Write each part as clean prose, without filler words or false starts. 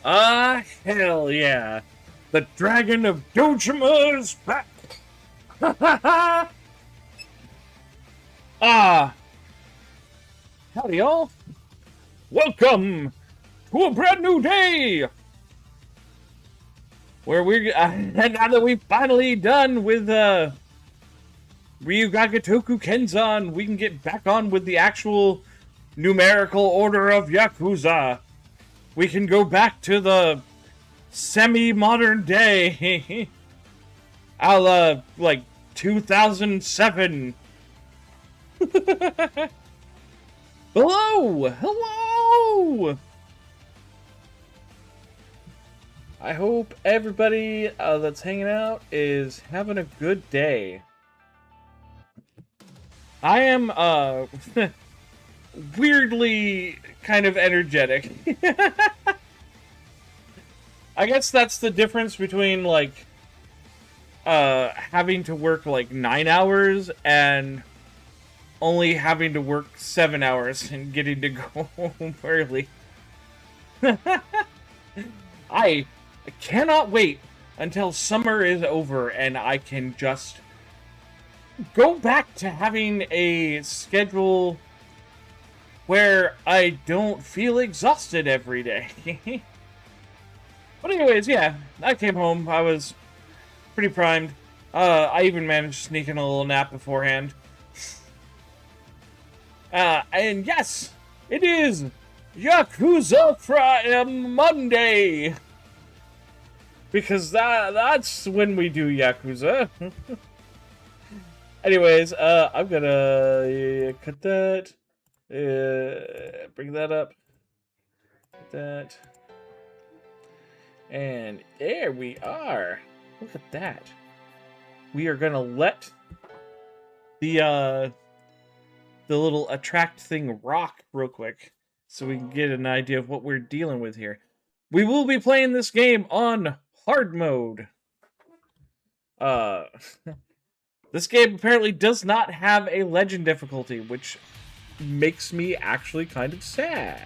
Hell yeah. The Dragon of Dojima is back. Ah, howdy y'all. Welcome to a brand new day. Where now that we've finally done with, Ryuga Gotoku Kenzan, we can get back on with the actual numerical order of Yakuza. We can go back to the semi-modern day. A la, like, 2007. Hello! Hello! I hope everybody that's hanging out is having a good day. I am, weirdly kind of energetic. I guess that's the difference between, like, having to work, like, 9 hours and only having to work 7 hours and getting to go home early. I cannot wait until summer is over and I can just go back to having a schedule where I don't feel exhausted every day. But anyways, yeah, I came home. I was pretty primed. I even managed to sneak in a little nap beforehand. And yes, it is Yakuza Monday! Because that's when we do Yakuza. Anyways, I'm gonna cut that. Bring that up. Cut that. And there we are. Look at that. We are gonna let the little attract thing rock real quick so we can get an idea of what we're dealing with here. We will be playing this game on hard mode. This game apparently does not have a legend difficulty, which makes me actually kind of sad.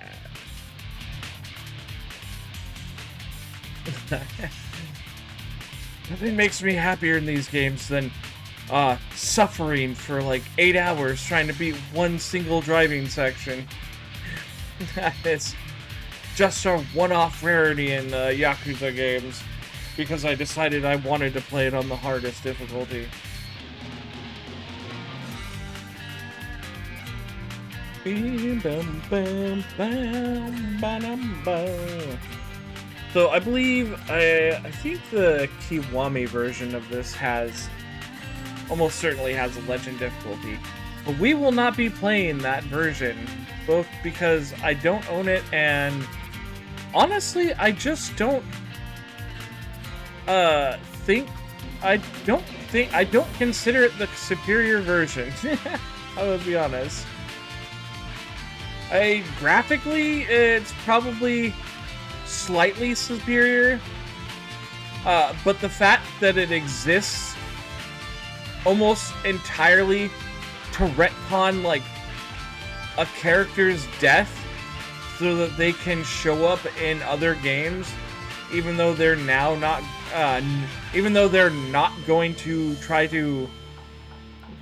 Nothing makes me happier in these games than suffering for like 8 hours trying to beat one single driving section. It's just a one-off rarity in Yakuza games because I decided I wanted to play it on the hardest difficulty. So I believe, I think the Kiwami version of this almost certainly has a legend difficulty. But we will not be playing that version, both because I don't own it and honestly, I just don't I don't consider it the superior version. I will be honest. Graphically, it's probably slightly superior, but the fact that it exists almost entirely to retcon, like, a character's death so that they can show up in other games, even though they're now not, even though they're not going to try to,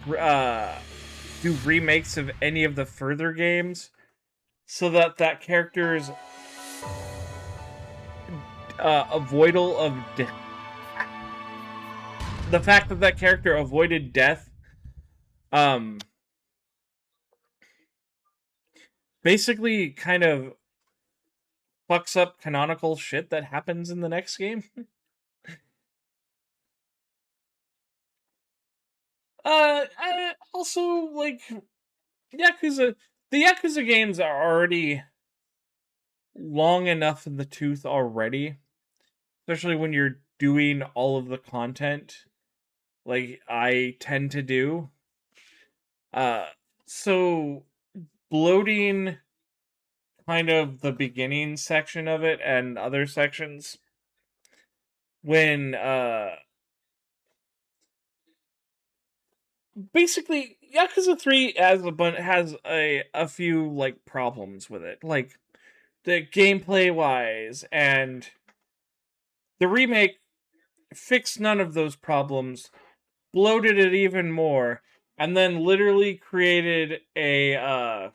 do remakes of any of the further games, so that character's avoidal of death. The fact that that character avoided death, basically kind of fucks up canonical shit that happens in the next game. Also, like, the Yakuza games are already long enough in the tooth already, especially when you're doing all of the content like I tend to do. So bloating kind of the beginning section of it and other sections when basically Yakuza 3 has a few like problems with it. Like, the gameplay wise, and the remake fixed none of those problems, bloated it even more, and then literally created a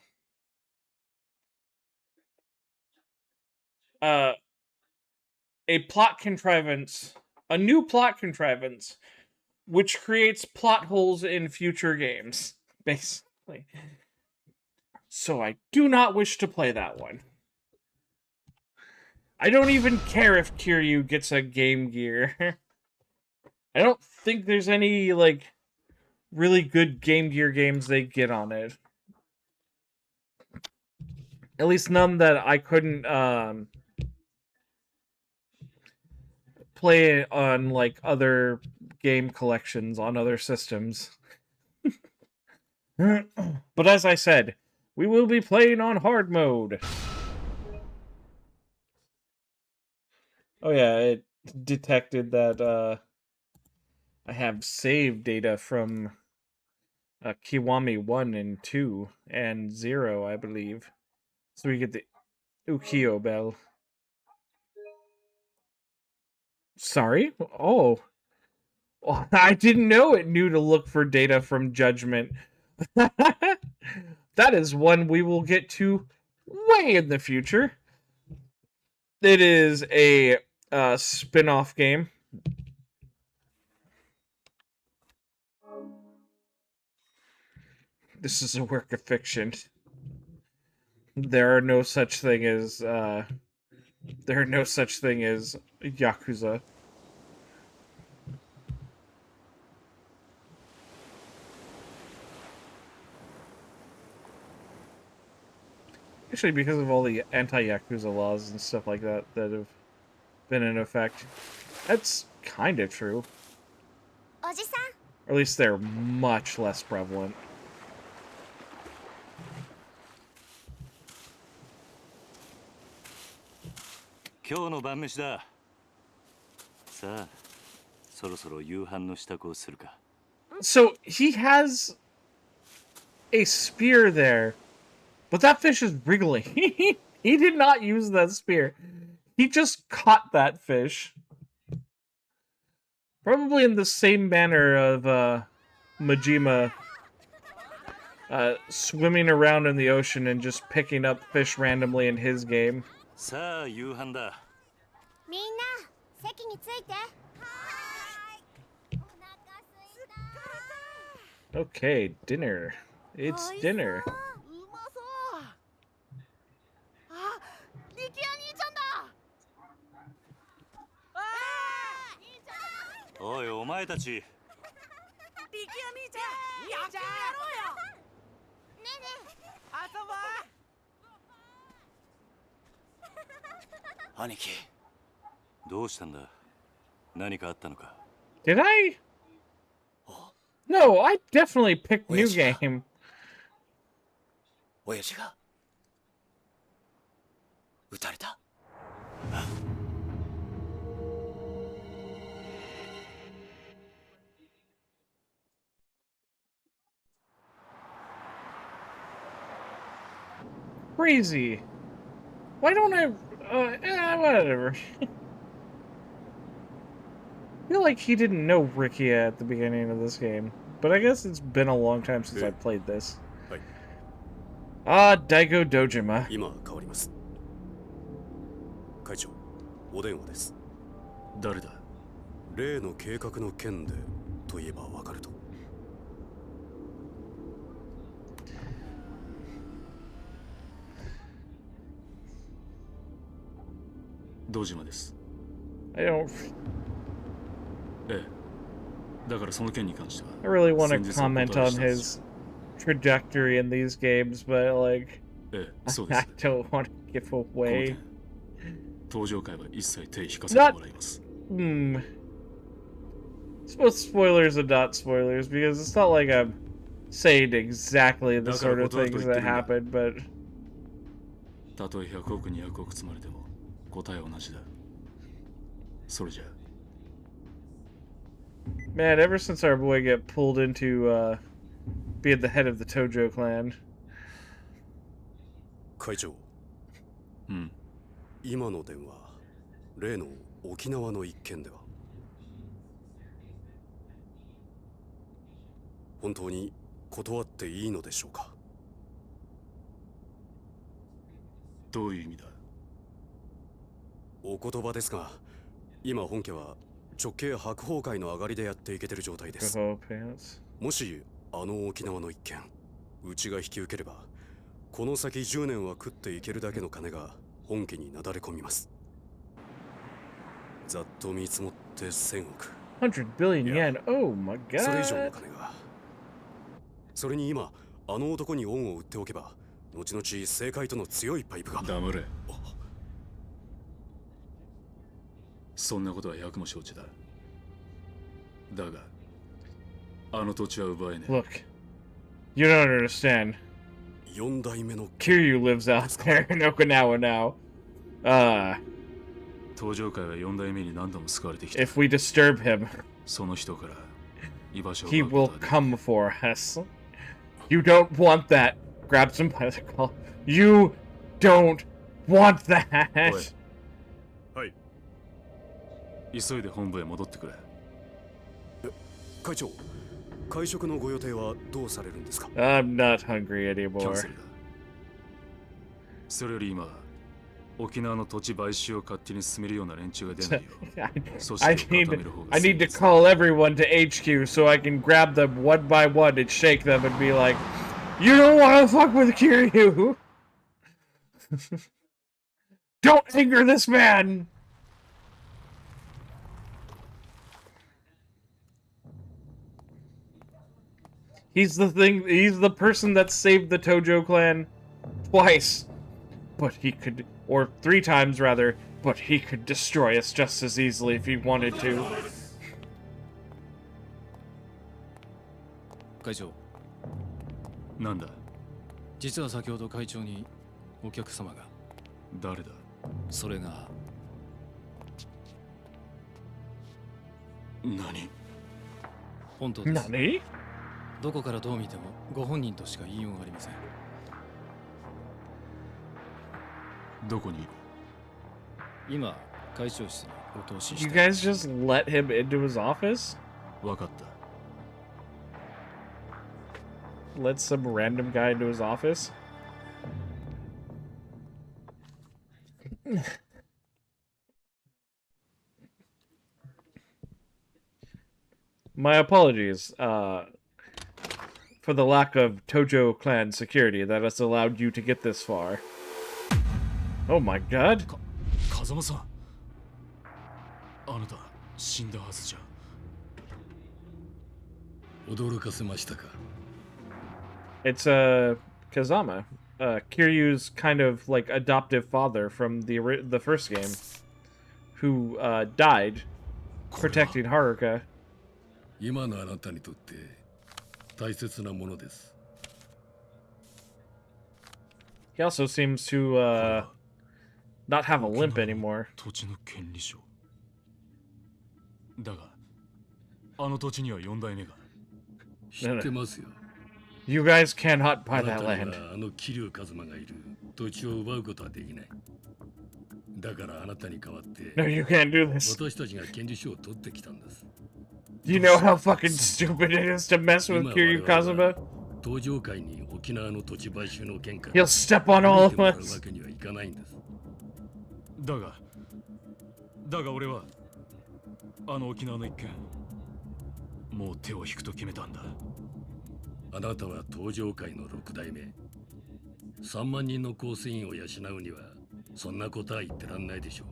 plot contrivance, a new plot contrivance, which creates plot holes in future games, basically. So I do not wish to play that one. I don't even care if Kiryu gets a Game Gear. I don't think there's any, like, really good Game Gear games they get on it. At least none that I couldn't play on, like, other game collections on other systems. But as I said, we will be playing on hard mode. Oh yeah, it detected that I have save data from Kiwami 1 and 2 and 0, I believe. So we get the Ukiyo bell. Sorry? Oh. Oh, I didn't know it knew to look for data from Judgment. That is one we will get to way in the future. It is a spin-off game. This is a work of fiction. There are no such thing as Yakuza. Actually, because of all the anti-Yakuza laws and stuff like that that have been in effect. That's kind of true. Or at least they're much less prevalent. So he has a spear there, but that fish is wriggling. He did not use that spear. He just caught that fish. Probably in the same manner of Majima swimming around in the ocean and just picking up fish randomly in his game. Okay, dinner. It's dinner. Did I? No, I definitely picked new game. Crazy. Why don't I... whatever. I feel like he didn't know Rikia at the beginning of this game. But I guess it's been a long time since I played this. Ah, Daigo Dojima. 会長、お電話です。誰だ？例の計画の件でと言えばわかると。堂島です。I don't... ええ。だからその件に関しては。I really want to comment on his trajectory in these games, but like... ええ、そうです。I don't want to give away... 登場会は一切手引かせてもらいます。It's both spoilers and not spoilers, because it's not like I'm saying exactly the sort of things that happened, but... たとえ100億200億積まれても答えは同じだ。それじゃ。Man, ever since our boy got pulled into being the head of the Tojo clan. 会長。今の電話、例の沖縄の一件では本当に断っていいのでしょうか。どういう意味だ。お言葉ですが、今本家は直系白鵬会の上がりでやっていけてる状態です。もしあの沖縄の一件うちが引き受ければ、この先10年は食っていけるだけの金が本家になだれ込みます。ざっと見積もって1000億。100 billion yen. Oh my それ以上の god. 金が。それに今あの男に恩を売っておけば、後々政界との強いパイプが。黙れ。そんなことは百も承知だ。だがあの土地は奪えねえ。 Look, you don't understand. 4代目の Kiryu lives out there in Okinawa now. 登場界は4代目に何度も救われてきた。 If we disturb him, その人から居場所を he 奪う will ことはできる。 come for us. You don't want that. Grabs him by the collar. You don't want that. おい。はい。急いで本部へ戻ってくれ。会長、会食のご予定はどうされるんですか。 I'm not hungry キャン anymore. セルだ。それより今、沖縄の土地買収を勝手に進めるような連中が出ないよ。 I need to call everyone to HQ so I can grab them one by one and shake them and be like, you don't want to fuck with Kiryu. Don't anger this man. He's the person that saved the Tojo clan twice. But he could, or 3 times rather, but he could destroy us just as easily if he wanted to. 会長、なんだ。実は先ほど会長にお客様が。誰だ。それが何。本当です。 Nani? どこからどう見てもご本人としか言いようがありません。どこにいる。今、会長室にお通しし You て。 guys just let him into his office? わかった。 Let some random guy into his office? My apologies, for the lack of Tojo clan security that has allowed you to get this far. Oh my god. 風間さん。あなた死んだはずじゃ。驚かせましたか。 It's Kazama, Kiryu's kind of like adoptive father from the first game, who died protecting Haruka. 今のあなたにとって大切なものです。 He also seems to not have a limp anymore. 土地の権利書。だがあの土地には4代目が。知ってますよ。 You guys cannot あ buy な that たに land. はあの桐生一馬がいる土地を奪うことはできない。だからあなたに代わって No, you can't do this. 私たちが権利書を取ってきたんです。 You know how fucking stupid it is to mess with Kiryu Kazuma? 登場会に沖縄の土地買収の件から He'll step on all 見て of もらう us. わけにはいかないんです。だが俺はあの沖縄の一件もう手を引くと決めたんだ。あなたは登場会の6代目。3万人の構成員を養うにはそんなことは言ってらんないでしょう。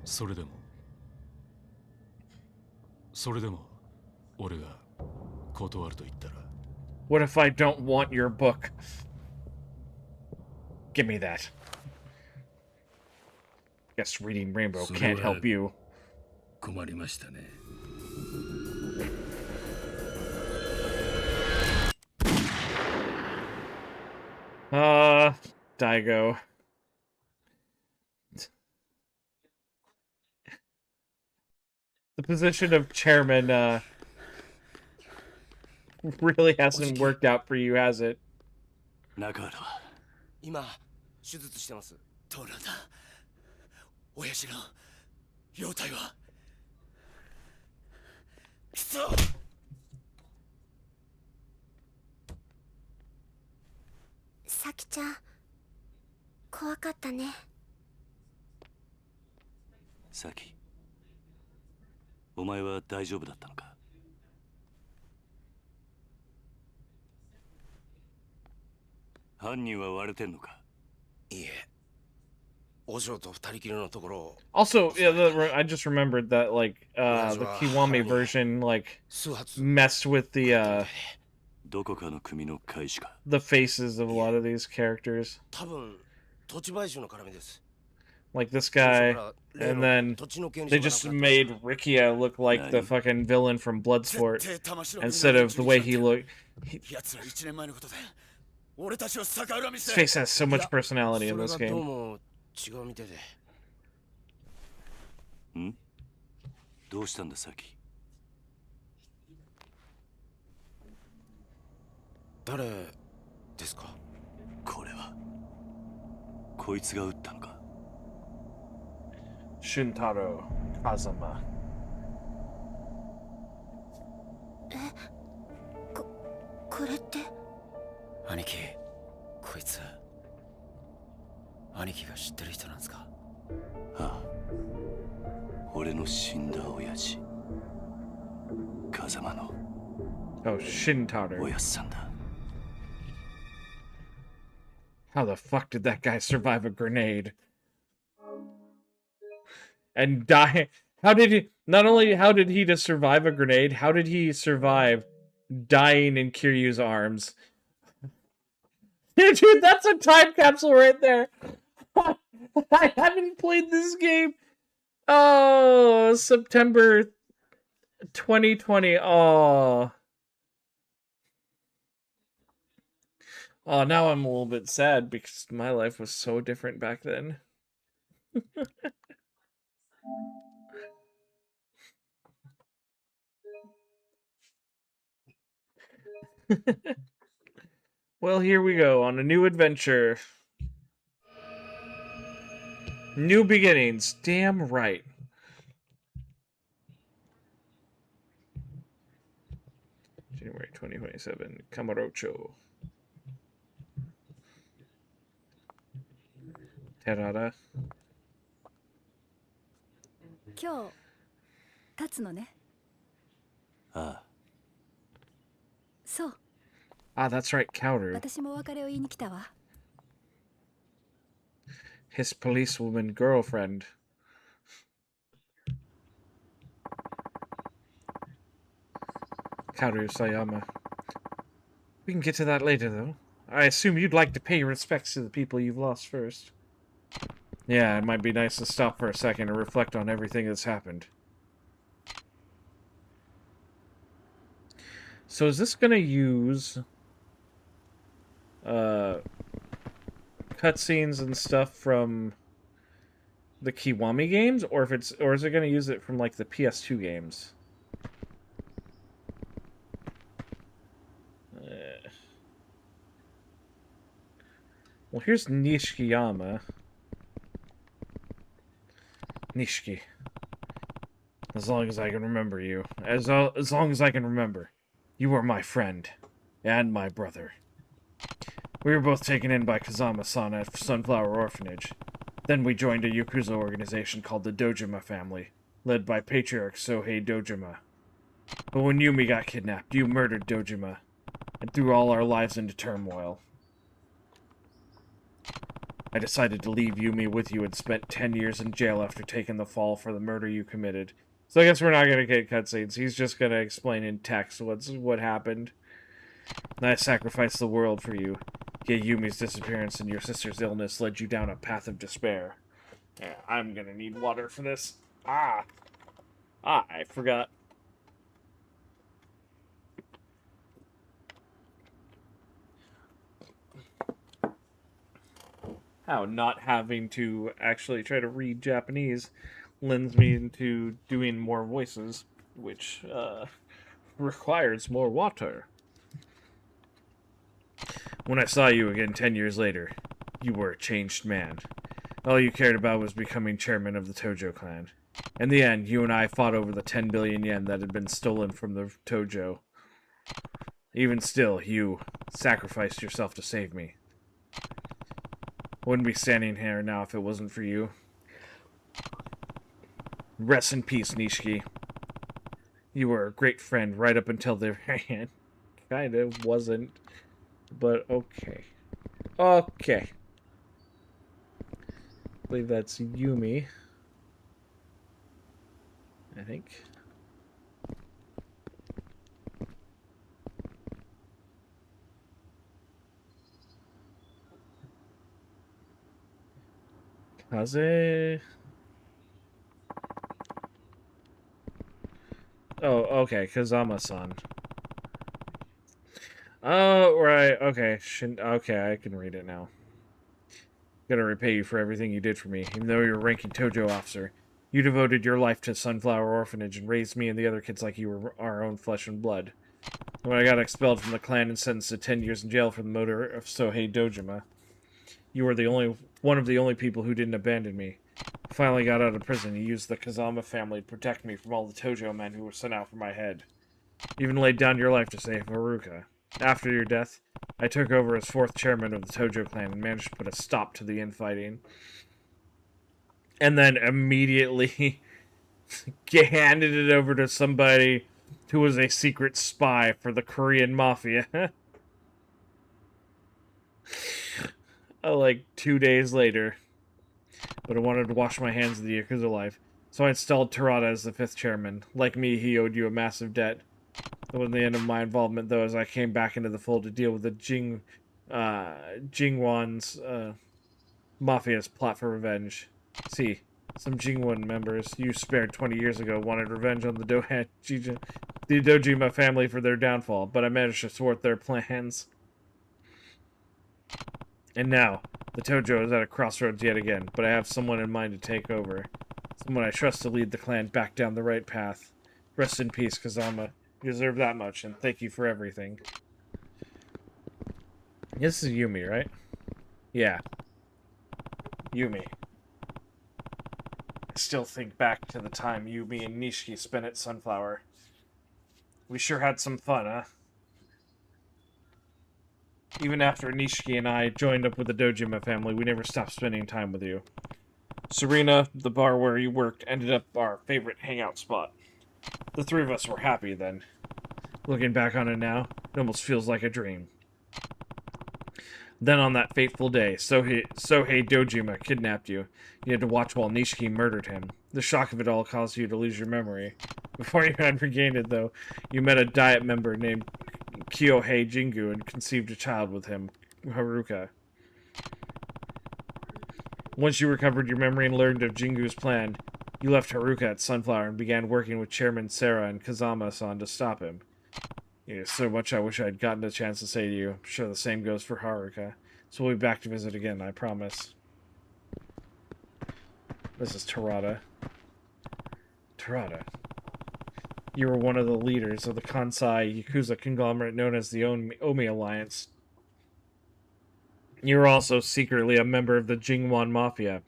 それでも俺が断ると言ったら。 What if I don't want your book? Give me that. Guess reading Rainbow can't help you. 困りましたね。Daigo. The position of chairman, really hasn't worked out for you, has it? 中原は今手術してます。どうなんだ親父の容体は。くそさきちゃん怖かったね。さき、お前は大丈夫だったのか。犯人は割れてんのか。いいえ、お嬢と二人きりのところを。 Also, yeah, I just remembered that like the Kiwami version like 数発 messed with the どこかの組の開始か。 the faces of a lot of these characters. 多分土地買収の絡みです。 Like this guy, and then they just made Rikia look like the fucking villain from Bloodsport instead of the way he looked. His face has so much personality in this game. 違うみたいで。ん？どうしたんださき。誰ですか。これはこいつが撃ったのか。 Shintaro Kazama. これって。兄貴、こいつ兄貴が知ってる人なんですか。ああ、俺の死んだ親父風間の Oh, Shintaro. おやっさんだ。 How the fuck did that guy survive a grenade? And die? How did he... Not only how did he just survive a grenade, how did he survive dying in Kiryu's arms? Dude, that's a time capsule right there! I haven't played this game. Oh, September 2020. Oh. Oh, now I'm a little bit sad because my life was so different back then. Well, here we go on a new adventure. New beginnings. Damn right. January 2027. Kamurocho. Terada. 今日立つのね。ああ、そう。 Ah, that's right, Kaoru. 私もお別れを言いに来たわ。 His policewoman girlfriend. Kaoru Sayama. We can get to that later, though. I assume you'd like to pay your respects to the people you've lost first. Yeah, it might be nice to stop for a second and reflect on everything that's happened. So is this gonna use cutscenes and stuff from the Kiwami games, or is it gonna use it from like the PS2 games? Well, here's Nishikiyama. Nishiki. As long as I can remember you. As long as I can remember. You were my friend. And my brother. We were both taken in by Kazama-san at Sunflower Orphanage. Then we joined a Yakuza organization called the Dojima family, led by Patriarch Sohei Dojima. But when Yumi got kidnapped, you murdered Dojima, and threw all our lives into turmoil. I decided to leave Yumi with you and spent 10 years in jail after taking the fall for the murder you committed. So I guess we're not gonna get cutscenes. He's just gonna explain in text what happened. And I sacrificed the world for you. Yet Yumi's disappearance and your sister's illness led you down a path of despair. Yeah, I'm gonna need water for this. I forgot. How not having to actually try to read Japanese lends me into doing more voices, which requires more water. When I saw you again 10 years later, you were a changed man. All you cared about was becoming chairman of the Tojo clan. In the end, you and I fought over the 10 billion yen that had been stolen from the Tojo. Even still, you sacrificed yourself to save me. I wouldn't be standing here now if it wasn't for you. Rest in peace, Nishiki. You were a great friend right up until the very end. Kind of wasn't, but okay. Okay. I believe that's Yumi. I think. Kaze. Oh, okay, Kazama-san. Oh, right, okay. Okay, I can read it now. Gonna repay you for everything you did for me, even though you're a ranking Tojo officer. You devoted your life to Sunflower Orphanage and raised me and the other kids like you were our own flesh and blood. When I got expelled from the clan and sentenced to 10 years in jail for the murder of Sohei Dojima, you were one of the only people who didn't abandon me. I finally got out of prison. You used the Kazama family to protect me from all the Tojo men who were sent out for my head. You even laid down your life to save Haruka. After your death, I took over as 4th chairman of the Tojo clan and managed to put a stop to the infighting. And then immediately handed it over to somebody who was a secret spy for the Korean mafia. Like 2 days later. But I wanted to wash my hands of the Yakuza life, so I installed Terada as the 5th chairman. Like me, he owed you a massive debt. That wasn't the end of my involvement, though, as I came back into the fold to deal with the Jingwan's mafia's plot for revenge. See, some Jingwan members you spared 20 years ago wanted revenge on the Dojima family for their downfall, but I managed to thwart their plans. And now, the Tojo is at a crossroads yet again, but I have someone in mind to take over. Someone I trust to lead the clan back down the right path. Rest in peace, Kazama. You deserve that much, and thank you for everything. This is Yumi, right? Yeah. Yumi. I still think back to the time Yumi and Nishiki spent at Sunflower. We sure had some fun, huh? Even after Nishiki and I joined up with the Dojima family, we never stopped spending time with you. Serena, the bar where you worked, ended up our favorite hangout spot. The 3 of us were happy then. Looking back on it now, it almost feels like a dream. Then on that fateful day, Sohei Dojima kidnapped you. You had to watch while Nishiki murdered him. The shock of it all caused you to lose your memory. Before you had regained it, though, you met a Diet member named Kyohei Jingu and conceived a child with him, Haruka. Once you recovered your memory and learned of Jingu's plan, you left Haruka at Sunflower and began working with Chairman Sarah and Kazama-san to stop him. So much I wish I'd gotten a chance to say to you. I'm sure the same goes for Haruka. So we'll be back to visit again, I promise. This is Terada. Terada. You were one of the leaders of the Kansai Yakuza conglomerate known as the Omi Alliance. You were also secretly a member of the Jingwan Mafia.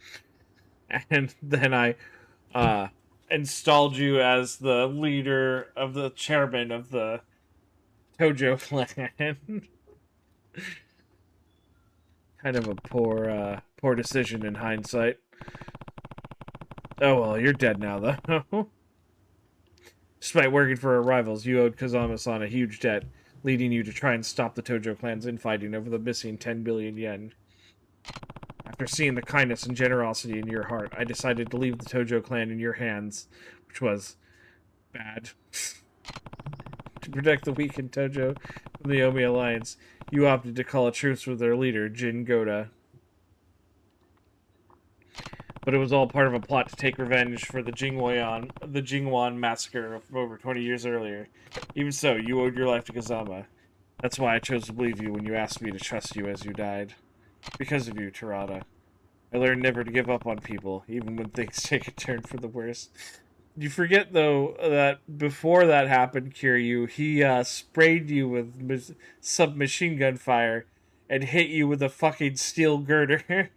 And then I installed you as the leader of the chairman of the Tojo clan. Kind of a poor decision in hindsight. Oh well, you're dead now, though. Despite working for our rivals, you owed Kazama-san a huge debt, leading you to try and stop the Tojo clan's infighting over the missing 10 billion yen. After seeing the kindness and generosity in your heart, I decided to leave the Tojo clan in your hands, which was bad. To protect the weak in Tojo from the Omi Alliance, you opted to call a truce with their leader, Jin Goda. But it was all part of a plot to take revenge for the Jingwan massacre from over 20 years earlier. Even so, you owed your life to Kazama. That's why I chose to believe you when you asked me to trust you as you died. Because of you, Terada. I learned never to give up on people, even when things take a turn for the worse. You forget, though, that before that happened, Kiryu, he sprayed you with submachine gun fire and hit you with a fucking steel girder.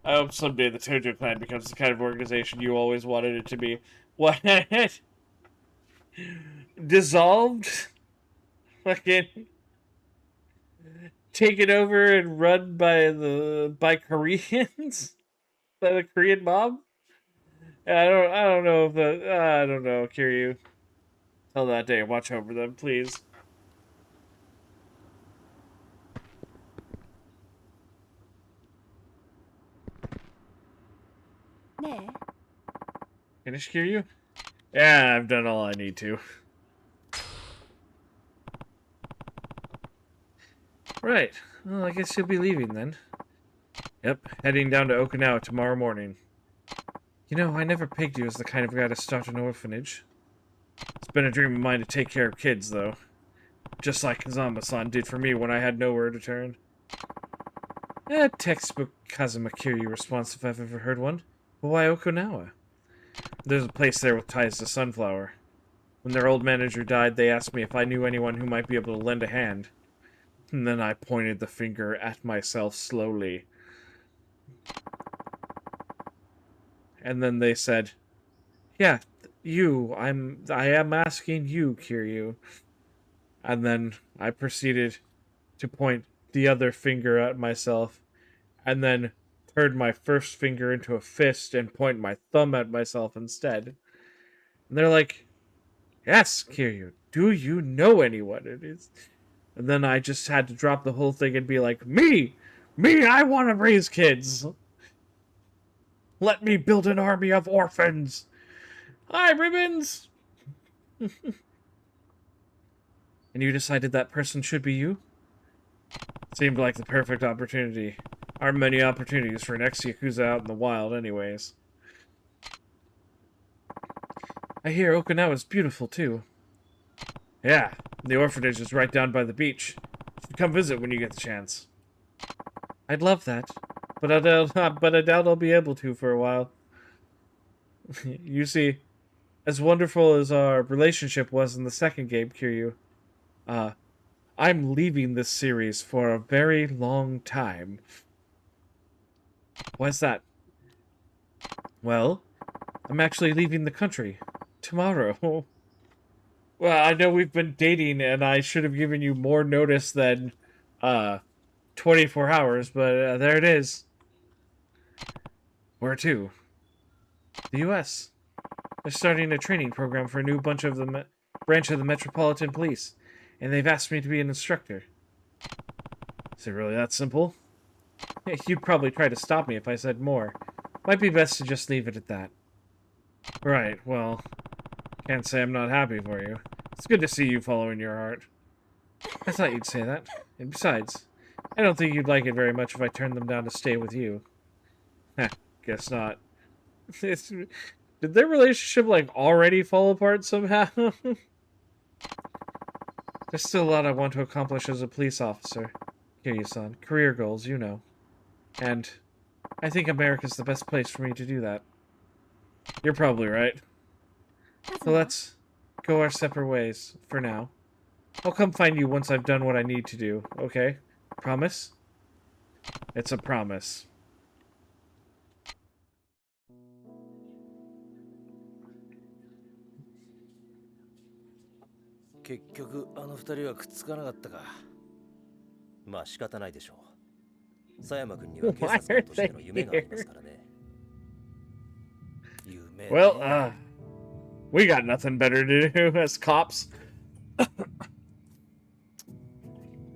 I hope someday the Tojo Clan becomes the kind of organization you always wanted it to be. What? Dissolved? Fucking taken over and run by Koreans? By the Korean mob? I don't know if I don't know, Kiryu. Tell that day, watch over them, please. Finish, Kiryu? Yeah, I've done all I need to. Right. Well, I guess you'll be leaving then. Yep, heading down to Okinawa tomorrow morning. You know, I never pegged you as the kind of guy to start an orphanage. It's been a dream of mine to take care of kids, though. Just like Kazama-san did for me when I had nowhere to turn. A textbook Kazuma Kiryu response if I've ever heard one. But why Okinawa? There's a place there with ties to Sunflower. When their old manager died, they asked me if I knew anyone who might be able to lend a hand. And then I pointed the finger at myself slowly. And then they said, yeah, you, I am asking you, Kiryu. And then I proceeded to point the other finger at myself, and then turn my first finger into a fist and point my thumb at myself instead. And they're like, yes, Kiryu, do you know anyone? It is. And then I just had to drop the whole thing and be like, me, I want to raise kids. Let me build an army of orphans. Hi, Ribbons. And you decided that person should be you? Seemed like the perfect opportunity. Aren't many opportunities for an ex-Yakuza out in the wild anyways. I hear Okinawa's beautiful, too. Yeah, the orphanage is right down by the beach. You should come visit when you get the chance. I'd love that, but I doubt I'll be able to for a while. You see, as wonderful as our relationship was in the second game, Kiryu, I'm leaving this series for a very long time. Why's that? Well, I'm actually leaving the country. Tomorrow. Well, I know we've been dating, and I should have given you more notice than, 24 hours, but there it is. Where to? The U.S. They're starting a training program for a new branch of the Metropolitan Police, and they've asked me to be an instructor. Is it really that simple? You'd probably try to stop me if I said more. Might be best to just leave it at that. Right, well, can't say I'm not happy for you. It's good to see you following your heart. I thought you'd say that. And besides, I don't think you'd like it very much if I turned them down to stay with you. Heh, guess not. Did their relationship, like, already fall apart somehow? There's still a lot I want to accomplish as a police officer. Kiryu-san, career goals, you know. And I think America's the best place for me to do that. You're probably right. So let's go our separate ways, for now. I'll come find you once I've done what I need to do, okay? Promise? It's a promise.結局あの二人はくっつかなかったか。まあ仕方ないでしょう。佐山君には警察官としての夢がありますからね。Well, we got nothing better to do as cops.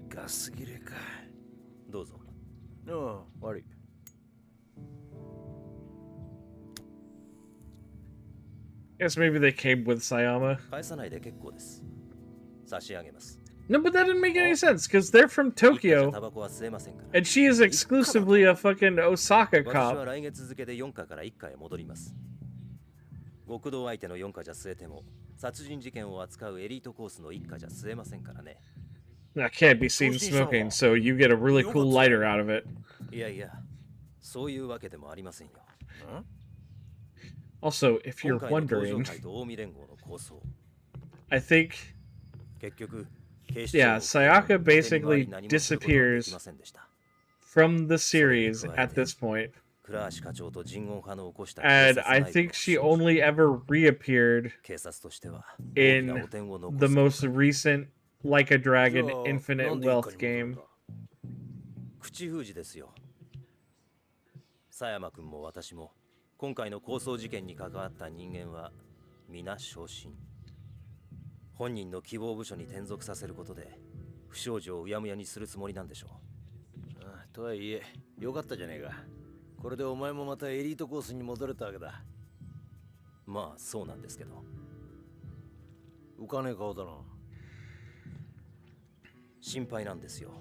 ガス切れか。どうぞ。ああ、悪い。Guess maybe they came with Sayama. 返さないで結構です。差し上げます。 No, but that didn't make any sense, because they're from Tokyo, and she is exclusively a fucking Osaka cop. 私は来月付で4課から1課へ戻ります。極道相手の4課じゃ吸えても、殺人事件を扱うエリートコースの1課じゃ吸えませんからね。I can't be seen smoking, so you get a really cool lighter out of it. いやいや、そういうわけでもありませんよ。Also, if you're wondering, I think Yeah, Sayaka basically disappears from the series at this point. And I think she only ever reappeared in the most recent Like a Dragon Infinite Wealth game. 口封じですよ。佐山君も私も今回の抗争事件に関わった人間は皆昇進。本人の希望部署に転属させることで不祥事をうやむやにするつもりなんでしょう。ああ、とはいえよかったじゃねえか。これでお前もまたエリートコースに戻れたわけだ。まあそうなんですけど。浮かねえ顔だな。心配なんですよ。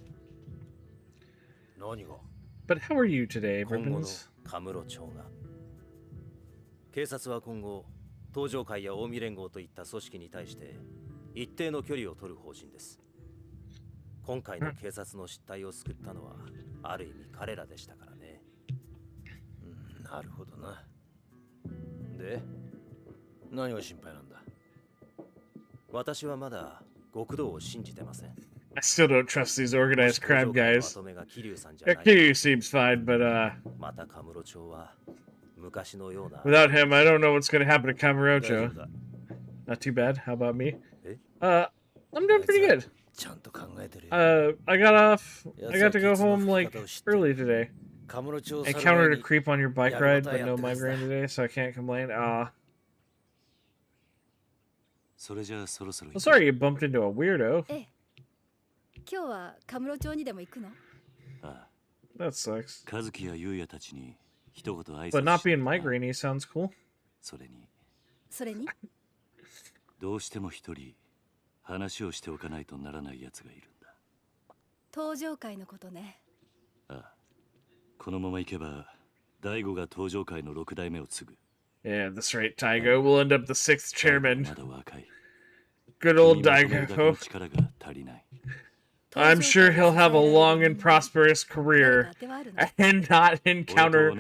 何が But how are you today, 今後の Ribbons? カムロ町が。警察は今後、東上会や近江連合といった組織に対して一定の距離を取る方針です。今回の警察の失態を救ったのはある意味彼らでしたからね。なるほどな。で、何が心配なんだ。私はまだ極道を信じてません。I still don't trust these organized crime guys. Kiryu seems fine, but without him, I don't know what's gonna happen to Kamurocho. Not too bad. How about me? I'm doing pretty good. I got to go home like early today. I encountered a creep on your bike ride, but no migraine today, so I can't complain. Well, sorry you bumped into a weirdo. 今日はカムロ町にでも行くの？ That sucks. 和樹や優也たちに一言挨拶 But not being migraine sounds cool. それにどうしても一人話をしておかないとならない奴がいるんだ。登場会のことね。ああ、このまま行けば大悟が登場会の6代目を継ぐ。 Yeah, that's right. Daigo will end up the 6th chairman. まだ若い。 Good old Daigo. 力が足りない。 I'm sure he'll have a long and prosperous career and not encounter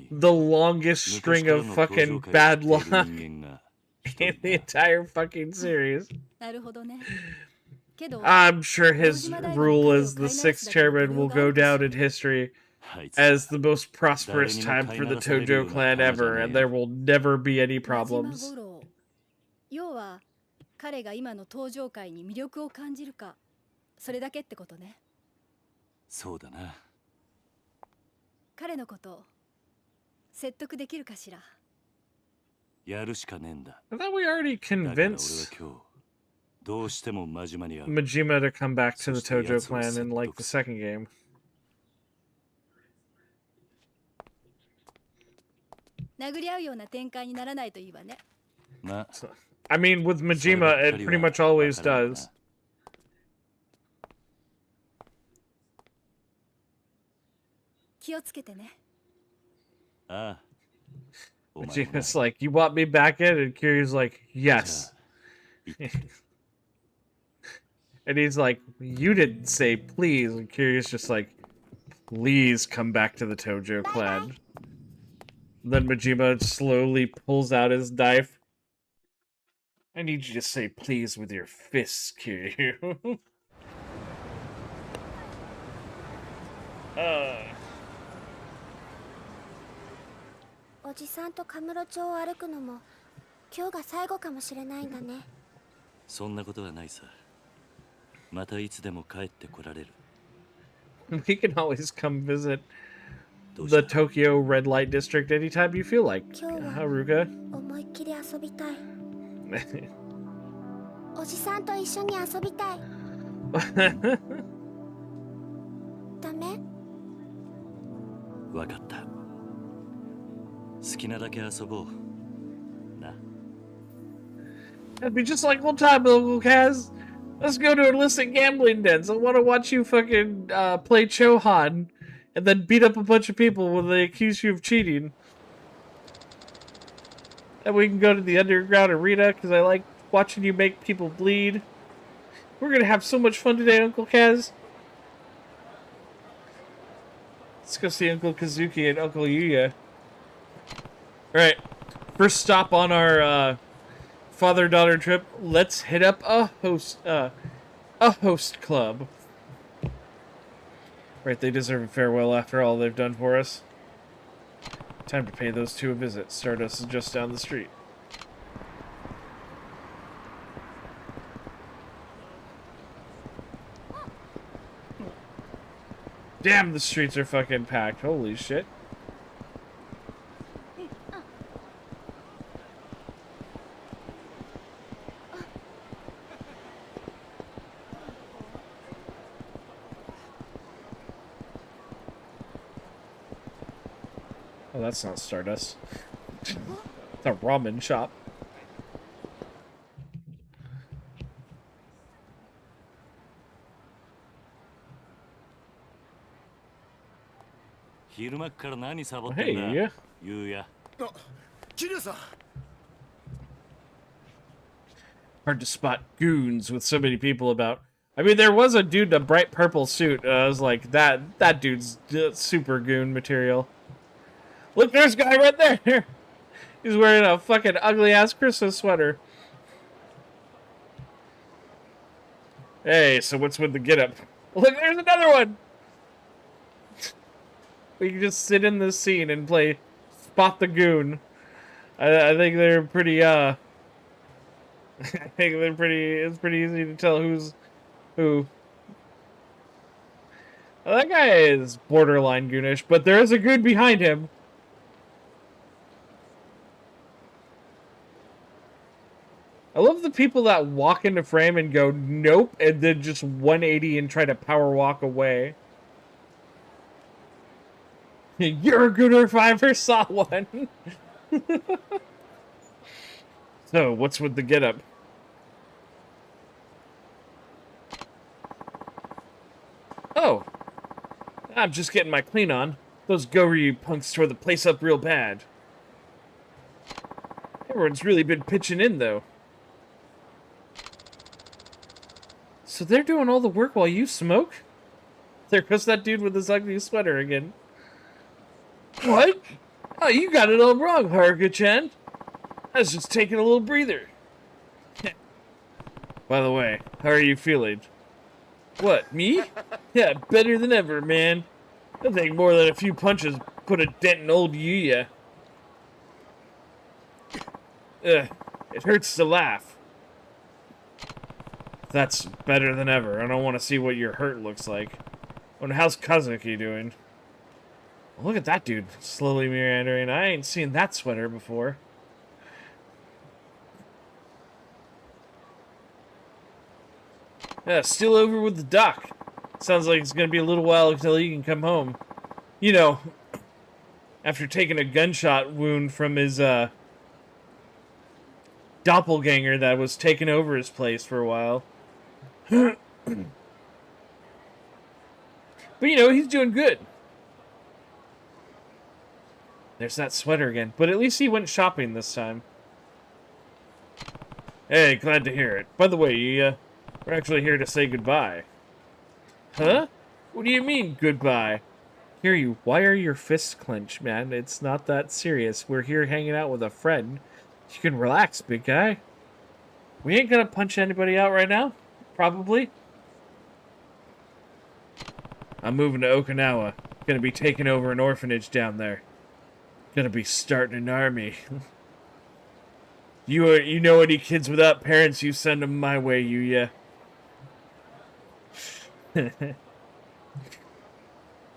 the longest string of fucking bad luck in the entire fucking series. I'm sure his rule as the 6th chairman will go down in history as the most prosperous time for the Tojo clan ever, and there will never be any problems. 彼が今の登場会に魅力を感じるか、それだけってことね。そうだな。彼のこと説得できるかしら。やるしかねえんだ。I thought we already convinced Majima to come back to the Tojo clan in like the second game. 殴り合うような展開にならないといいわね。I mean, with Majima, it pretty much always does. 気をつけてね。Majima's like, you want me back in? And Kiryu's like, yes. And he's like, you didn't say please. And Kiryu's just like, please come back to the Tojo clan. Then Majima slowly pulls out his knife. I need you to say please with your fists, Kiryu. おじさんとカムロ町を歩くのも今日が最後かもしれないんだね。そんなことはないさ。またいつでも帰ってこられる。We can always come visit the Tokyo Red Light District anytime you feel like. Haruka. 思いっきり遊びたい。おじさんと一緒に遊びたい。ダメ？わかった。好きなだけ遊ぼう。な。That'd be just like old time, Uncle Kaz. Let's go to illicit gambling dens. I want to watch you fucking play Chohan and then beat up a bunch of people when they accuse you of cheating. And we can go to the underground arena because I like watching you make people bleed. We're gonna have so much fun today, Uncle Kaz. Let's go see Uncle Kazuki and Uncle Yuya. Alright, first stop on our father-daughter trip. Let's hit up a A host club. Right, they deserve a farewell after all they've done for us. Time to pay those two a visit. Stardust is just down the street. Damn, the streets are fucking packed. Holy shit. Oh, that's not Stardust. It's a ramen shop. Hey, yeah. Kiryu-san! Hard to spot goons with so many people about. I mean, there was a dude in a bright purple suit. I was like, that dude's super goon material. Look, there's a guy right there. He's wearing a fucking ugly-ass Christmas sweater. Hey, so what's with the get-up? Look, there's another one! We can just sit in this scene and play Spot the Goon. I think they're pretty, I think they're pretty, it's pretty easy to tell who's who. Well, that guy is borderline goonish, but there is a goon behind him. I love the people that walk into frame and go, nope, and then just 180 and try to power walk away. You're a gooner if I ever saw one. So, what's with the getup? Oh, I'm just getting my clean on. Those Goryu punks tore the place up real bad. Everyone's really been pitching in, though. So they're doing all the work while you smoke? There goes that dude with his ugly sweater again. What? Oh, you got it all wrong, Haruka-chan. I was just taking a little breather. By the way, how are you feeling? What, me? Yeah, better than ever, man. I think more than a few punches put a dent in old Yuya. It hurts to laugh. That's better than ever. I don't want to see what your hurt looks like. And how's Kazuki doing? Look at that dude, slowly meandering. I ain't seen that sweater before. Yeah, still over with the doc. Sounds like it's gonna be a little while until he can come home. You know, after taking a gunshot wound from his, doppelganger that was taking over his place for a while. But, you know, he's doing good. There's that sweater again. But at least he went shopping this time. Hey, glad to hear it. By the way, we're actually here to say goodbye. Huh? What do you mean, goodbye? Kiryu, why are your fists clenched, man? It's not that serious. We're here hanging out with a friend. You can relax, big guy. We ain't gonna punch anybody out right now. Probably. I'm moving to Okinawa. Gonna be taking over an orphanage down there. Gonna be starting an army. You know any kids without parents, you send them my way, Yuya.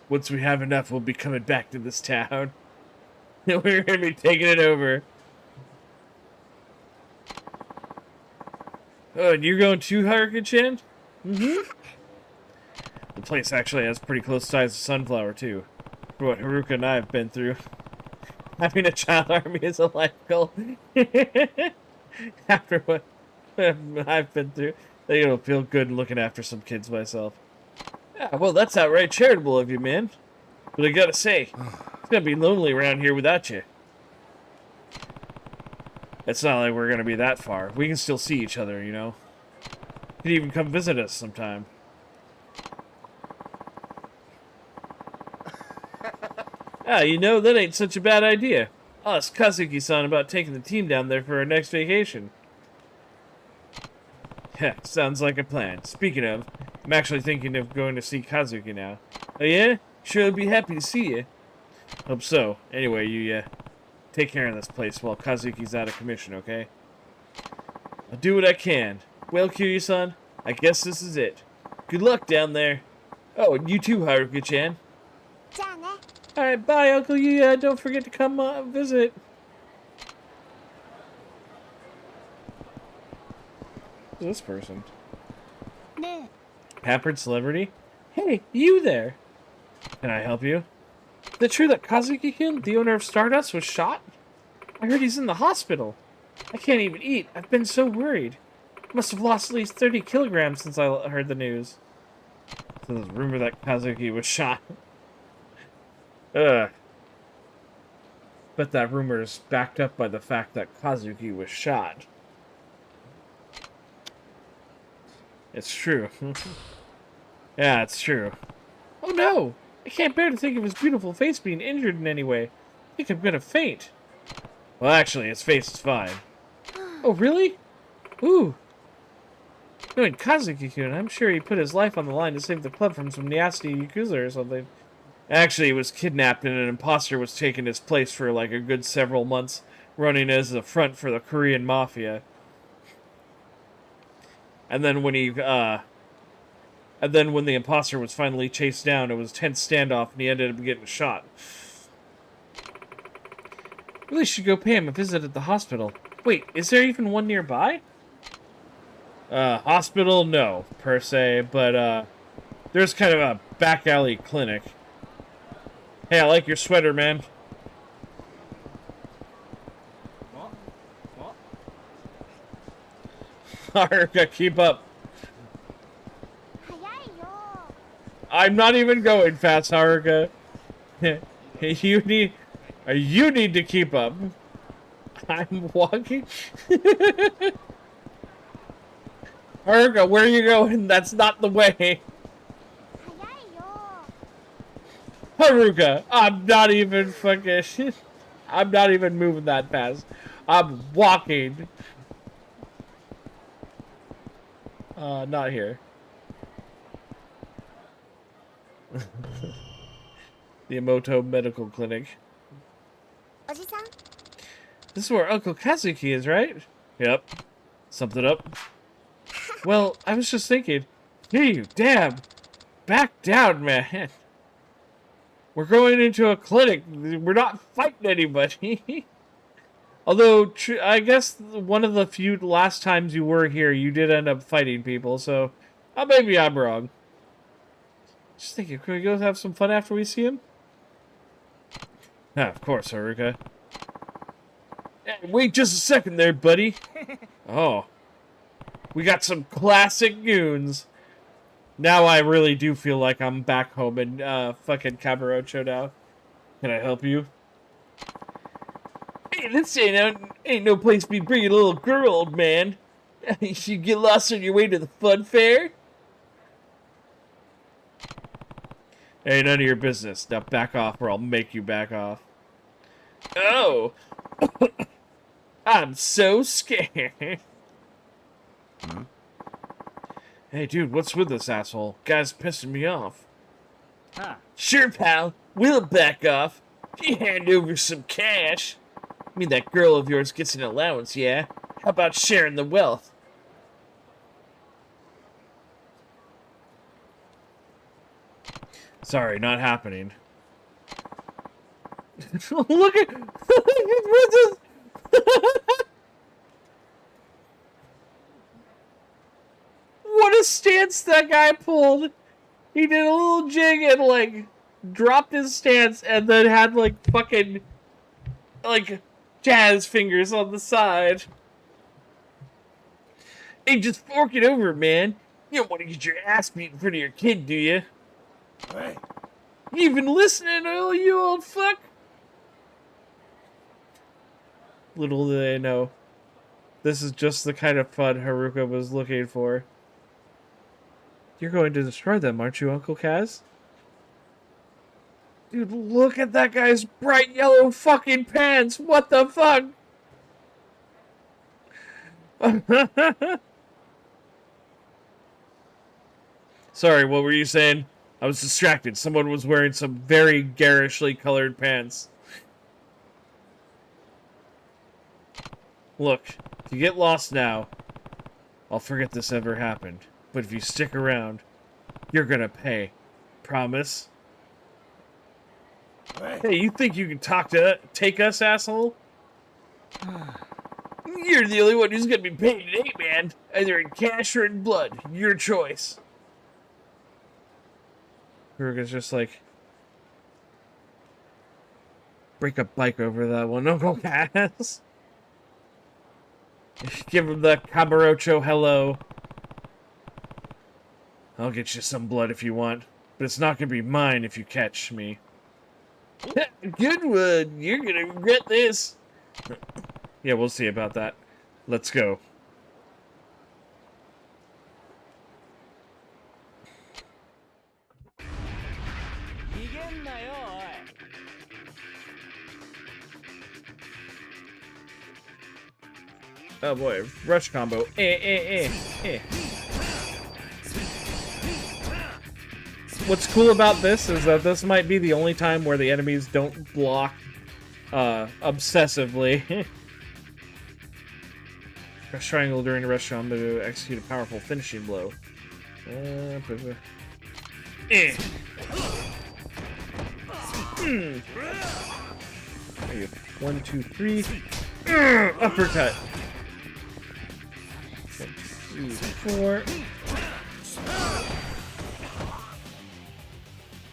Once we have enough, we'll be coming back to this town. We're gonna be taking it over. Oh, and you're going too, Haruka-chan? Mm-hmm. The place actually has pretty close ties to Sunflower, too. For what Haruka and I have been through. Having a child army is a life goal. After what I've been through, I think it'll feel good looking after some kids myself. Yeah, well, that's outright charitable of you, man. But I gotta say, it's gonna be lonely around here without you. It's not like we're gonna be that far. We can still see each other, you know? You can even come visit us sometime. Ah, you know, that ain't such a bad idea. I'll ask Kazuki-san about taking the team down there for our next vacation. Yeah, sounds like a plan. Speaking of, I'm actually thinking of going to see Kazuki now. Oh yeah? Sure, I'd be happy to see you. Hope so. Anyway, you, take care of this place while Kazuki's out of commission, okay? I'll do what I can. Well, Kiryu-san, I guess this is it. Good luck down there. Oh, and you too, Haruka-chan. Alright, bye, Uncle Yuya. Don't forget to come visit. Who's this person? Pampered celebrity? Hey, you there! Can I help you? Is it true that Kazuki-kun, the owner of Stardust, was shot? I heard he's in the hospital. I can't even eat. I've been so worried. Must have lost at least 30 kilograms since I heard the news. So there's a rumor that Kazuki was shot. Ugh. But that rumor is backed up by the fact that Kazuki was shot. It's true. Yeah, it's true. Oh no! I can't bear to think of his beautiful face being injured in any way. I think I'm gonna faint. Well, actually, his face is fine. Oh, really? Ooh. Knowing Kazuki-kun, I'm sure he put his life on the line to save the club from some nasty Yakuza or something. Actually, he was kidnapped and an imposter was taking his place for like a good several months, running as a front for the Korean mafia. And then when the imposter was finally chased down, it was a tense standoff and he ended up getting shot. Really should go pay him a visit at the hospital. Wait, is there even one nearby? Hospital, no, per se, but, there's kind of a back alley clinic. Hey, I like your sweater, man. Haruka, keep up. I'm not even going fast, Haruka. You need to keep up. I'm walking. Haruka, where are you going? That's not the way. Haruka, I'm not even fucking... I'm not even moving that fast. I'm walking. Not here. The Emoto Medical Clinic. This is where Uncle Kazuki is, right? Yep. Something up? Well, I was just thinking. Hey, you, damn. Back down, man. We're going into a clinic. We're not fighting anybody. Although, I guess one of the few last times you were here, you did end up fighting people, so maybe I'm wrong. Just thinking, can we go have some fun after we see him? Ah, of course, Haruka. Hey, wait just a second there, buddy. Oh. We got some classic goons. Now I really do feel like I'm back home in fucking Kamurocho now. Can I help you? Hey, this ain't no place to be bringing a little girl, old man. You should get lost on your way to the fun fair. Hey, none of your business. Now back off or I'll make you back off. Oh! I'm so scared. Hmm? Hey, dude, what's with this asshole? Guy's pissing me off. Huh. Sure, pal. We'll back off. You hand over some cash. I mean, that girl of yours gets an allowance, yeah? How about sharing the wealth? Sorry, not happening. Look at... What a stance that guy pulled. He did a little jig and, like, dropped his stance and then had, like, fucking, like, jazz fingers on the side. Hey, just fork it over, man. You don't want to get your ass beat in front of your kid, do you? Hey. You even listening, oh, you old fuck? Little do they know. This is just the kind of fun Haruka was looking for. You're going to destroy them, aren't you, Uncle Kaz? Dude, look at that guy's bright yellow fucking pants! What the fuck? Sorry, what were you saying? I was distracted. Someone was wearing some very garishly colored pants. Look, if you get lost now, I'll forget this ever happened. But if you stick around, you're gonna pay. Promise? Hey, you think you can take us, asshole? You're the only one who's gonna be paid today, man. Either in cash or in blood. Your choice. Haruka's just like, break a bike over that one. No, go pass. Give him the Kamurocho hello. I'll get you some blood if you want, but it's not gonna be mine if you catch me. Good one. You're gonna regret this. Yeah, we'll see about that. Let's go. Oh boy, rush combo. What's cool about this is that this might be the only time where the enemies don't block obsessively. Press triangle during the rush combo to execute a powerful finishing blow. 1, 2, 3. Uppercut. 1, 2, 3, 4.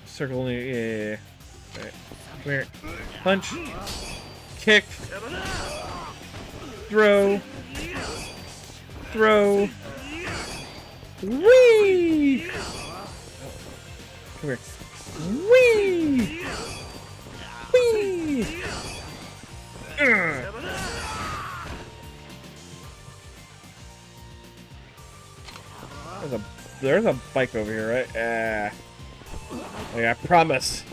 Circle. Yeah. Alright. Come here. Punch. Kick. Throw. Throw. Whee! Come here. Whee! Whee! There's a bike over here, right? Yeah, I promise.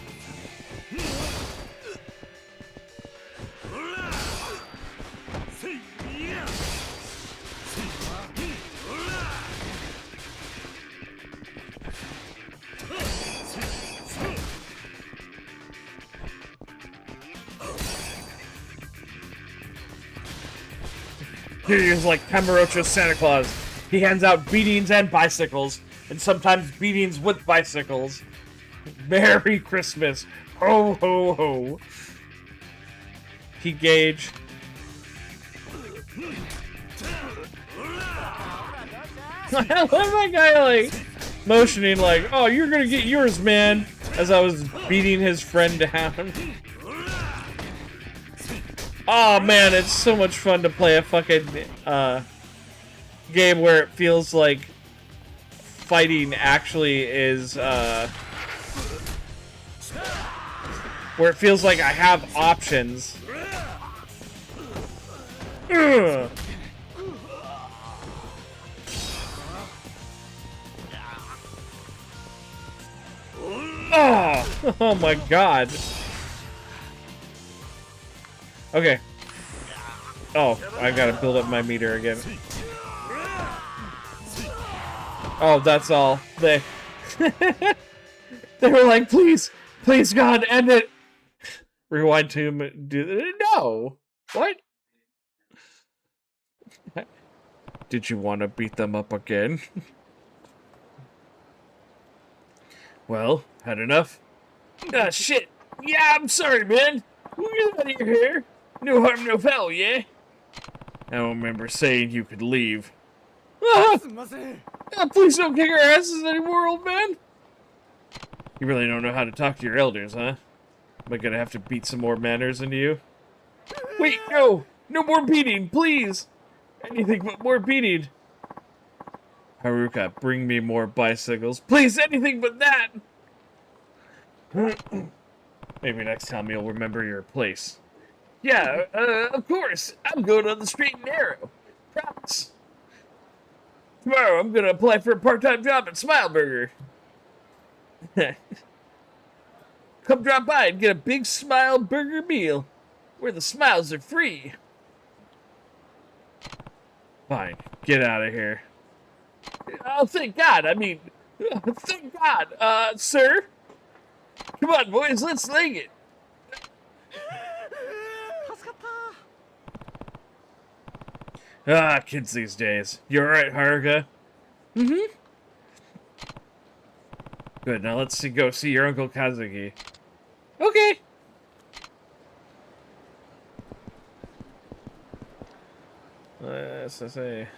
Kiryu's like Kamurocho's Santa Claus. He hands out beatings and bicycles, and sometimes beatings with bicycles. Merry Christmas. Ho, ho, ho. He gauge. I love that guy, like, motioning like, oh, you're gonna get yours, man, as I was beating his friend down. Oh, man, it's so much fun to play a fucking, game where it feels like fighting actually is, where it feels like I have options. Ugh. Oh, oh my god. Okay. Oh, I gotta build up my meter again. Oh, that's all. They were like, please, please, God, end it. Rewind to him. No. What? Did you want to beat them up again? Well, had enough? Ah, shit. Yeah, I'm sorry, man. We'll get out of your hair. No harm, no foul, yeah? I don't remember saying you could leave. Ah! Please don't kick our asses anymore, old man. You really don't know how to talk to your elders, huh? Am I gonna have to beat some more manners into you? Wait, no! No more beating, please! Anything but more beating. Haruka, bring me more bicycles. Please, anything but that! Maybe next time you'll remember your place. Yeah, of course. I'm going on the straight and narrow. Promise. Tomorrow I'm gonna apply for a part-time job at Smile Burger. Come drop by and get a big Smile Burger meal, where the smiles are free. Fine, get out of here. Oh, thank God. I mean, Thank God. Sir? Come on, boys, let's sling it. Ah, kids these days. You alright, Haruka? Mm-hmm. Good, now let's go see your Uncle Kazuki. Okay. Let's say.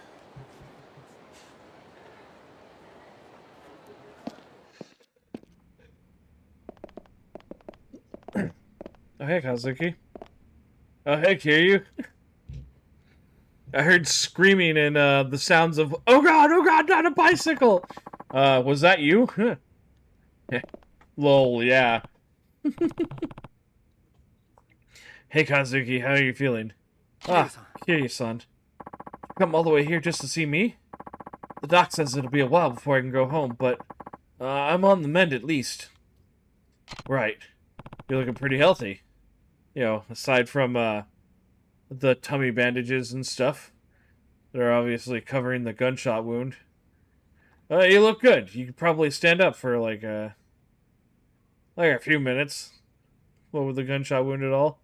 Oh, hey, Kazuki. Oh, hey, Kiryu. I heard screaming and the sounds of, oh god, not a bicycle! Was that you? Huh. Lol, yeah. Hey, Kazuki, how are you feeling? Ah, Kiryu-san. Come all the way here just to see me? The doc says it'll be a while before I can go home, but I'm on the mend at least. Right. You're looking pretty healthy. You know, aside from the tummy bandages and stuff. They're obviously covering the gunshot wound. You look good. You could probably stand up for like a few minutes. What with the gunshot wound at all?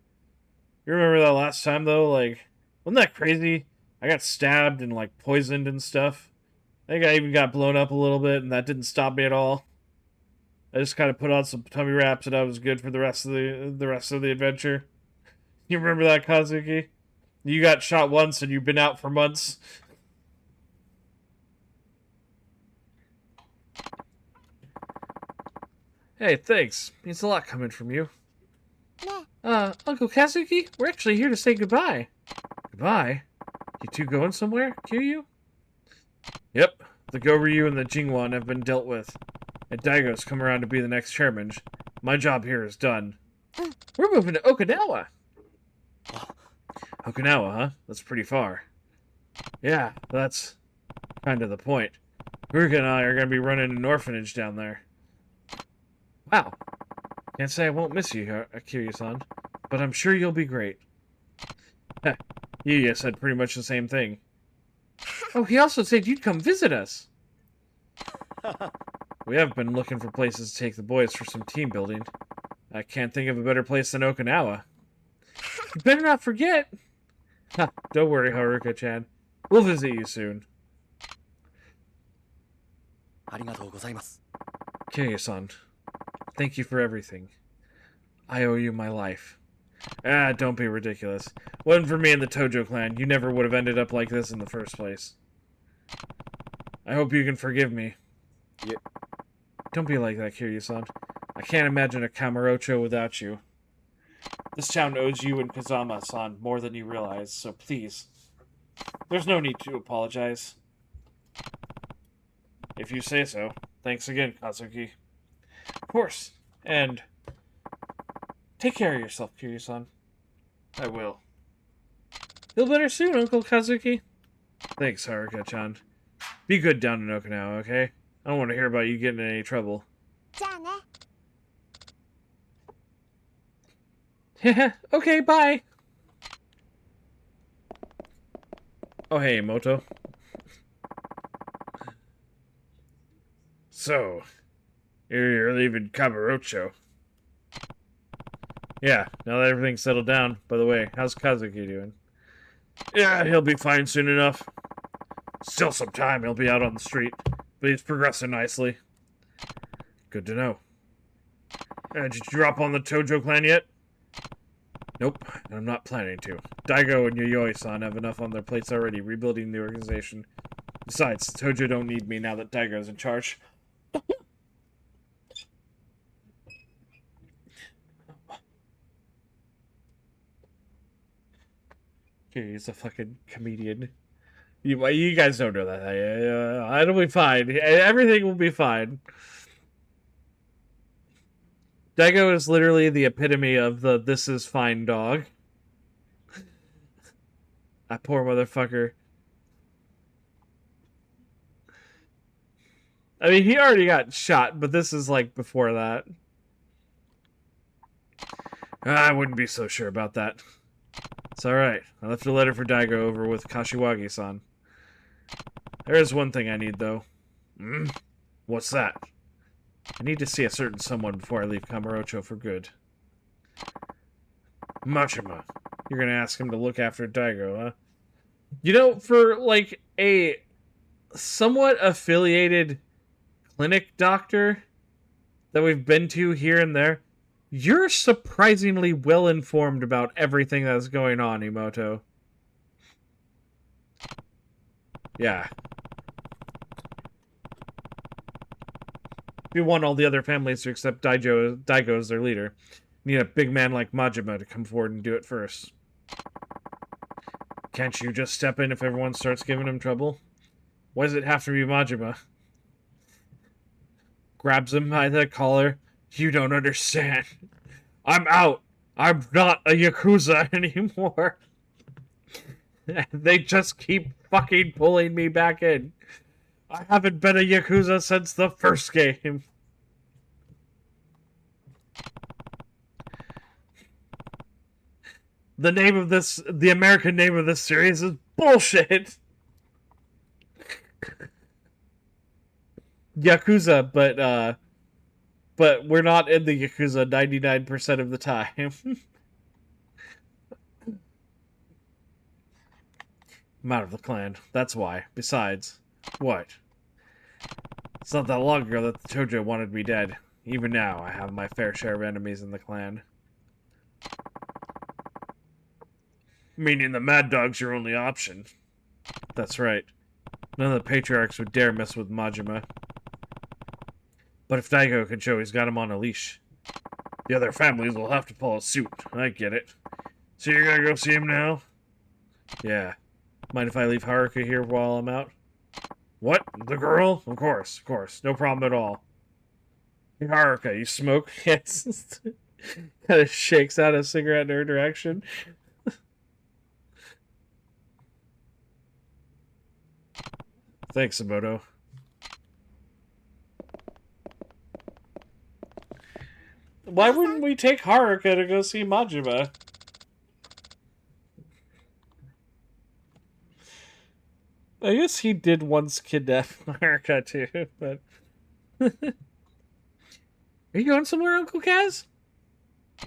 You remember that last time though? Like, wasn't that crazy? I got stabbed and like poisoned and stuff. I think I even got blown up a little bit, and that didn't stop me at all. I just kind of put on some tummy wraps, and I was good for the rest of the adventure. You remember that, Kazuki? You got shot once, and you've been out for months. Hey, thanks. Means a lot coming from you. Uncle Kazuki, we're actually here to say goodbye. Goodbye? You two going somewhere, Kiryu? Yep. The Goryu and the Jingwan have been dealt with. And Daigo's come around to be the next chairman. My job here is done. We're moving to Okinawa. Okinawa, huh? That's pretty far. Yeah, that's kind of the point. Haruka and I are going to be running an orphanage down there. Wow. Can't say I won't miss you, Kiryu-san, but I'm sure you'll be great. Heh, Yuya said pretty much the same thing. Oh, he also said you'd come visit us. We have been looking for places to take the boys for some team building. I can't think of a better place than Okinawa. You better not forget. Ha, don't worry, Haruka-chan. We'll visit you soon. Kiryu-san, thank you for everything. I owe you my life. Ah, don't be ridiculous. Wasn't for me and the Tojo clan, you never would have ended up like this in the first place. I hope you can forgive me. Yeah. Don't be like that, Kiryu-san. I can't imagine a Kamurocho without you. This town owes you and Kazama-san more than you realize, so please. There's no need to apologize. If you say so. Thanks again, Kazuki. Of course. And take care of yourself, Kiryu-san. I will. Feel better soon, Uncle Kazuki. Thanks, Haruka-chan. Be good down in Okinawa, okay? I don't want to hear about you getting in any trouble. Okay, bye. Oh, hey, Moto. So, you're leaving Kamurocho. Yeah, now that everything's settled down. By the way, how's Kazuki doing? Yeah, he'll be fine soon enough. Still some time he'll be out on the street, but he's progressing nicely. Good to know. Did you drop on the Tojo clan yet? Nope, I'm not planning to. Daigo and Yayoi-san have enough on their plates already rebuilding the organization. Besides, Tojo don't need me now that Daigo's in charge. Okay, he's a fucking comedian. You guys don't know that. It'll be fine. Everything will be fine. Daigo is literally the epitome of the "this is fine" dog. That poor motherfucker. I mean, he already got shot, but this is like before that. I wouldn't be so sure about that. It's alright. I left a letter for Daigo over with Kashiwagi-san. There is one thing I need, though. What's that? I need to see a certain someone before I leave Kamurocho for good. Majima. You're gonna ask him to look after Daigo, huh? You know, for, like, a somewhat affiliated clinic doctor that we've been to here and there, you're surprisingly well informed about everything that's going on, Emoto. Yeah. We want all the other families to accept Daigo as their leader. You need a big man like Majima to come forward and do it first. Can't you just step in if everyone starts giving him trouble? Why does it have to be Majima? Grabs him by the collar. You don't understand. I'm out. I'm not a Yakuza anymore. They just keep fucking pulling me back in. I haven't been a Yakuza since the first game. The American name of this series is bullshit. Yakuza, but we're not in the Yakuza 99% of the time. I'm out of the clan. That's why. Besides, what? It's not that long ago that the Tojo wanted me dead. Even now, I have my fair share of enemies in the clan. Meaning the Mad Dog's your only option. That's right. None of the patriarchs would dare mess with Majima. But if Daigo can show he's got him on a leash, the other families will have to follow suit. I get it. So you're gonna go see him now? Yeah. Mind if I leave Haruka here while I'm out? What? The girl? Of course. No problem at all. Hey, Haruka, you smoke? Yes. Kind of shakes out a cigarette in her direction. Thanks, Emoto. Why wouldn't we take Haruka to go see Majima? I guess he did once kidnap Haruka too, but... Are you going somewhere, Uncle Kaz?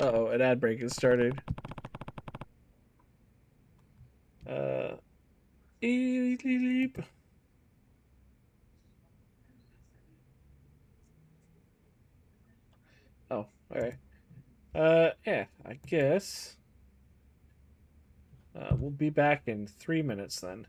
Uh-oh, an ad break has started. Eep. Oh, alright. Yeah, I guess. We'll be back in 3 minutes then.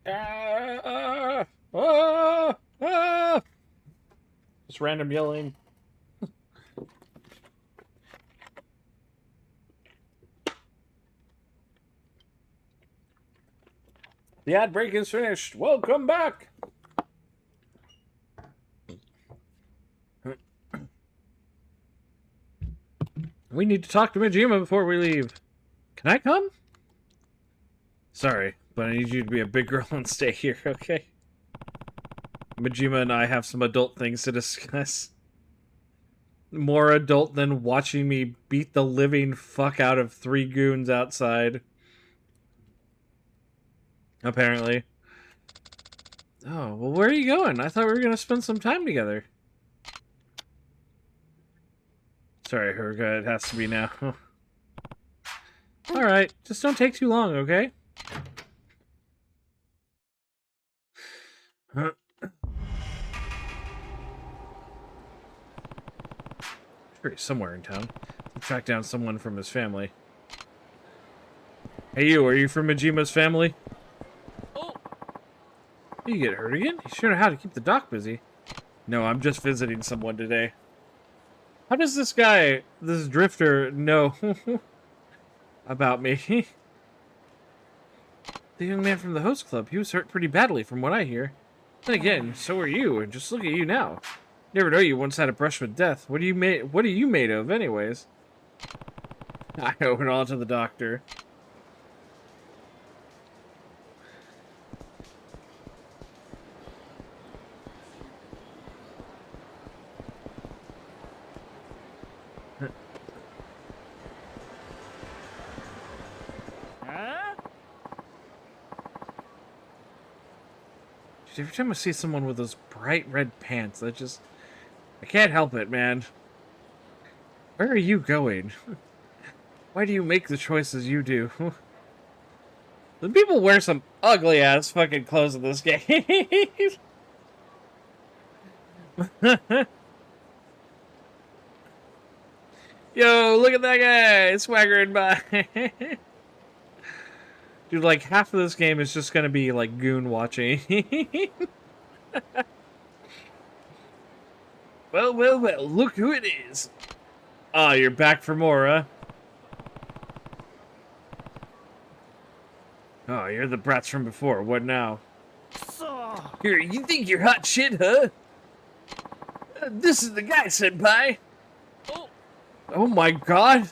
Ah, ah, ah. Just random yelling. The ad break is finished. Welcome back. We need to talk to Majima before we leave. Can I come? Sorry, but I need you to be a big girl and stay here, okay? Majima and I have some adult things to discuss. More adult than watching me beat the living fuck out of 3 goons outside. Apparently. Oh, well, where are you going? I thought we were going to spend some time together. Sorry, Haruka, it has to be now. Alright, just don't take too long, okay? Sure, he's somewhere in town. I'll track down someone from his family. Hey you, are you from Majima's family? You get hurt again? You sure know how to keep the doc busy. No, I'm just visiting someone today. How does this guy, this drifter, know about me? The young man from the host club, he was hurt pretty badly from what I hear. Then again, so are you, and just look at you now. Never know you once had a brush with death. What are you made of, anyways? I owe it all to the doctor. Every time I see someone with those bright red pants, I can't help it, man. Where are you going? Why do you make the choices you do? The people wear some ugly ass fucking clothes in this game. Yo, look at that guy swaggering by. Dude, like, half of this game is just gonna be, like, goon watching. Well, well, well, look who it is. Ah, you're back for more, huh? Oh, you're the brats from before. What now? Here, you think you're hot shit, huh? This is the guy, senpai. Oh my god.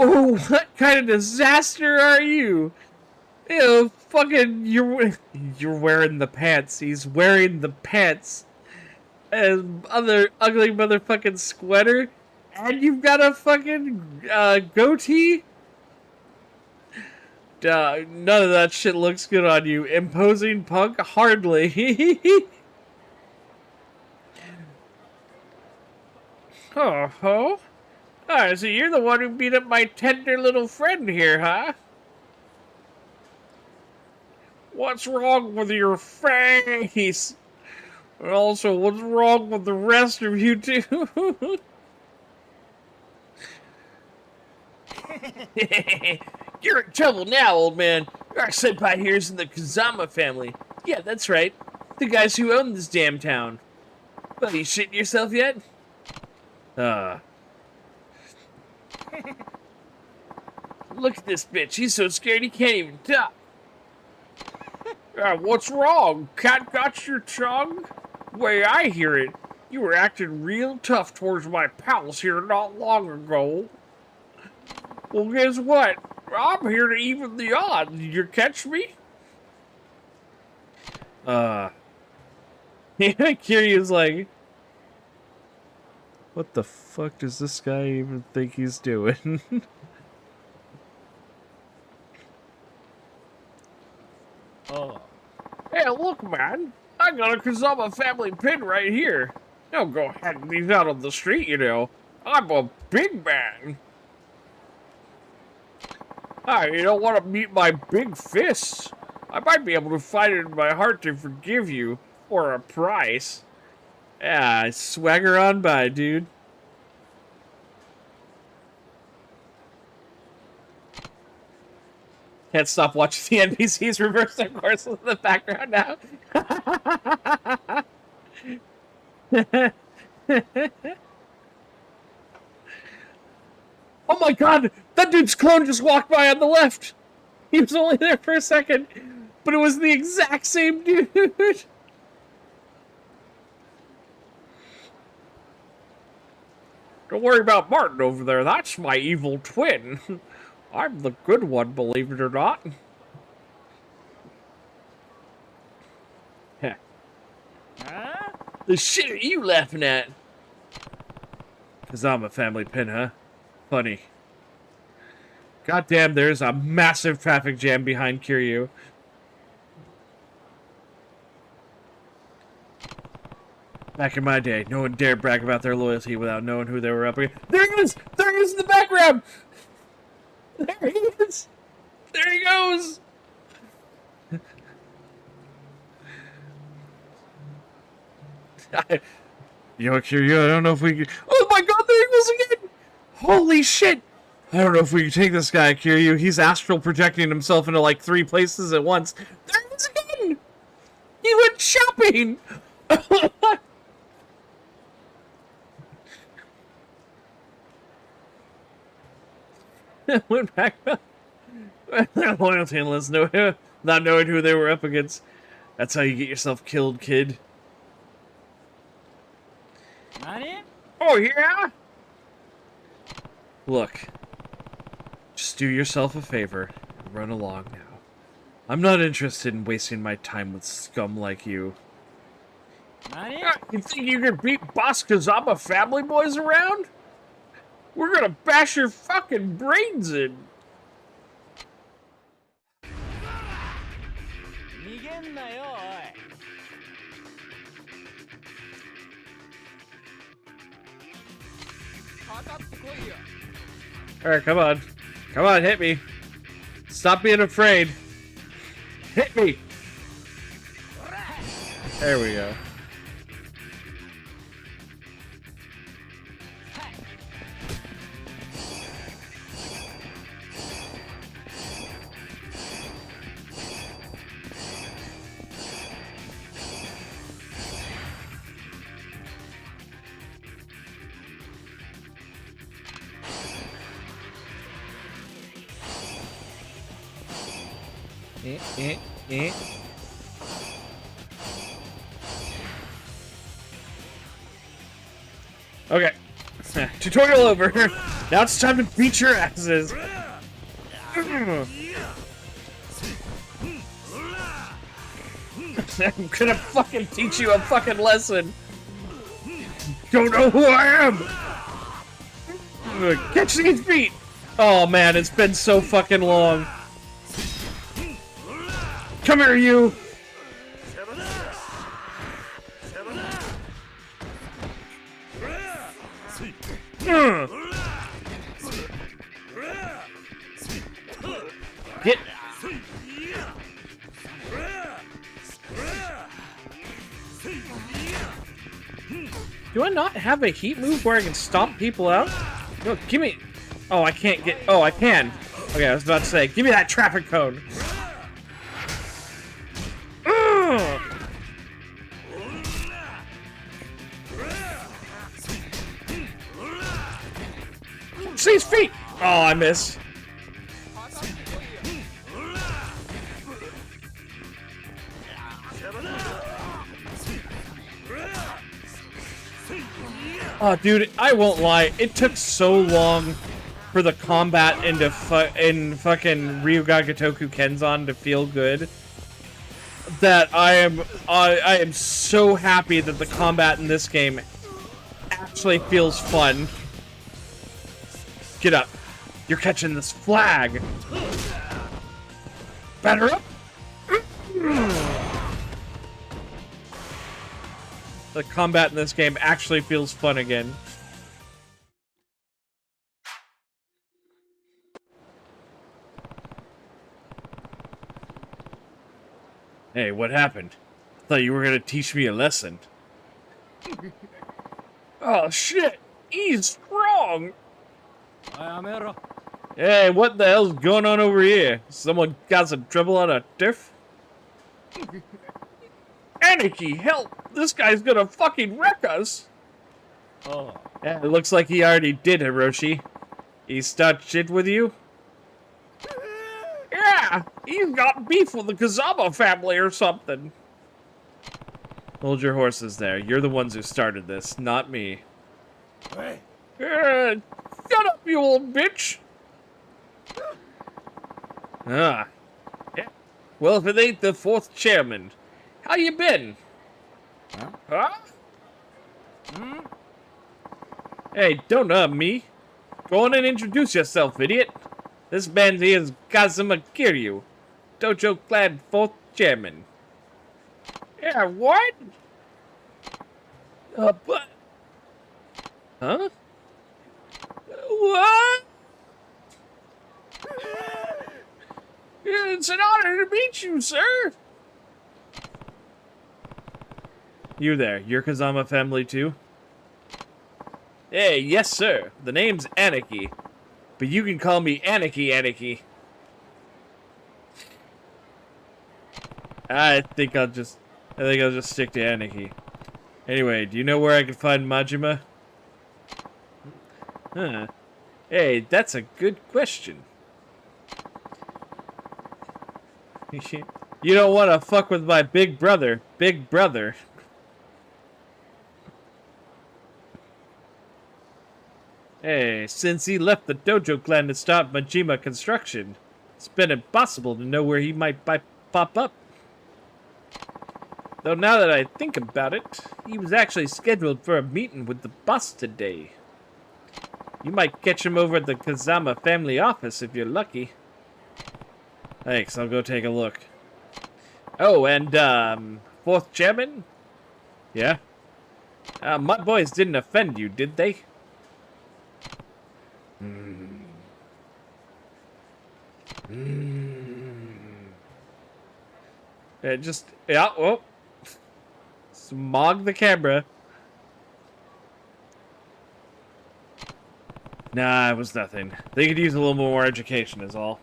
Oh, what kind of disaster are you? Ew, fucking, you're wearing the pants. He's wearing the pants. And other ugly motherfucking sweater. And you've got a fucking, goatee? None of that shit looks good on you. Imposing punk? Hardly. Oh. Ah, so you're the one who beat up my tender little friend here, huh? What's wrong with your face? And also, what's wrong with the rest of you too? You're in trouble now, old man. Our senpai here's in the Kazama family. Yeah, that's right. The guys who own this damn town. Well, you shitting yourself yet? Look at this bitch. He's so scared he can't even talk. What's wrong? Cat got your tongue? Way I hear it, you were acting real tough towards my pals here not long ago. Well, guess what? I'm here to even the odds. Did you catch me? Kiryu's like, what the fuck does this guy even think he's doing? Hey, look, man. I got a Kazama family pin right here. Don't go handing these out on the street, you know. I'm a big man. You don't want to meet my big fists. I might be able to find it in my heart to forgive you for a price. Yeah, swagger on by, dude. Can't stop watching the NPCs reverse their course in the background now. Oh my god! That dude's clone just walked by on the left! He was only there for a second, but it was the exact same dude! Don't worry about Martin over there, that's my evil twin. I'm the good one, believe it or not. Heh. Huh? The shit are you laughing at? 'Cause I'm a family pin, huh? Funny. Goddamn, there's a massive traffic jam behind Kiryu. Back in my day, no one dared brag about their loyalty without knowing who they were up against. There he is! There he is in the background! There he is! There he goes! You know, Kiryu, I don't know if we can... Oh my god, there he goes again! Holy shit! I don't know if we can take this guy, Kiryu. He's astral projecting himself into like 3 places at once. There he is again! He went shopping! Went back up. Loyalty analysts not knowing who they were up against. That's how you get yourself killed, kid. Oh, yeah? Look. Just do yourself a favor and run along now. I'm not interested in wasting my time with scum like you. You think you can beat Boss Kazama family boys around? We're gonna bash your fucking brains in. Alright, come on. Come on, hit me. Stop being afraid. Hit me. There we go. Okay. Tutorial over. Now it's time to beat your asses. I'm gonna fucking teach you a fucking lesson. Don't know who I am. Catch these feet. Oh man, it's been so fucking long. Come here, you. Get. Do I not have a heat move where I can stomp people out? No, give me. Oh, I can't get. Oh, I can. Okay, I was about to say, give me that traffic cone. See his feet! Oh, I missed. Oh, dude, I won't lie. It took so long for the combat in fucking Ryuga Gotoku Kenzan to feel good that I am so happy that the combat in this game actually feels fun. Get up. You're catching this flag. Batter up. The combat in this game actually feels fun again. Hey, what happened? I thought you were gonna teach me a lesson. Oh shit! He's strong! Hey, what the hell's going on over here? Someone got some trouble on a turf? Anarchy, help! This guy's gonna fucking wreck us! Oh. Yeah, it looks like he already did, Hiroshi. He start shit with you? Yeah, he's got beef with the Kazama family or something. Hold your horses there. You're the ones who started this, not me. Hey. Shut up, you old bitch! Ah. Yeah. Well, if it ain't the fourth chairman. How you been? Huh? Hmm? Hey, don't me. Go on and introduce yourself, idiot. This man here is Kazuma Kiryu, Dojo Clan 4th Chairman. Yeah, what? But... Huh? What? It's an honor to meet you, sir. You there, you're Kazama family too? Hey, yes sir. The name's Anarchy. But you can call me Anarchy. I think I'll just stick to Anarchy. Anyway, do you know where I can find Majima? Huh. Hey, that's a good question. You don't want to fuck with my big brother. Big brother. Hey, since he left the Dojo Clan to start Majima construction, it's been impossible to know where he might pop up. Though now that I think about it, he was actually scheduled for a meeting with the boss today. You might catch him over at the Kazama family office if you're lucky. Thanks, I'll go take a look. Oh, and, 4th Chairman? Yeah? My boys didn't offend you, did they? Yeah, oh. Smog the camera. Nah, it was nothing. They could use a little more education is all.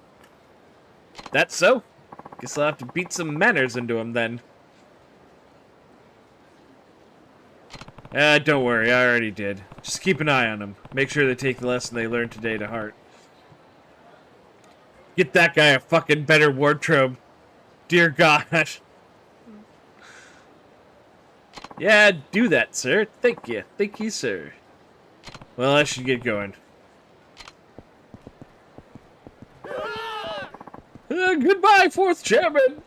That's so? Guess I'll have to beat some manners into them then. Don't worry, I already did. Just keep an eye on them. Make sure they take the lesson they learned today to heart. Get that guy a fucking better wardrobe. Dear God. Yeah, do that, sir. Thank you. Thank you, sir. Well, I should get going. Goodbye, 4th Chairman!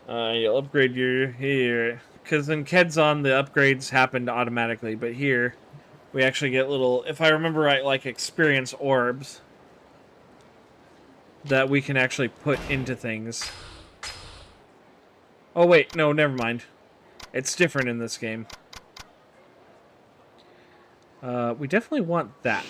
You'll upgrade your... Here. Because in Kedzon, the upgrades happened automatically, but here, we actually get little... If I remember right, like, experience orbs that we can actually put into things. Oh, wait. No, never mind. It's different in this game. We definitely want that.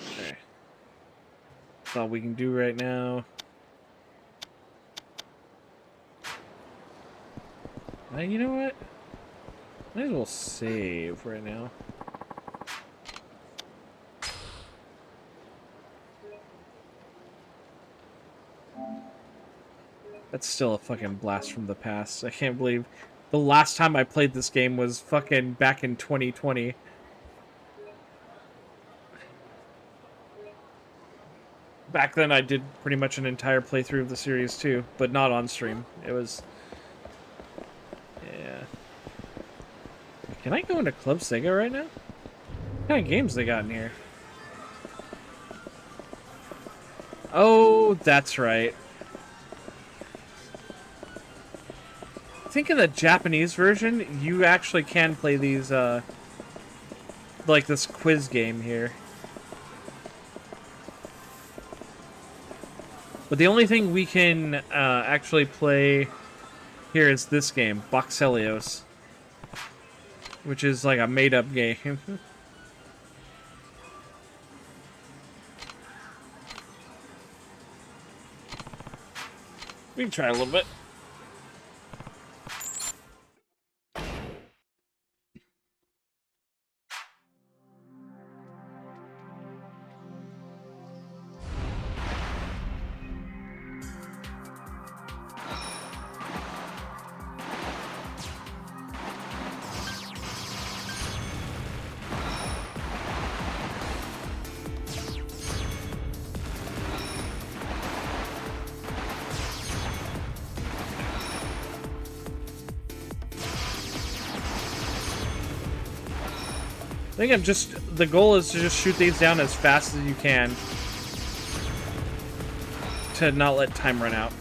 Okay. That's all we can do right now. You know what? Might as well save right now. That's still a fucking blast from the past. I can't believe the last time I played this game was fucking back in 2020. Back then I did pretty much an entire playthrough of the series too, but not on stream. It was... Yeah. Can I go into Club Sega right now? What kind of games they got in here? Oh, that's right. I think in the Japanese version, you actually can play these, like this quiz game here. But the only thing we can actually play here is this game, Boxelios, which is like a made-up game. We can try a little bit. I think the goal is to just shoot these down as fast as you can to not let time run out.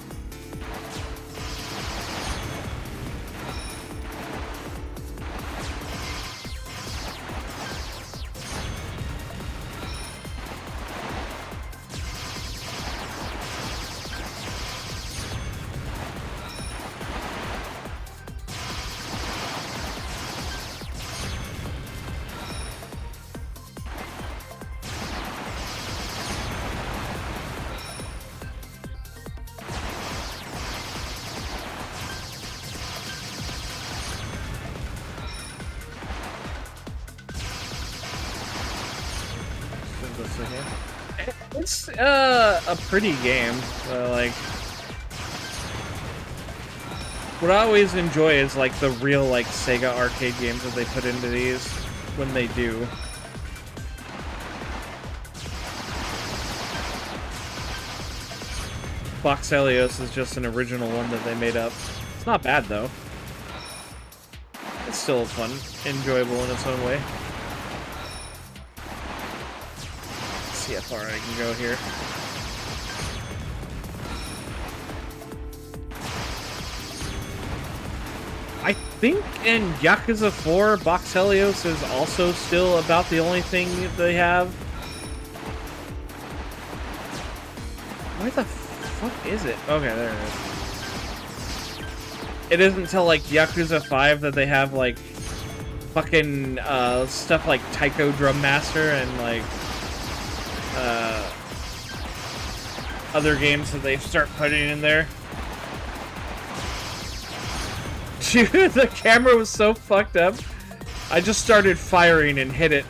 It's a pretty game. Like, what I always enjoy is like the real like Sega arcade games that they put into these when they do. Box Helios is just an original one that they made up. It's not bad though. It's still fun, enjoyable in its own way. See how far I can go here. I think in Yakuza 4, Box Helios is also still about the only thing they have. Where the fuck is it? Okay, there it is. It isn't until like Yakuza 5 that they have like fucking stuff like Taiko Drum Master and like other games that they start putting in there. Dude, the camera was so fucked up. I just started firing and hit it.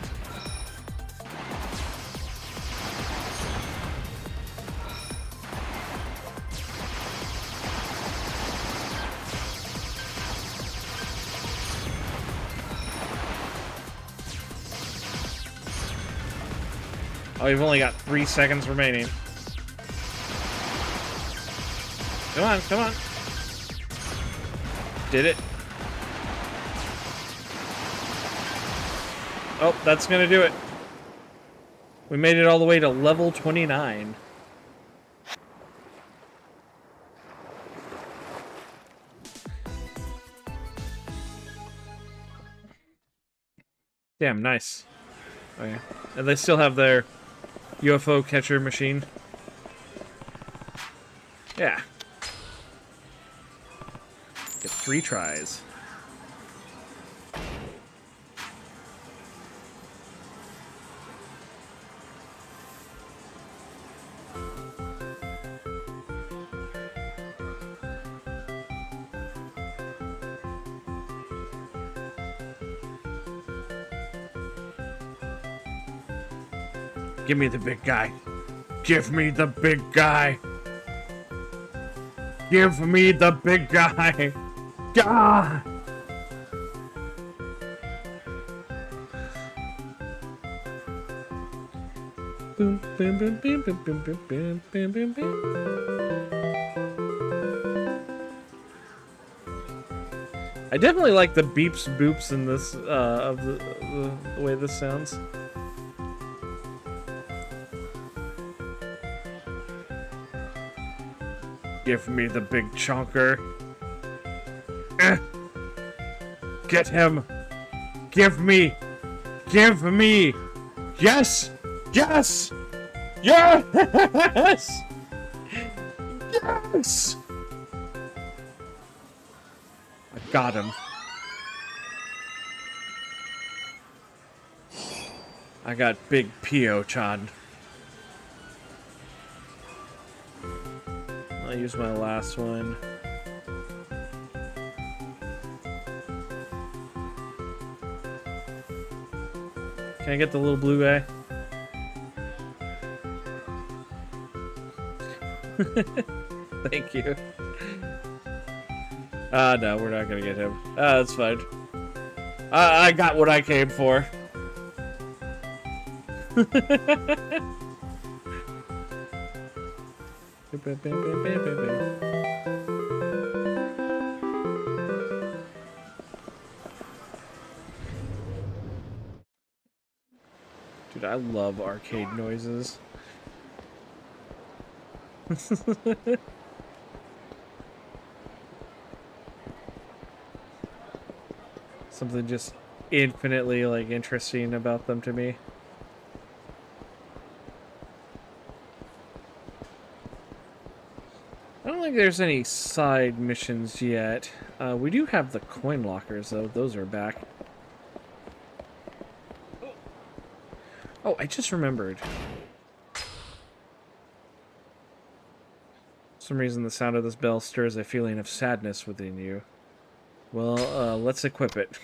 Oh, we've only got 3 seconds remaining. Come on, come on. Did it. Oh, that's gonna do it. We made it all the way to level 29. Damn, nice. Okay. And they still have their UFO catcher machine. Yeah. Get 3 tries. Give me the big guy. Give me the big guy. Give me the big guy. Gah! Boom, boom, boom, boom, boom, boom, boom, boom, boom, boom, boom. I definitely like the beeps boops in this of the way this sounds. Give me the big chonker. Get him. Give me. Give me. Yes. Yes. Yes. Yes. I got him. I got Big Pio-chan. I'll use my last one. Can I get the little blue guy? Thank you. No, we're not gonna get him. That's fine. I got what I came for. Dude, I love arcade noises. Something just infinitely, like, interesting about them to me. I don't think there's any side missions yet. We do have the coin lockers, though. Those are back. Oh, I just remembered. For some reason, the sound of this bell stirs a feeling of sadness within you. Well, let's equip it.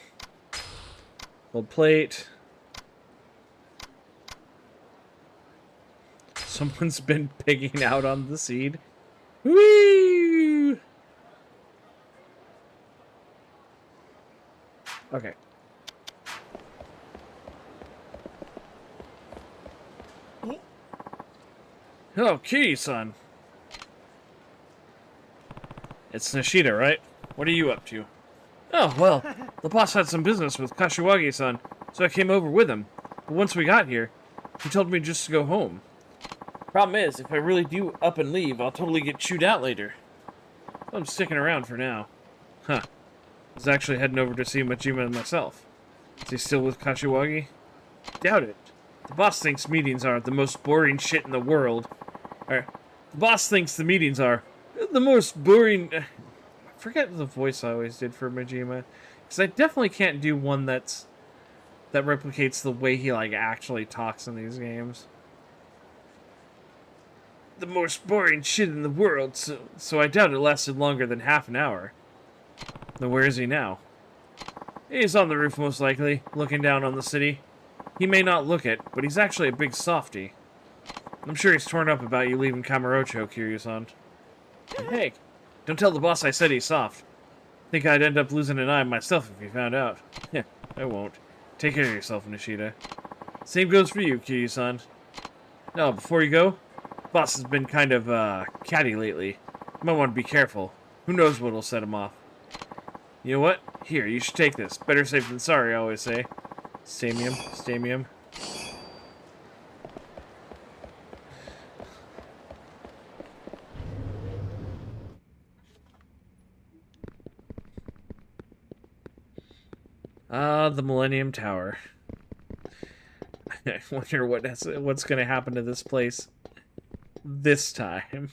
Gold plate. Someone's been pigging out on the seed. Whee! Okay. Hello, Kiryu-san. It's Nishida, right? What are you up to? Oh, well, the boss had some business with Kashiwagi-san, so I came over with him. But once we got here, he told me just to go home. Problem is, if I really do up and leave, I'll totally get chewed out later. So I'm sticking around for now. Huh. I was actually heading over to see Majima myself. Is he still with Kashiwagi? Doubt it. The boss thinks meetings are the most boring shit in the world. The boss thinks the meetings are the most boring... I forget the voice I always did for Majima. Because I definitely can't do one that replicates the way he, like, actually talks in these games. The most boring shit in the world, so I doubt it lasted longer than half an hour. Then where is he now? He's on the roof, most likely, looking down on the city. He may not look it, but he's actually a big softy. I'm sure he's torn up about you leaving Kamurocho, Kiryu-san. Hey, don't tell the boss I said he's soft. Think I'd end up losing an eye myself if he found out. Yeah, I won't. Take care of yourself, Nishida. Same goes for you, Kiryu-san. No, before you go, boss has been kind of, catty lately. You might want to be careful. Who knows what'll set him off. You know what? Here, you should take this. Better safe than sorry, I always say. Stamium, stamium. The Millennium Tower. I wonder what's going to happen to this place this time.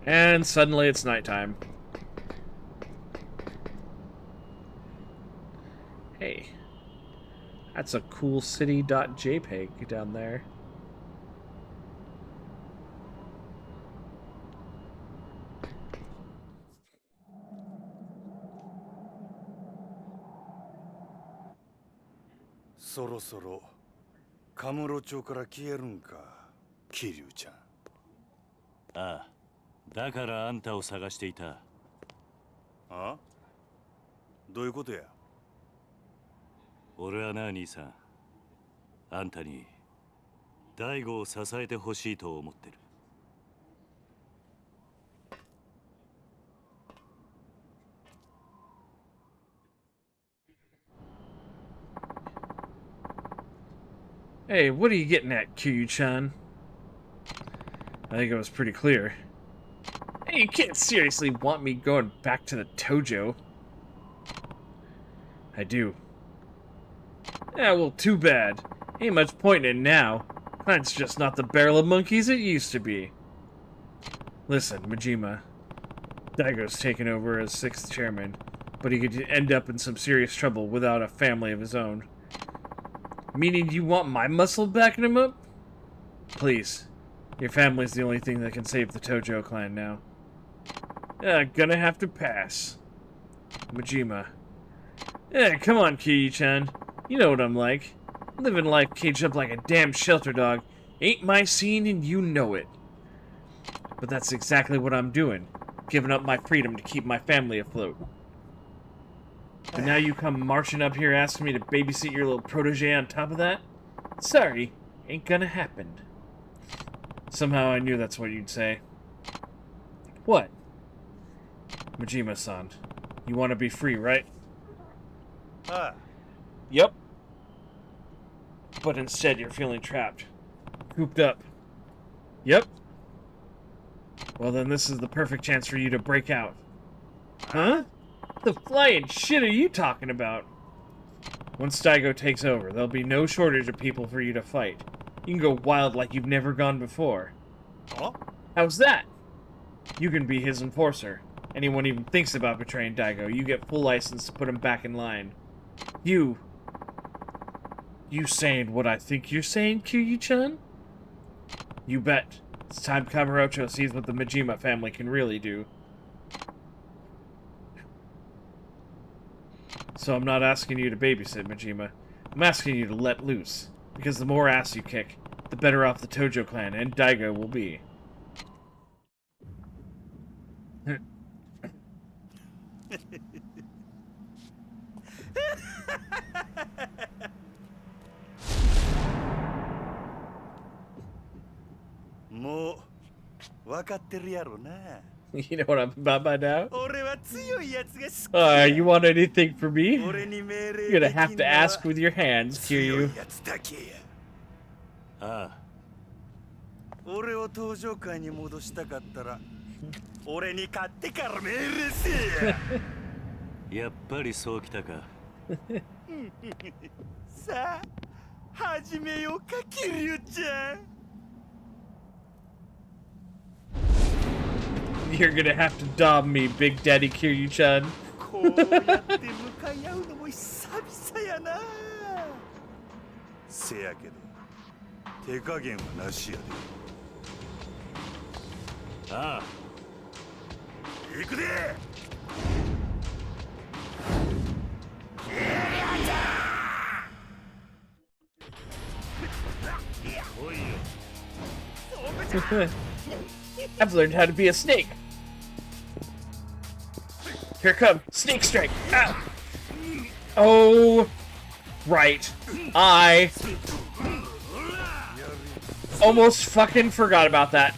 And suddenly it's nighttime. Hey, that's a cool city.jpg down there. Soろそろカムロ町から消えるんか、桐生ちゃん。ああ、だからあんたを探していた。あ？どういうことや？俺はな、兄さん。あんたに大悟を支えてほしいと思ってる。Hey, what are you getting at, Kiryu-chan? I think it was pretty clear. Hey, you can't seriously want me going back to the Tojo. I do. Yeah, well, too bad. Ain't much point in it now. It's just not the barrel of monkeys it used to be. Listen, Majima. Daigo's taken over as 6th chairman. but he could end up in some serious trouble without a family of his own. Meaning you want my muscle backing him up? Please. Your family's the only thing that can save the Tojo clan now. Gonna have to pass. Majima. Come on, Kiryu-chan. You know what I'm like. Living life caged up like a damn shelter dog ain't my scene and you know it. But that's exactly what I'm doing. Giving up my freedom to keep my family afloat. But now you come marching up here asking me to babysit your little protege on top of that? Sorry, ain't gonna happen. Somehow I knew that's what you'd say. What? Majima-san, you want to be free, right? Yep. But instead you're feeling trapped. Cooped up. Yep. Well then this is the perfect chance for you to break out. Huh? What the flying shit are you talking about? Once Daigo takes over, there'll be no shortage of people for you to fight. You can go wild like you've never gone before. Huh? How's that? You can be his enforcer. Anyone even thinks about betraying Daigo, you get full license to put him back in line. You saying what I think you're saying, Kiryu-chan? You bet. It's time Kamurocho sees what the Majima family can really do. So I'm not asking you to babysit, Majima. I'm asking you to let loose. Because the more ass you kick, the better off the Tojo clan and Daigo will be. You know what I'm about by now? You want anything from me? You're gonna have to ask with your hands, Kiryu. You're gonna have to dom me, Big Daddy Kiryu-chan. I've learned how to be a snake. Here come snake strike. Ow. Oh, right. I almost fucking forgot about that.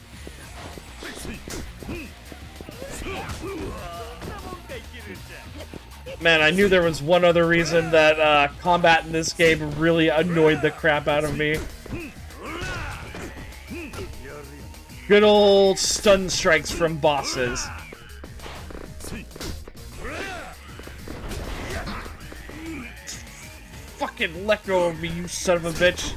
Man, I knew there was one other reason that combat in this game really annoyed the crap out of me. Good old stun strikes from bosses. Fucking let go of me, you son of a bitch.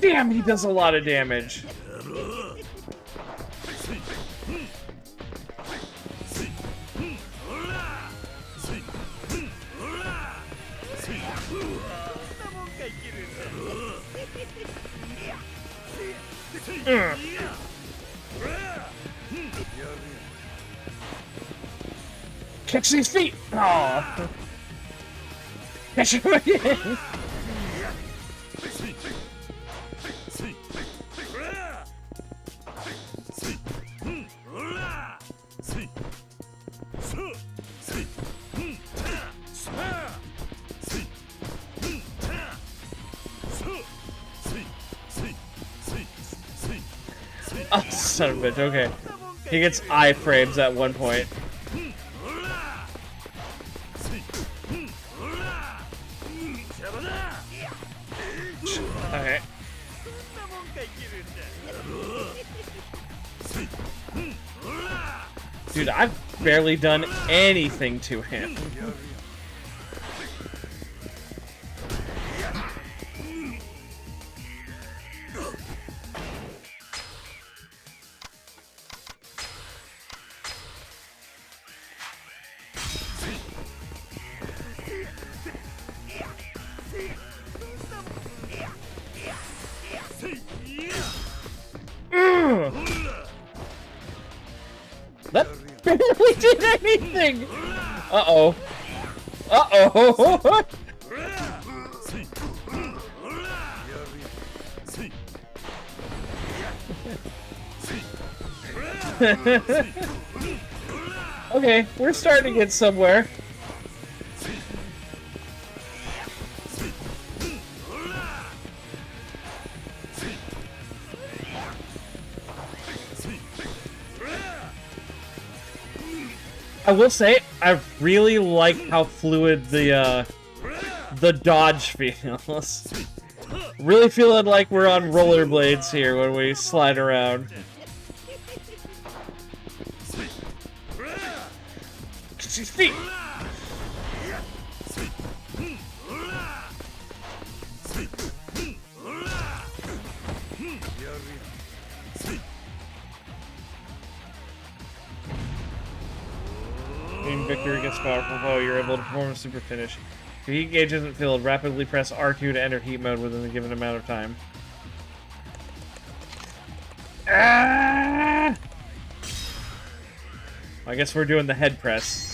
Damn, he does a lot of damage. Catch these feet! Aww. Catch him again! Oh, son of a bitch, okay. He gets iframes at one point. Okay. Dude, I've barely done anything to him. anything! Uh-oh. Uh-oh! Okay, we're starting to get somewhere. I will say, I really like how fluid the dodge feels. Really feeling like we're on rollerblades here when we slide around. Feet. Being victory against powerful foe, you're able to perform a super finish. If your heat gauge isn't filled, rapidly press R2 to enter heat mode within a given amount of time. Ah! I guess we're doing the head press.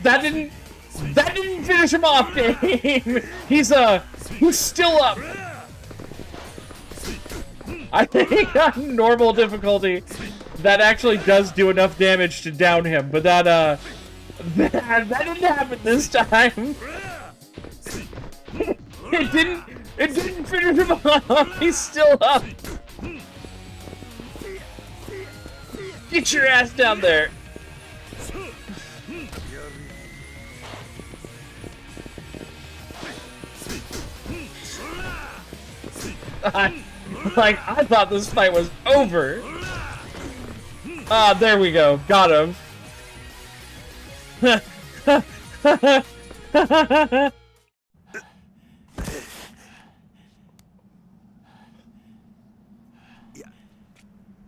That didn't finish him off, game. He's still up. I think on normal difficulty, that actually does do enough damage to down him, but that didn't happen this time. It didn't finish him off. He's still up. Get your ass down there. I thought this fight was over. Ah, there we go. Got him.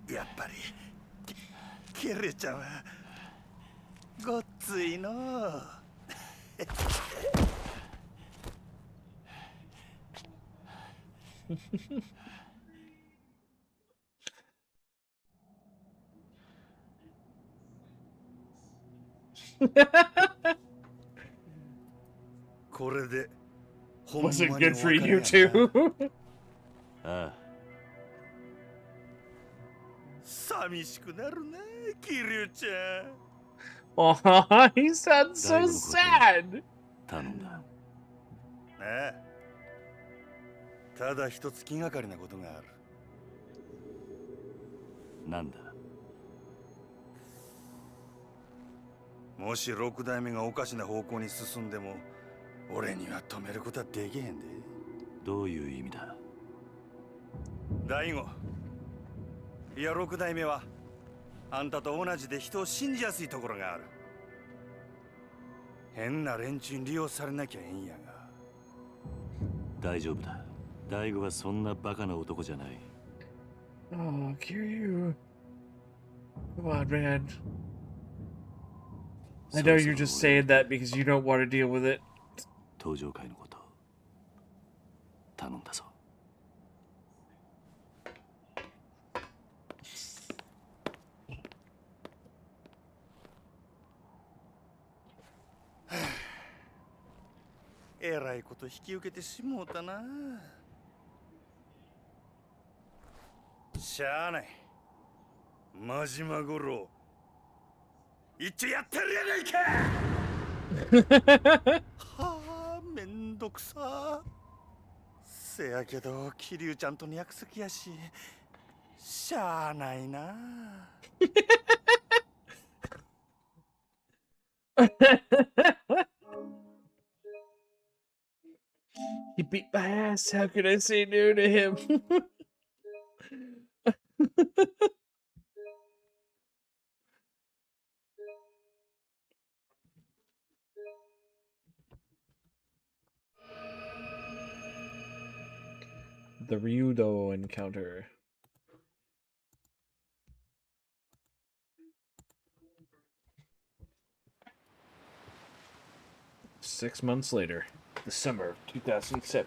やっぱりキリュウちゃんはごっついのう。これで Was it good for you too? ああ。寂しくなるね、キリュウちゃん。Oh, he sounds so sad. 頼んだ。ああ。ただ一つ気がかりなことがある。なんだ。もし六代目がおかしな方向に進んでも、俺には止めることはできへんで。どういう意味だ。大悟。いや六代目はあんたと同じで人を信じやすいところがある。変な連中に利用されなきゃええんやが。大丈夫だ。大悟はそんなバカな男じゃない。Oh, Kiryu. Come on, man. I know you're just saying that because you don't want to deal with it. 登場会のこと頼んだぞ。えらいこと引き受けてしもうたな。しゃあない。真島五郎。一応やってるやないか。はあ、めんどくさ。せやけど、桐生ちゃんとの約束やし、しゃあないな。He beat my ass. How could I say no to him? The Ryudo encounter. Six months later. The summer of 2007.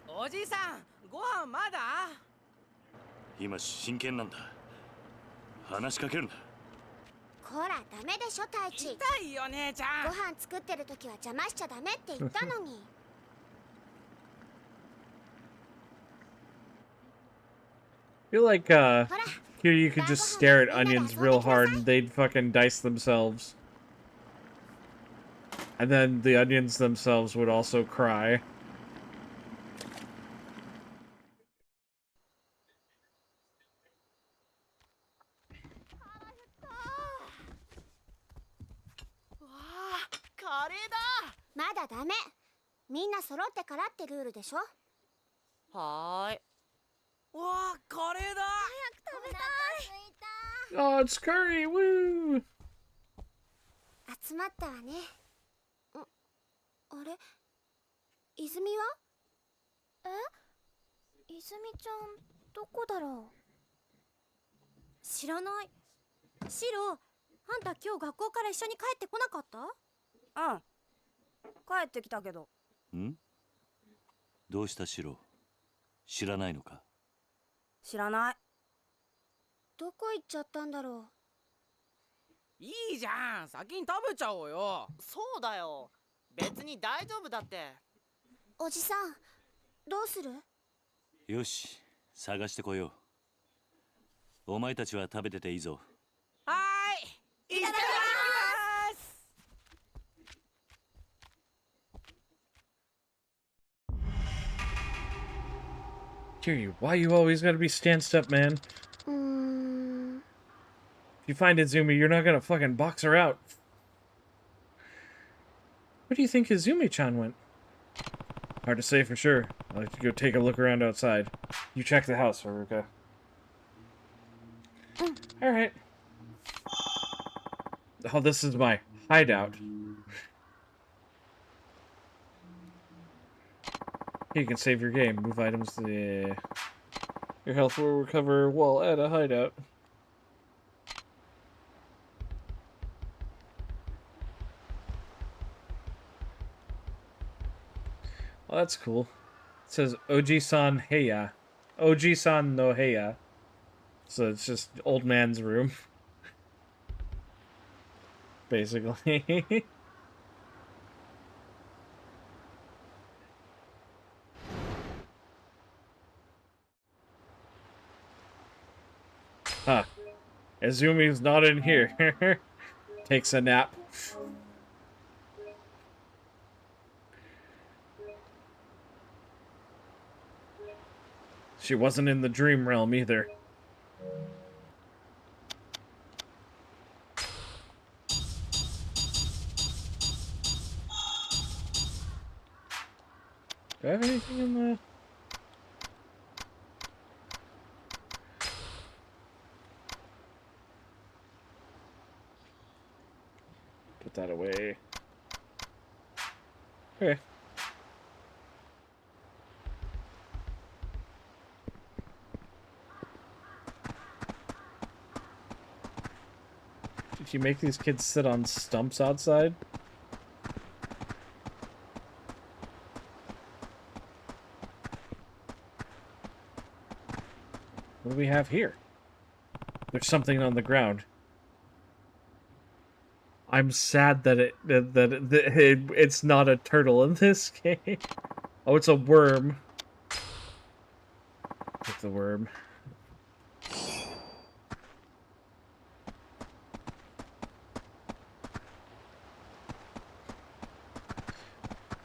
Ojii-san, 今真剣なんだ。話しかけるな。こらダメでしょ太一。痛いよ姉ちゃん。ご飯作ってる時は邪魔しちゃダメって言ったのに。I feel like here you could just stare at onions real hard and they'd fucking dice themselves. And then the onions themselves would also cry. Oh, it's curry! Woo! 集まったわね。あれ泉は？泉ちゃんどこだろう？知らない。シロ、あんた今日学校から一緒に帰ってこなかった？うん。帰ってきたけど。ん？どうしたシロ？知らないのか？知らない。どこ行っちゃったんだろう。いいじゃん、先に食べちゃおうよ。そうだよ、別に大丈夫だって。おじさんどうする？よし、探してこよう。お前たちは食べてていいぞ。はーい、いただきます。 Kiryu, why you always gotta be stanced up, man? If you find Izumi, you're not gonna fucking box her out. Where do you think Izumi-chan went? Hard to say for sure. I'll have to go take a look around outside. You check the house, Haruka. Alright. Oh, this is my hideout. You can save your game. Move items to the... Your health will recover while at a hideout. Well, that's cool. It says Oji-san Heya. Oji-san no Heya. So it's just old man's room. Basically. Huh. Izumi's not in here. Takes a nap. She wasn't in the dream realm either. Do I have anything in the... Put that away. Okay. Did you make these kids sit on stumps outside? What do we have here? There's something on the ground. I'm sad that it's not a turtle in this game. Oh, it's a worm. Take the worm.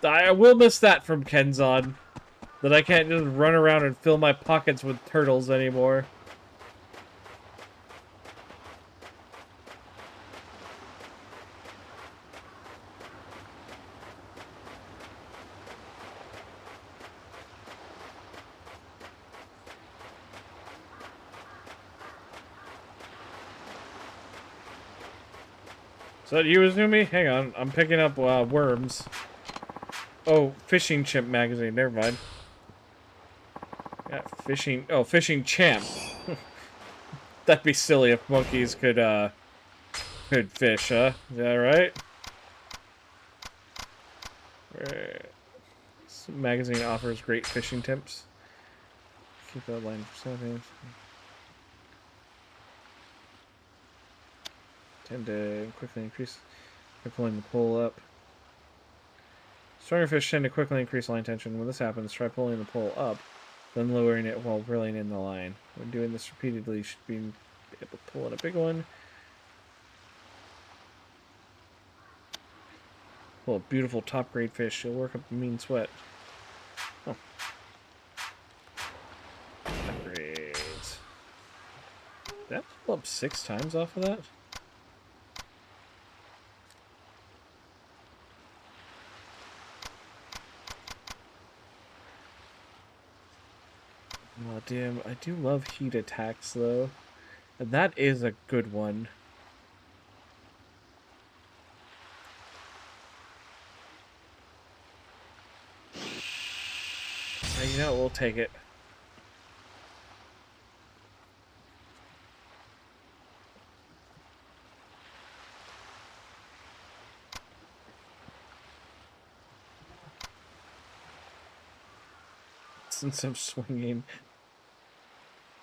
I will miss that from Kenzon. That I can't just run around and fill my pockets with turtles anymore. Is that you, Izumi? Hang on, I'm picking up worms. Oh, Fishing Chimp magazine. Never mind. Yeah, fishing. Oh, Fishing Champ. That'd be silly if monkeys could fish, huh? Is that right? This magazine offers great fishing tips. Keep that line for something. Tend to quickly increase by pulling the pole up. Stronger fish tend to quickly increase line tension. When this happens, try pulling the pole up, then lowering it while reeling in the line. When doing this repeatedly, you should be able to pull in a big one. Pull a beautiful top-grade fish. You'll work up a mean sweat. Oh. Upgrades. Did I pull up 6 times off of that? Oh, damn. I do love heat attacks, though. And that is a good one. You know, we'll take it. Since I'm swinging.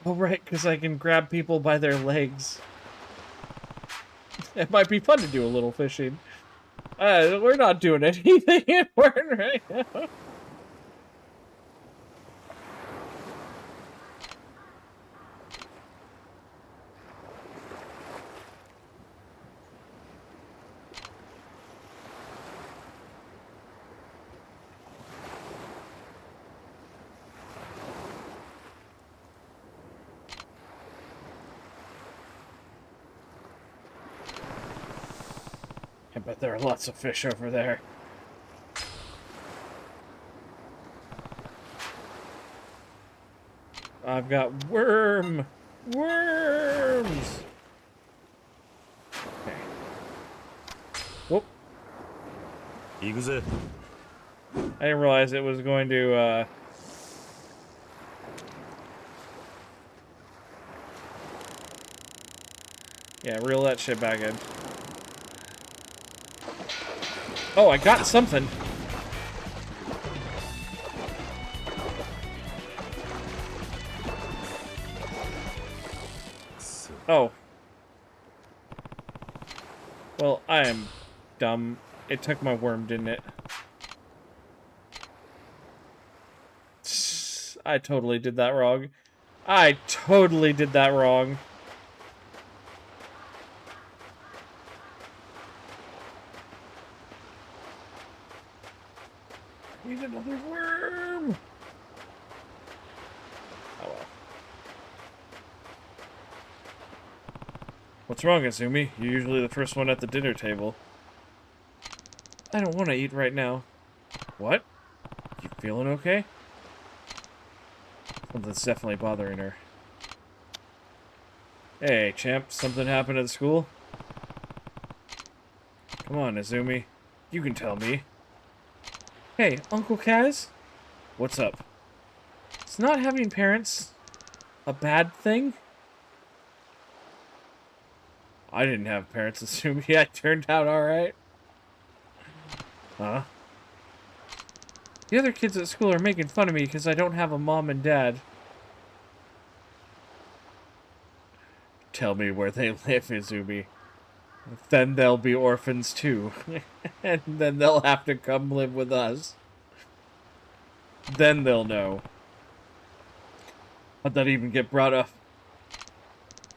Oh, right, because I can grab people by their legs. It might be fun to do a little fishing. We're not doing anything important right now. I bet there are lots of fish over there. I've got worms. Okay. Whoop. Yakuza. I didn't realize it was going to, yeah, reel that shit back in. Oh, I got something. Oh. Well, I am dumb. It took my worm, didn't it? I totally did that wrong. I totally did that wrong. Need another worm. Oh well. What's wrong, Izumi? You're usually the first one at the dinner table. I don't want to eat right now. What? You feeling okay? Something's definitely bothering her. Hey, champ, something happened at school? Come on, Izumi. You can tell me. Hey, Uncle Kaz? What's up? Is not having parents a bad thing? I didn't have parents, Izumi. I turned out alright. Huh? The other kids at school are making fun of me because I don't have a mom and dad. Tell me where they live, Izumi. Then they'll be orphans too. And then they'll have to come live with us. Then they'll know. How'd that even get brought up?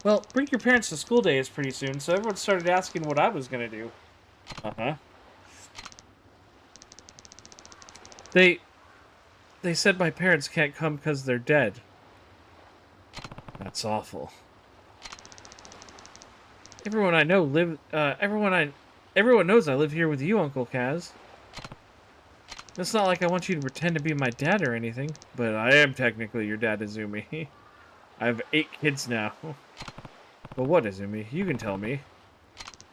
Well, Bring Your Parents to School Day is pretty soon, so everyone started asking what I was gonna do. Uh-huh. They said my parents can't come because they're dead. That's awful. Everyone I know everyone knows I live here with you, Uncle Kaz. It's not like I want you to pretend to be my dad or anything, but I am technically your dad, Izumi. I have 8 kids now. But what, Izumi? You can tell me.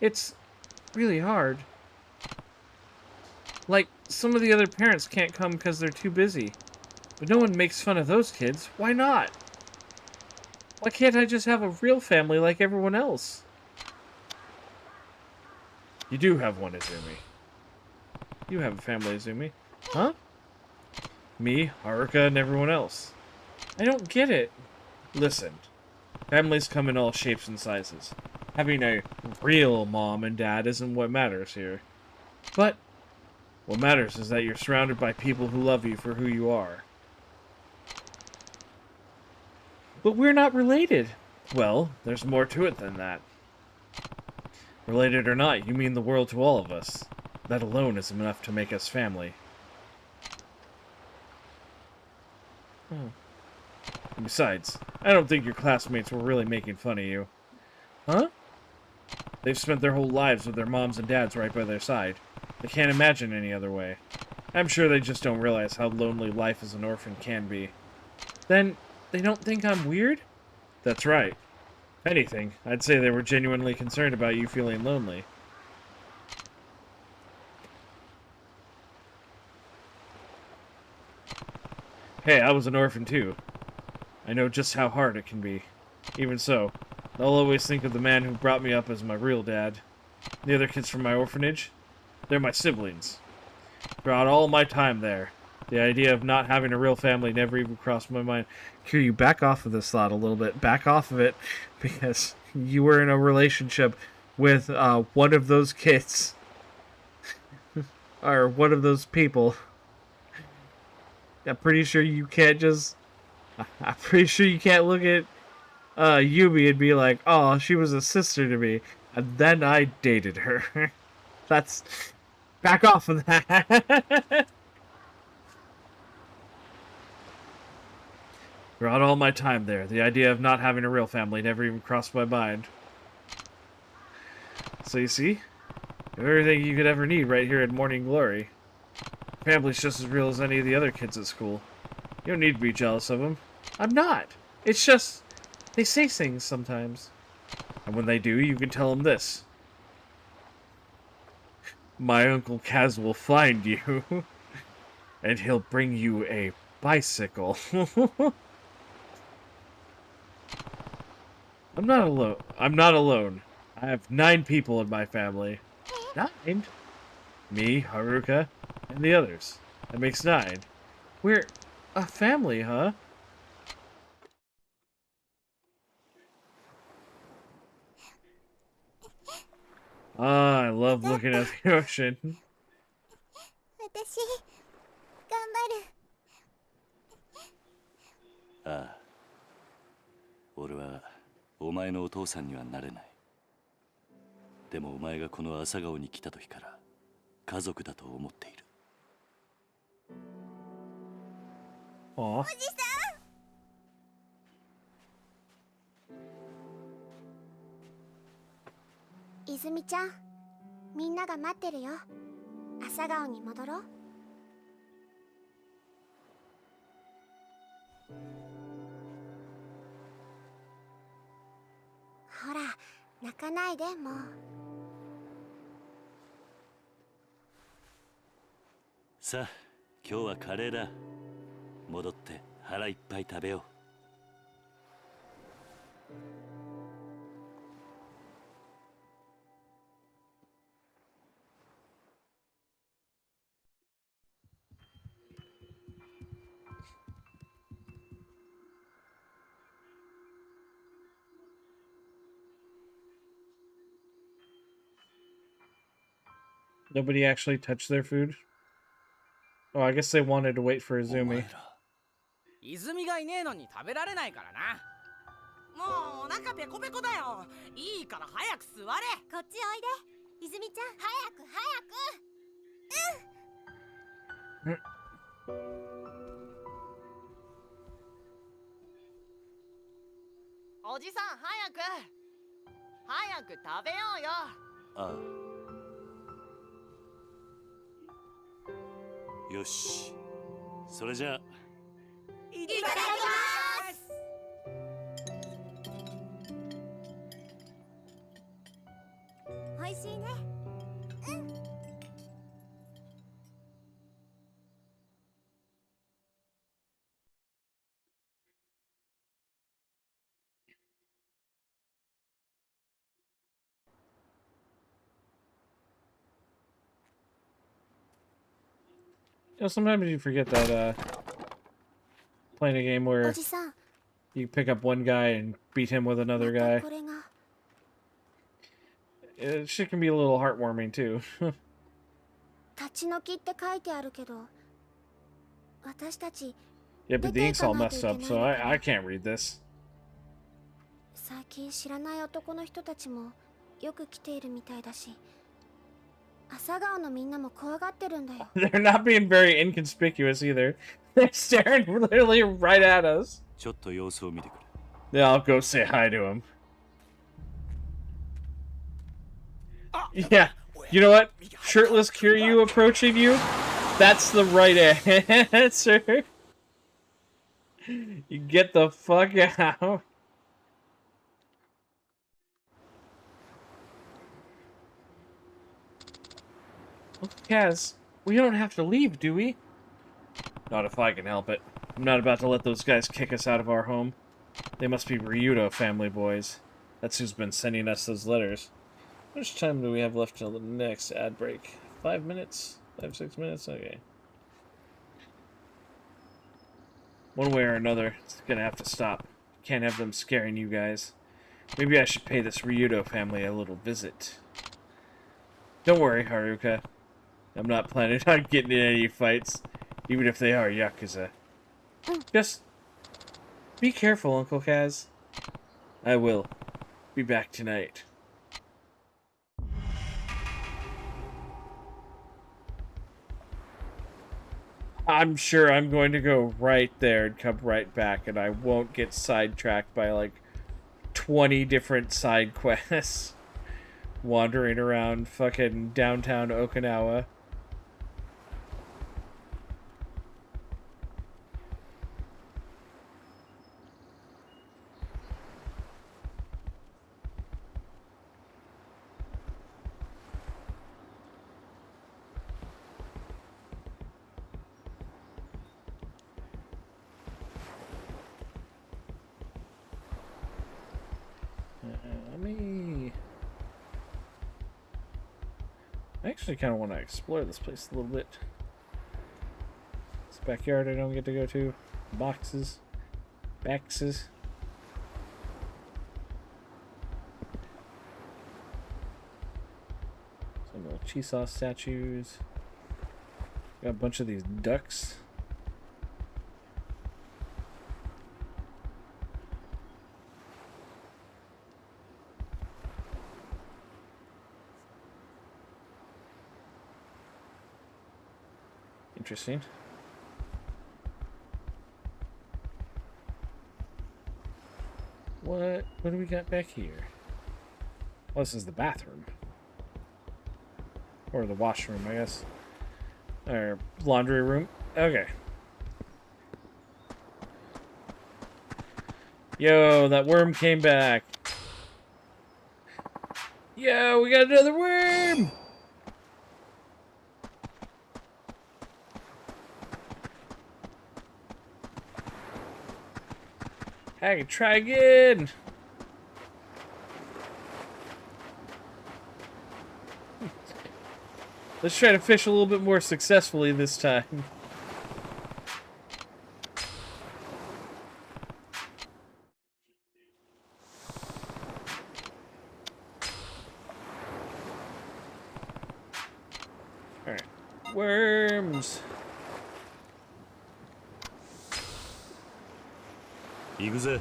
It's really hard. Like, some of the other parents can't come because they're too busy. But no one makes fun of those kids. Why not? Why can't I just have a real family like everyone else? You do have one, Izumi. You have a family, Izumi. Huh? Me, Haruka, and everyone else. I don't get it. Listen. Families come in all shapes and sizes. Having a real mom and dad isn't what matters here. But what matters is that you're surrounded by people who love you for who you are. But we're not related. Well, there's more to it than that. Related or not, you mean the world to all of us. That alone is enough to make us family. Oh. Besides, I don't think your classmates were really making fun of you. Huh? They've spent their whole lives with their moms and dads right by their side. They can't imagine any other way. I'm sure they just don't realize how lonely life as an orphan can be. Then, they don't think I'm weird? That's right. If anything, I'd say they were genuinely concerned about you feeling lonely. Hey, I was an orphan too. I know just how hard it can be. Even so, I'll always think of the man who brought me up as my real dad. The other kids from my orphanage, they're my siblings. Throughout all my time there, the idea of not having a real family never even crossed my mind. Kiryu, back off of this thought a little bit. Back off of it, because you were in a relationship with one of those kids. Or one of those people. I'm pretty sure you can't just... I'm pretty sure you can't look at Yumi and be like, oh, she was a sister to me, and then I dated her. That's... Back off of that. Throughout all my time there, the idea of not having a real family never even crossed my mind. So you see, you have everything you could ever need right here at Morning Glory. Family's just as real as any of the other kids at school. You don't need to be jealous of them. I'm not. It's just, they say things sometimes. And when they do, you can tell them this. My Uncle Kaz will find you. And he'll bring you a bicycle. I'm not alone. I'm not alone. I have 9 people in my family. 9? Me, Haruka, and the others. That makes 9. We're a family, huh? Ah, I love looking at the ocean. 私頑張る。ああ、俺はお前のお父さんにはなれない。でもお前がこの朝顔に来た時から家族だと思っている。おじさん。泉ちゃん、みんなが待ってるよ。朝顔に戻ろう。ほら、泣かないでもう。さあ、今日はカレーだ。戻って腹いっぱい食べよう。Nobody actually touched their food? Oh, I guess they wanted to wait for Izumi. 泉がいねえのに食べられないからな。もうお腹ペコペコだよ。いいから早く座れ。こっちおいで。泉ちゃん、早く早く。おじさん早く。早く食べようよ。ああ。よし。それじゃあ。いただきます。おいしいね。うん。You know, sometimes you forget that playing a game where you pick up one guy and beat him with another guy. Shit can be a little heartwarming too. Yeah, but the ink's all messed up, so I can't read this. 最近知らない男の人たちもよく来ているみたいだし、朝顔のみんなも怖がってるんだよ。They're not being very inconspicuous either. They're staring literally right at us. ちょっと様子を見てくる。 Yeah, I'll go say hi to him. Yeah, you know what? Shirtless Kiryu approaching you? That's the right answer. You get the fuck out. Look, Kaz, we don't have to leave, do we? Not if I can help it. I'm not about to let those guys kick us out of our home. They must be Ryudo family boys. That's who's been sending us those letters. How much time do we have left till the next ad break? 5 minutes? 5-6 minutes? Okay. One way or another, it's gonna have to stop. Can't have them scaring you guys. Maybe I should pay this Ryudo family a little visit. Don't worry, Haruka. I'm not planning on getting in any fights, even if they are Yakuza. Just be careful, Uncle Kaz. I will. Be back tonight. I'm sure I'm going to go right there and come right back, and I won't get sidetracked by like 20 different side quests wandering around fucking downtown Okinawa. I actually kind of want to explore this place a little bit. This backyard I don't get to go to. Boxes. Baxes. Some little Chisaw statues. Got a bunch of these ducks. Interesting. What do we got back here? Well, this is the bathroom. Or the washroom, I guess. Or laundry room. Okay. Yo, that worm came back. Yo, we got another worm! I can try again. Let's try to fish a little bit more successfully this time. Alright. Worms. 行くぜ。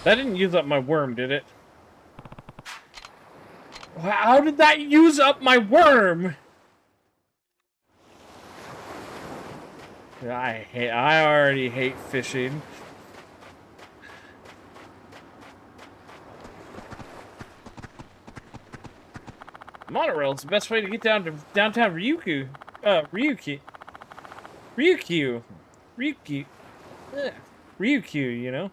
That didn't use up my worm, did it? How did that use up my worm? I already hate fishing. Monorail is the best way to get down to downtown Ryukyu. Ryukyu. Ryukyu. Ugh. Ryukyu, you know?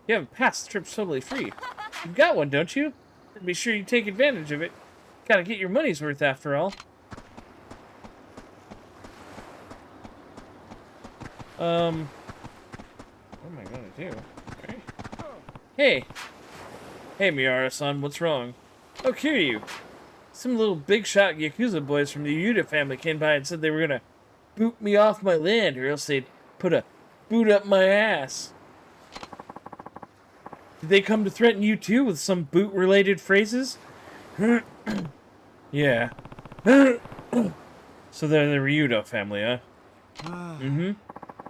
You have a pass, the trip's totally free. You've got one, don't you? Be sure you take advantage of it. Gotta get your money's worth after all. What am I gonna do? Okay. Hey! Hey, Miura-san, what's wrong? Oh, Kiryu! Some little big-shot Yakuza boys from the Yuta family came by and said they were gonna boot me off my land, or else they'd put a boot up my ass. Did they come to threaten you too with some boot-related phrases? Yeah. So they're the Ryuta family, huh? Mm-hmm.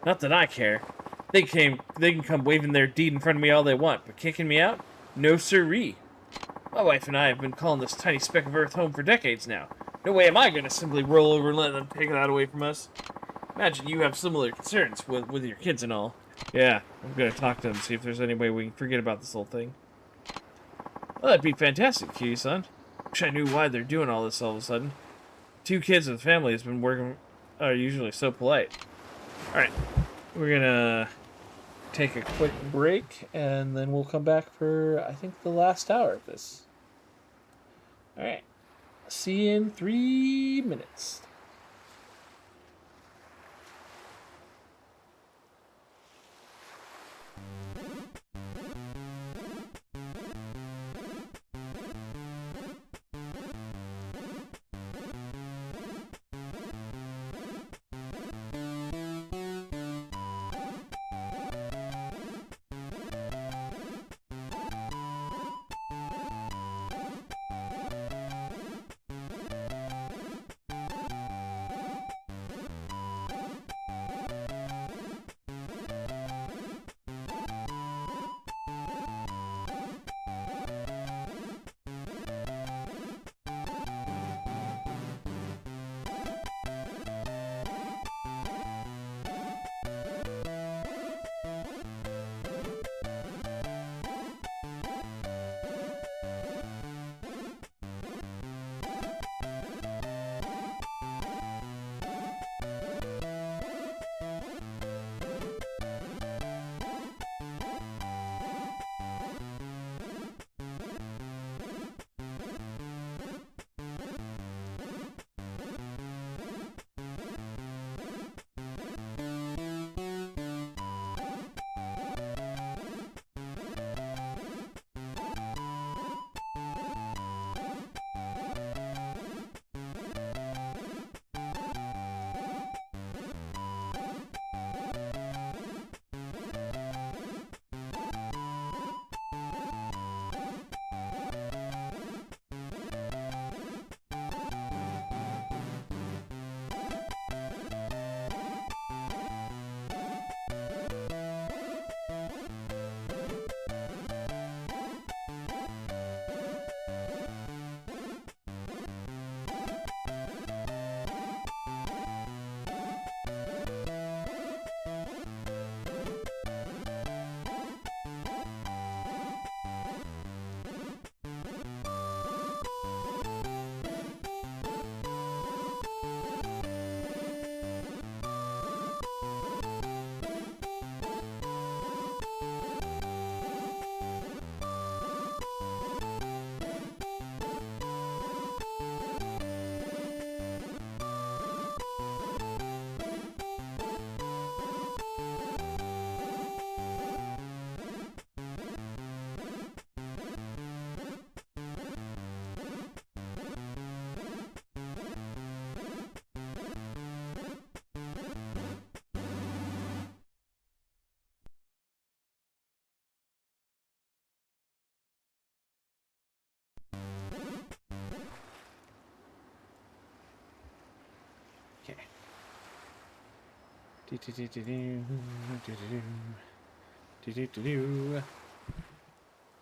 Not that I care. They can come waving their deed in front of me all they want, but kicking me out? No siree. My wife and I have been calling this tiny speck of earth home for decades now. No way am I gonna simply roll over and let them take that away from us. Imagine you have similar concerns with your kids and all. Yeah, I'm gonna talk to them, see if there's any way we can forget about this whole thing. Well, that'd be fantastic, Kiryu-san. Wish I knew why they're doing all this all of a sudden. 2 kids with family has been working are usually so polite. Alright, we're gonna take a quick break, and then we'll come back for, I think, the last hour of this. Alright, see you in 3 minutes.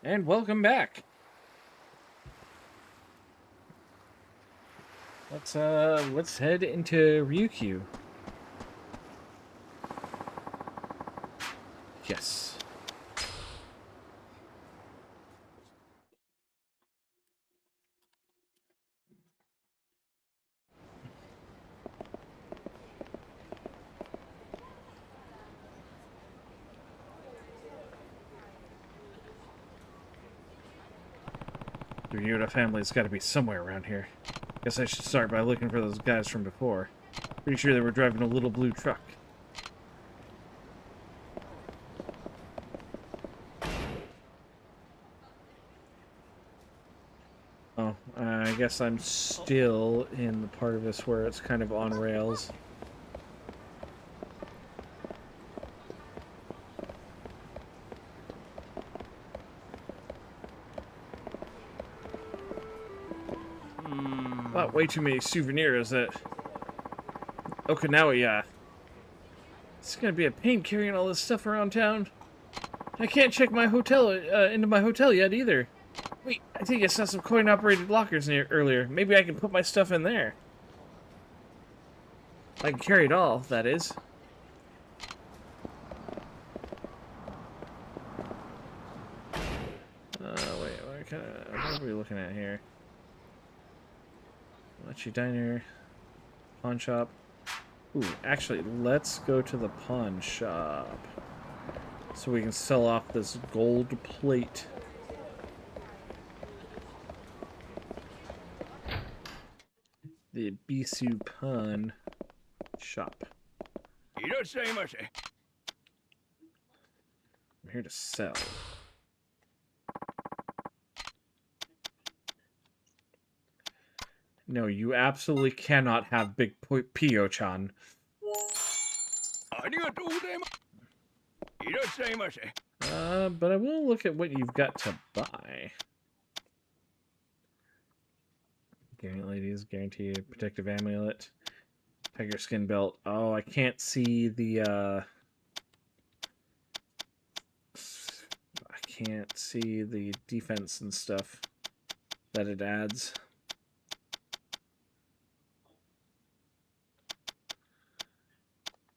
And welcome back. Let's head into Ryukyu. Yes. The Ryuta family's got to be somewhere around here. Guess I should start by looking for those guys from before. Pretty sure they were driving a little blue truck. Oh, I guess I'm still in the part of this where it's kind of on rails. Bought way too many souvenirs at Okinawa, yeah. It's gonna be a pain carrying all this stuff around town. I can't check my hotel into my hotel yet either. Wait, I think I saw some coin-operated lockers near earlier. Maybe I can put my stuff in there. I can carry it all, that is. Wait, what are we looking at here? Machi Diner, pawn shop. Ooh, actually, let's go to the pawn shop so we can sell off this gold plate. The Bisu pawn shop. I'm here to sell. No, you absolutely cannot have Big Pio-chan. But I will look at what you've got to buy. Guarantee ladies, guarantee protective amulet, tiger skin belt. Oh, I can't see the I can't see the defense and stuff that it adds.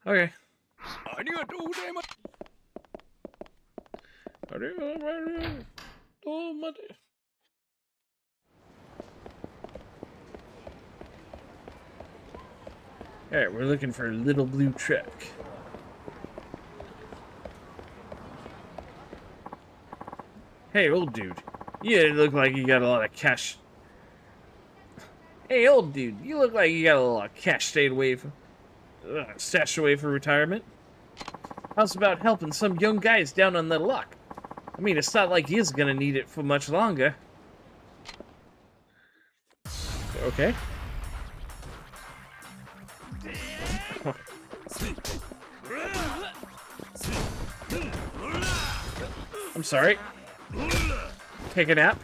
Okay. Alright, we're looking for a little blue truck. Hey, old dude. You look like you got a lot of cash. Hey, old dude. You look like you got a lot of cash stashed away for retirement. How's about helping some young guys down on the luck? I mean, it's not like he's gonna need it for much longer. Okay. I'm sorry. Take a nap.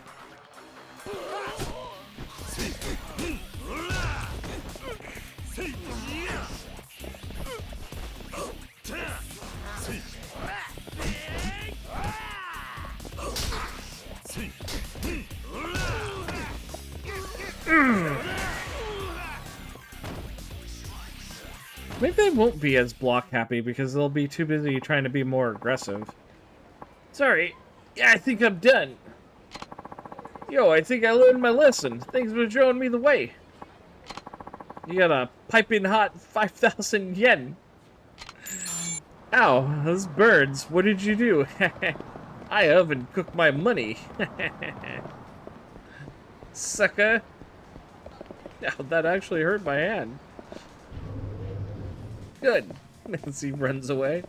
Maybe they won't be as block happy because they'll be too busy trying to be more aggressive. Sorry. Yeah, I think I'm done. Yo, I think I learned my lesson. Thanks for showing me the way. You got a piping hot 5,000 yen. Ow, those birds. What did you do? I oven cooked my money. Sucker. Ow, that actually hurt my hand. Good. As he runs away.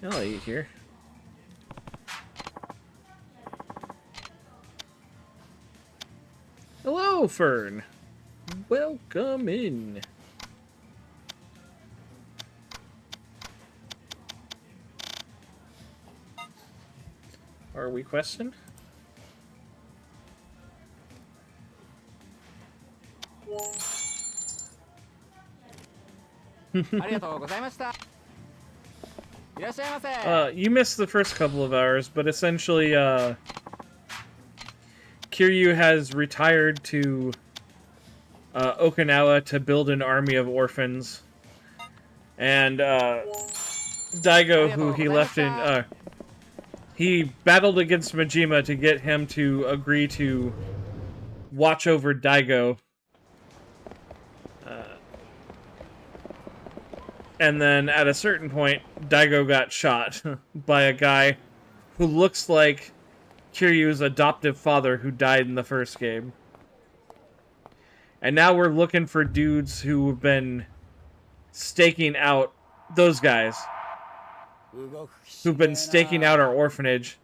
I'll eat here. Hello, Fern. Welcome in. Are we questing? You missed the first couple of hours, but essentially, Kiryu has retired to Okinawa to build an army of orphans, and Daigo, who he left in, he battled against Majima to get him to agree to watch over Daigo. And then at a certain point, Daigo got shot by a guy who looks like Kiryu's adoptive father who died in the first game. And now we're looking for dudes who have been staking out, those guys, who've been staking out our orphanage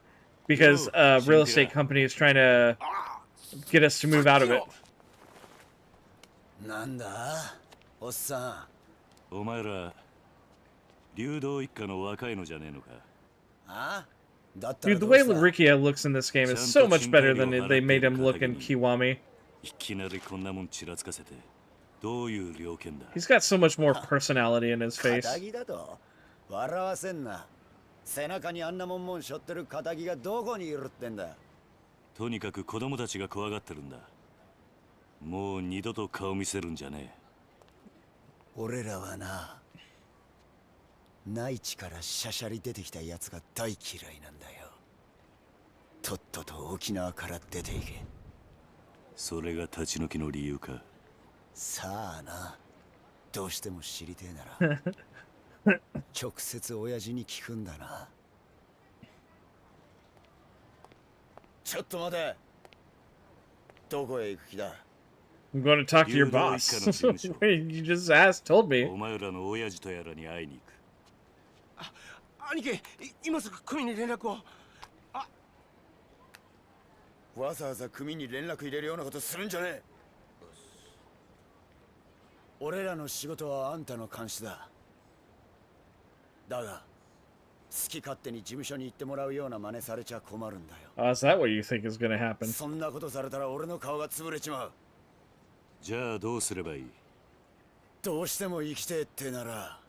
because a real estate company is trying to get us to move out of it. なんだおっさんお前ら流動一家の若いのじゃねえのか Dude, the way Rikia looks in this game is so much better than they made him look in Kiwami. いきなりこんなもんちらつかせてどういう了見だ He's got so much more personality in his face. 仇だと笑わせんな背中にあんなもんもん背負ってる仇がどこにいるってんだとにかく子供たちが怖がってるんだもう二度と顔見せるんじゃねえ俺らはな内地からしゃしゃり出てきたやつが大嫌いなんだよとっとと沖縄から出ていけそれが立ち退きの理由かさあなどうしても知りてえなら直接親父に聞くんだなちょっと待てどこへ行く気だ I'm going to talk to your boss. You just asked, told me. お前らの親父とやらに会いに行く兄貴今すぐ組に連絡をわざわざ組に連絡入れるようなことするんじゃねえ俺らの仕事はあんたの監視だだが好き勝手に事務所に行ってもらうような真似されちゃ困るんだよ Is that what you think is going to happen? そんなことされたら俺の顔が潰れちまうじゃあどうすればいいどうしても生きてえってなら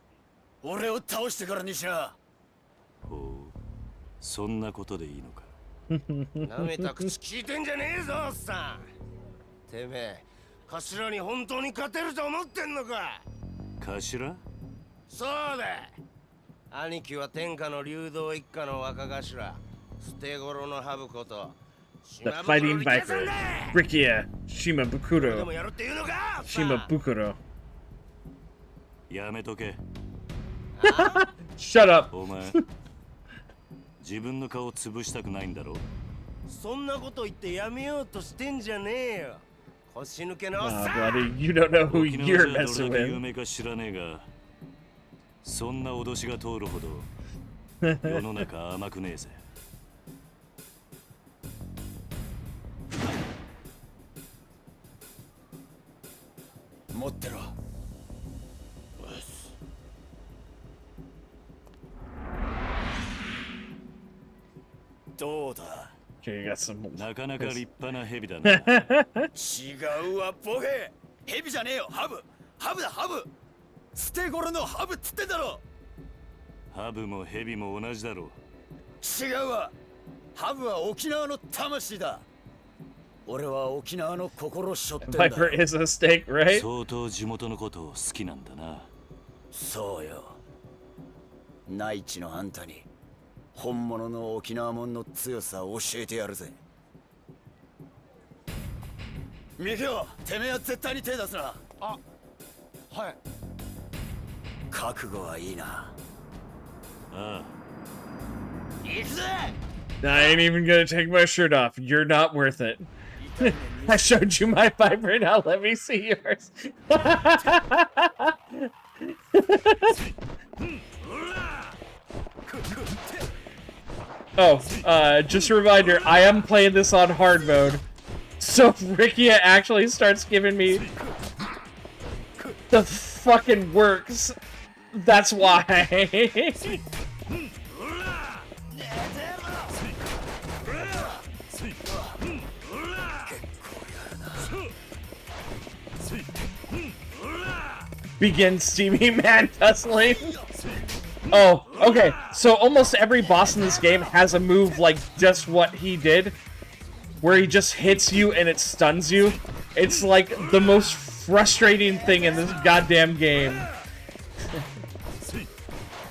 俺を倒してからにしなほうそんなことでいいのかなめた口聞いてんじゃねえぞおっさんてめえ頭に本当に勝てると思ってんのか頭そうだ兄貴は天下の流動一家の若頭捨て頃のハブこと The Fighting Viper, Rikia, Shimabukuro. Shimabukuro. やめとけ Shut up. お前自分の顔を潰したくないんだろそんなこと言ってやめようとしてんじゃねえよ腰抜けのおっさん buddy, you don't know who you're messing どれだけ with. 有名か知らねえがそんな脅しが通るほど世の中甘くねえぜ持ってろどうだ Okay, you got some. なかなか立派な蛇だな違うわボケヘビじゃねえよハブだハブ捨て頃のハブっつってんだろハブもヘビも同じだろ違うわハブは沖縄の魂だ俺は沖縄の心しょってんだ Viper is a steak, right? 相当地元のことを好きなんだなそうよ内地のあんたに本物の沖縄もんの強さを教えてやるぜミキオてめえは絶対に手出すなあはい覚悟はいいなああ行くぜ I ain't even gonna take my shirt off. You're not worth it. I showed you my Viper, now let me see yours. Just a reminder, I am playing this on hard mode. So if Rikia actually starts giving me the fucking works, that's why. Begin steamy man tussling. Oh, okay. So almost every boss in this game has a move like just what he did, where he just hits you and it stuns you. It's like the most frustrating thing in this goddamn game.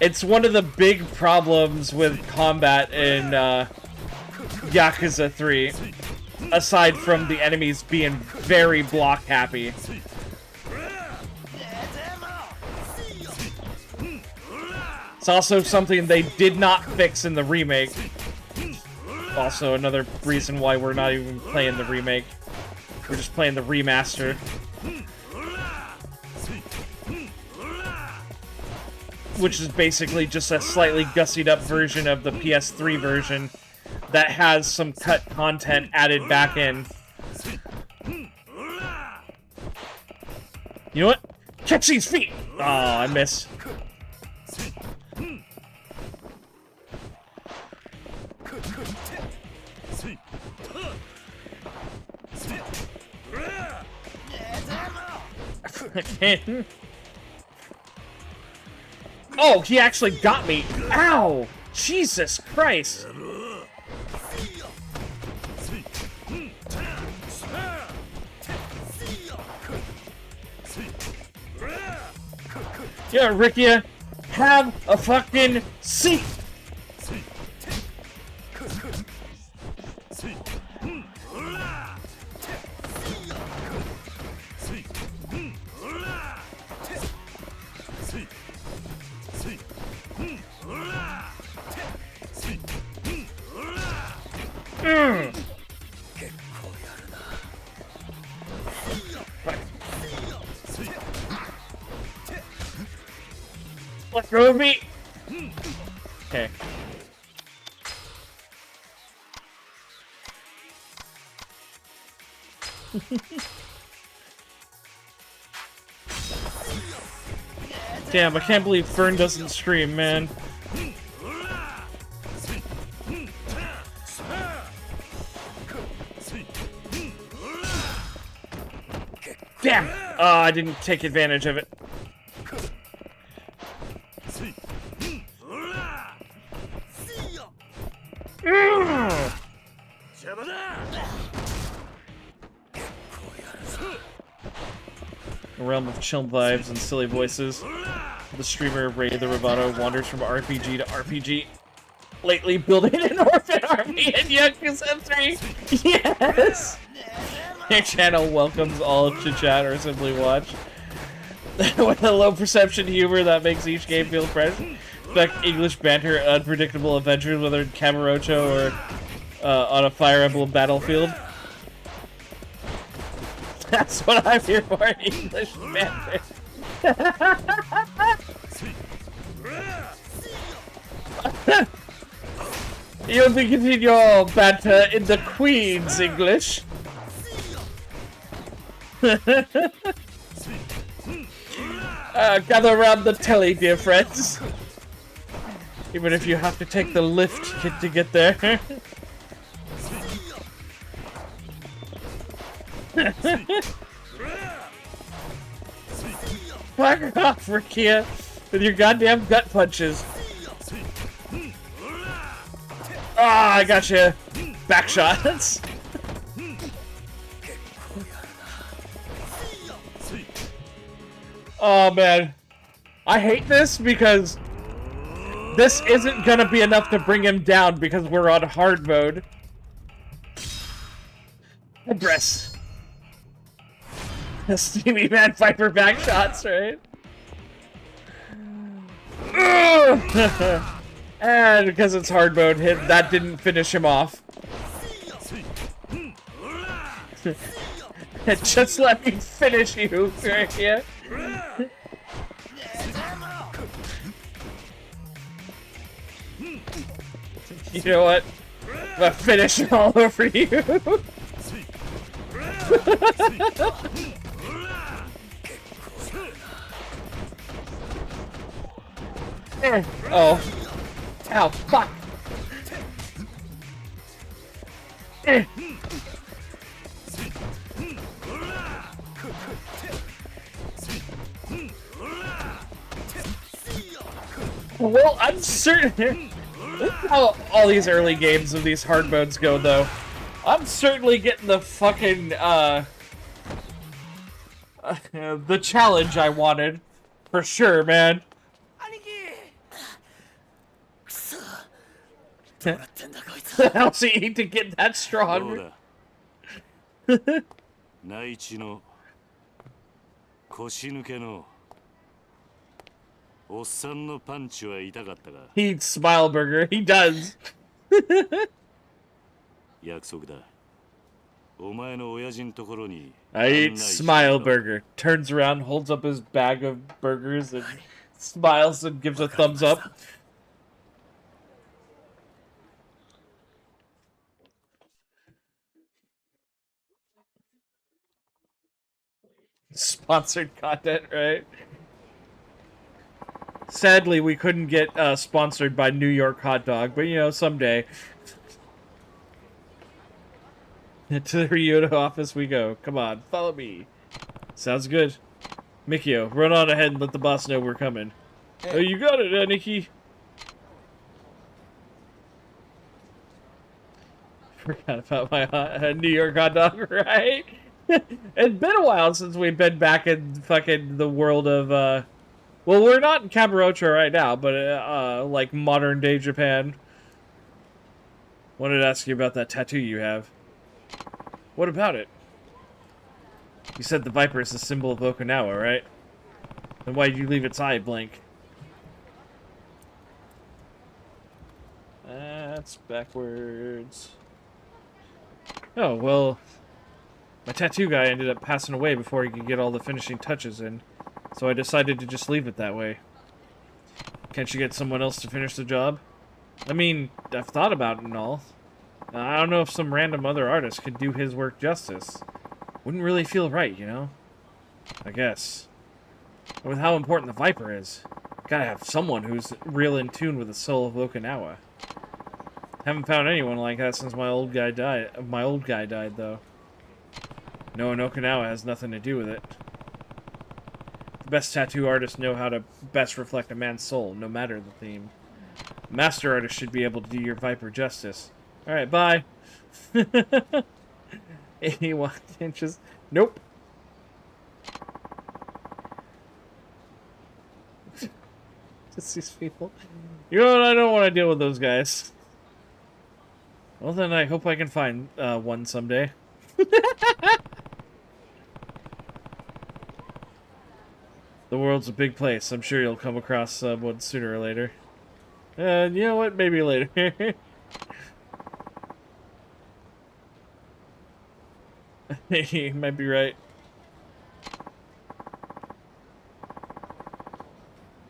It's one of the big problems with combat in Yakuza 3, aside from the enemies being very block happy. It's also something they did not fix in the remake. also another reason why we're not even playing the remake. We're just playing the remaster. Which is basically just a slightly gussied up version of the PS3 version that has some cut content added back in. You know what? Catch these feet! Oh, I miss. Oh, he actually got me. Ow! Jesus Christ! Yeah, Rikia, have a fucking seat! Let go of me! Okay. Damn, I can't believe Fern doesn't stream, man. Damn! Oh, I didn't take advantage of it. A realm of chill vibes and silly voices. The streamer Ray the Roboto wanders from RPG to RPG. Lately building an orphan army in Yakuza 3. Yes! Your channel welcomes all to chat or simply watch. With a low perception humor that makes each game feel fresh. Expect English banter, unpredictable adventures, whether in Kamurocho or on a Fire Emblem battlefield. That's what I'm here for, English banter. You'll be continuing your banter in the Queen's English. Gather around the telly, dear friends. Even if you have to take the lift to get there. Fuck off, Rikia, with your goddamn gut punches. Ah, I gotcha. Back shots. Oh man, I hate this because this isn't gonna be enough to bring him down because we're on hard mode. Headrest. Steamy Man Viper back shots, right? And because it's hard mode, that didn't finish him off. Just let me finish you, right here. You know what? I'm gonna finish all over you. Oh. Ow, fuck. Well, I'm certain. Look how all these early games of these hard modes go, though. I'm certainly getting the fucking, the challenge I wanted. For sure, man. What else he eat to get that strong? 内地の腰抜けのおっさんのパンチは痛かったが He eats Smile Burger. He does. 約束だ。お前の親父のところに I eat smile burger. Turns around, holds up his bag of burgers, and smiles and gives a thumbs up. Sponsored content, right? Sadly, we couldn't get sponsored by New York Hot Dog, but you know, someday. To the Ryota office we go. Come on, follow me. Sounds good. Mikio, run on ahead and let the boss know we're coming. Hey. Oh, you got it, Nikki. Forgot about my New York hot dog, right? It's been a while since we've been back in fucking the world of, well, we're not in Kamurocho right now, but, like, modern-day Japan. Wanted to ask you about that tattoo you have. What about it? You said the Viper is the symbol of Okinawa, right? Then why did you leave its eye blank? That's backwards. Oh, well, my tattoo guy ended up passing away before he could get all the finishing touches in, so I decided to just leave it that way. Can't you get someone else to finish the job? I mean, I've thought about it and all. I don't know if some random other artist could do his work justice. Wouldn't really feel right, you know? I guess. And with how important the Viper is, gotta have someone who's real in tune with the soul of Okinawa. Haven't found anyone like that since my old guy died. My old guy died, though. Knowing Okinawa has nothing to do with it. The best tattoo artists know how to best reflect a man's soul, no matter the theme. Master artists should be able to do your Viper justice. Alright, bye. 81 inches. Nope. Just these people. You know what? I don't want to deal with those guys. Well, then I hope I can find one someday. The world's a big place. I'm sure you'll come across one sooner or later. And you know what? Maybe later. You might be right.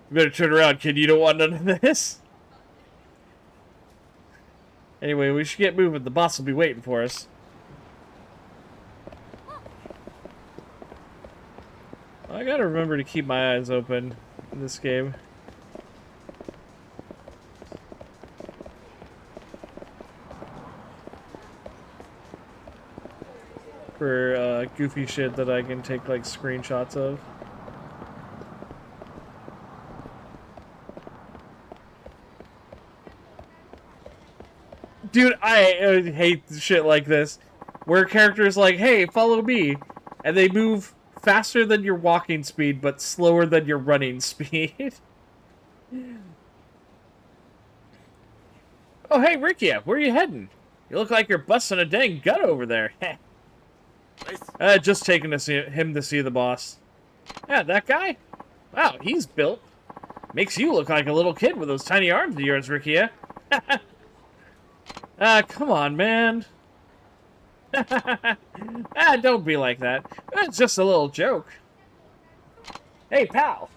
You better turn around, kid. You don't want none of this. Anyway, we should get moving. The boss will be waiting for us. I gotta remember to keep my eyes open in this game. For goofy shit that I can take like screenshots of. Dude, I hate shit like this. Where characters like, hey, follow me. And they move faster than your walking speed, but slower than your running speed. Oh, hey, Rikia, where are you heading? You look like you're busting a dang gut over there. Just taking him to see the boss. Yeah, that guy? Wow, he's built. Makes you look like a little kid with those tiny arms of yours, Rikia. Come on, man. Don't be like that. It's just a little joke. Hey, pal.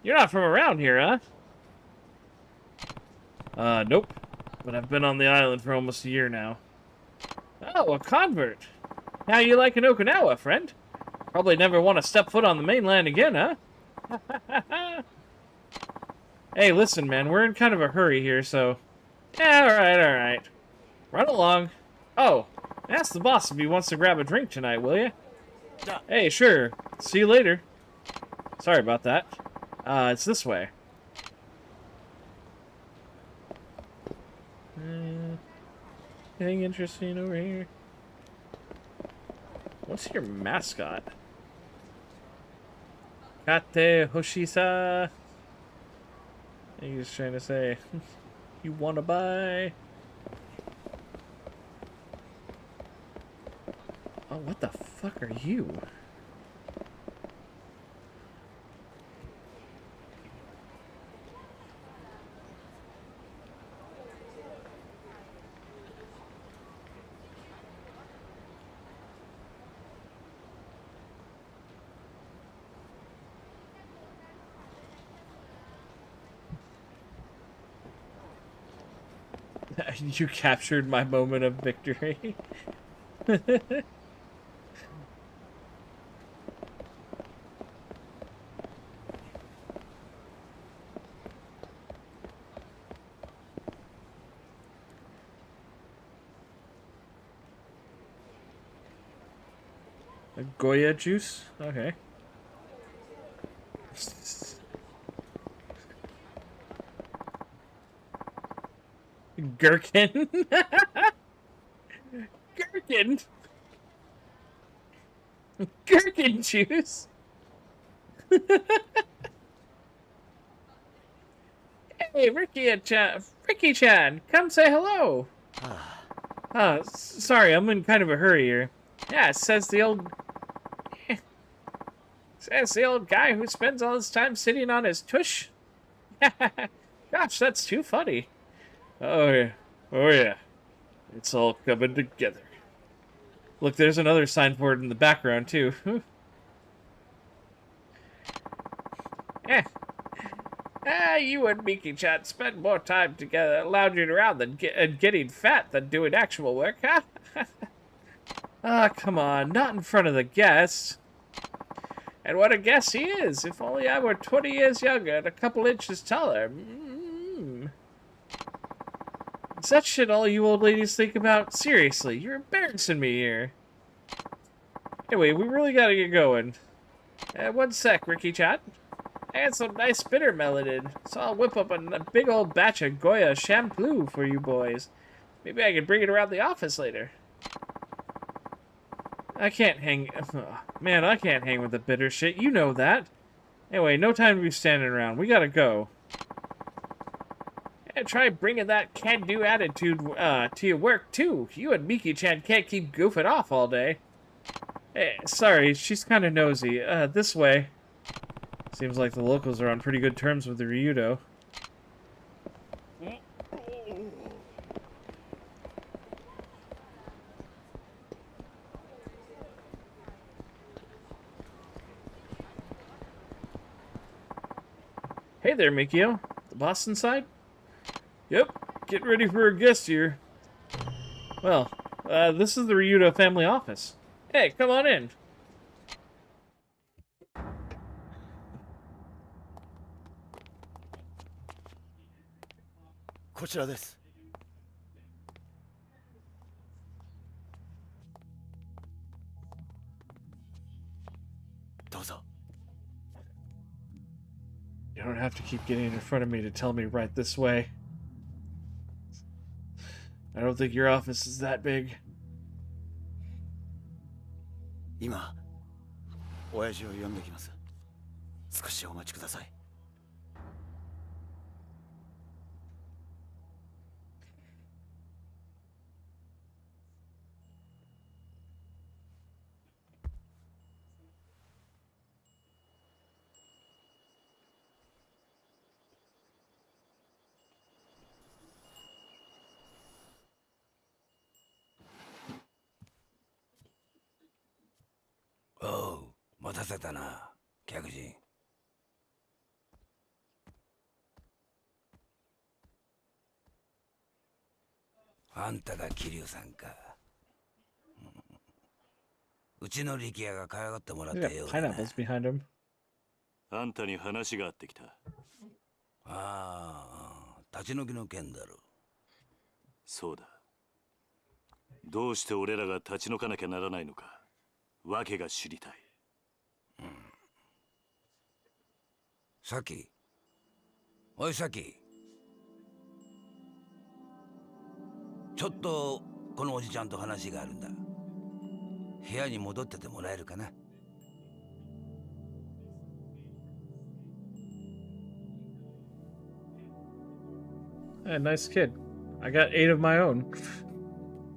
You're not from around here, huh? Nope. But I've been on the island for almost a year now. Oh, a convert. How you liking Okinawa, friend? Probably never want to step foot on the mainland again, huh? Hey, listen, man. We're in kind of a hurry here, so... Yeah, alright. Run along. Oh, ask the boss if he wants to grab a drink tonight, will you? Hey, sure. See you later. Sorry about that. It's this way. Anything interesting over here? What's your mascot? Kate Hoshisa. I think he's trying to say, you wanna buy? Oh, what the fuck are you? You captured my moment of victory. Goya juice? Okay. Gherkin? Gherkin? Gherkin juice? Hey, Ricky-chan, come say hello. Sorry, I'm in kind of a hurry here. Yeah, says the old guy who spends all his time sitting on his tush. Gosh, that's too funny. Oh yeah. Oh yeah. It's all coming together. Look, there's another signboard in the background too. You and Miki-chan spend more time together lounging around than getting fat than doing actual work, huh? Come on, not in front of the guests. And what a guest he is! If only I were 20 years younger and a couple inches taller. Is that shit all you old ladies think about? Seriously, you're embarrassing me here. Anyway, we really gotta get going. One sec, Ricky-chan. I had some nice bitter melanin, so I'll whip up a big old batch of Goya shampoo for you boys. Maybe I can bring it around the office later. I can't hang... Man, I can't hang with the bitter shit. You know that. Anyway, no time to be standing around. We gotta go. And try bringing that can-do attitude to your work, too. You and Miki-chan can't keep goofing off all day. Hey, sorry, she's kind of nosy. This way. Seems like the locals are on pretty good terms with the Ryudo. Hey there, Mikio. The boss inside? Yep, getting ready for a guest here. Well, this is the Ryudo family office. Hey, come on in. This. You don't have to keep getting in front of me to tell me right this way. I don't think your office is that big. 今、親父を呼んできます。少しお待ちください。おう、待たせたな、客人。あんたが桐生さんか。うちの力也が可愛がってもらったようだな。Pineapples behind him. あんたに話があってきた。ああ、立ち退きの件だろ。そうだ。どうして俺らが立ち退かなきゃならないのか。わけが知りたい。さき。おいさき。ちょっとこのおじちゃんと話があるんだ。部屋に戻っててもらえるかな。Hey, nice kid. I got 8 of my own.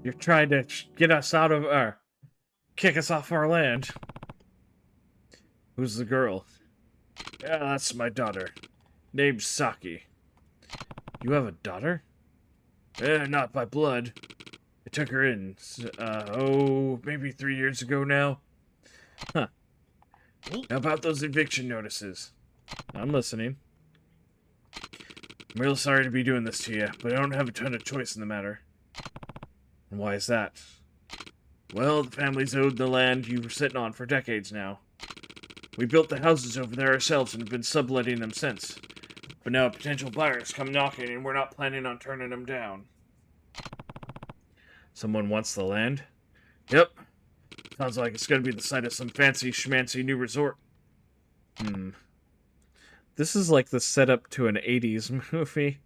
You're trying to get us out of kick us off our land. Who's the girl? Yeah, that's my daughter. Named Saki. You have a daughter? Not by blood. I took her in, maybe 3 years ago now. Huh. How about those eviction notices? I'm listening. I'm real sorry to be doing this to you, but I don't have a ton of choice in the matter. And why is that? Well, the family's owed the land you were sitting on for decades now. We built the houses over there ourselves and have been subletting them since. But now potential buyers come knocking and we're not planning on turning them down. Someone wants the land? Yep. Sounds like it's gonna be the site of some fancy schmancy new resort. This is like the setup to an 80s movie.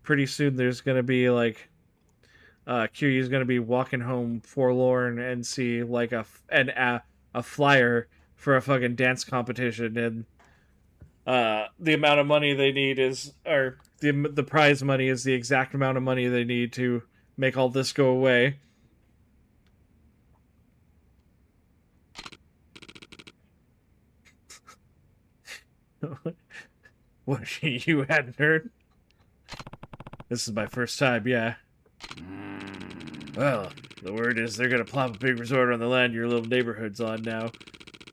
Pretty soon there's gonna be like Kiryu's gonna be walking home forlorn and see like a flyer for a fucking dance competition, and the amount of money they need is, or the prize money is the exact amount of money they need to make all this go away. What, you hadn't heard? This is my first time, yeah. Well, the word is they're gonna plop a big resort on the land your little neighborhood's on now.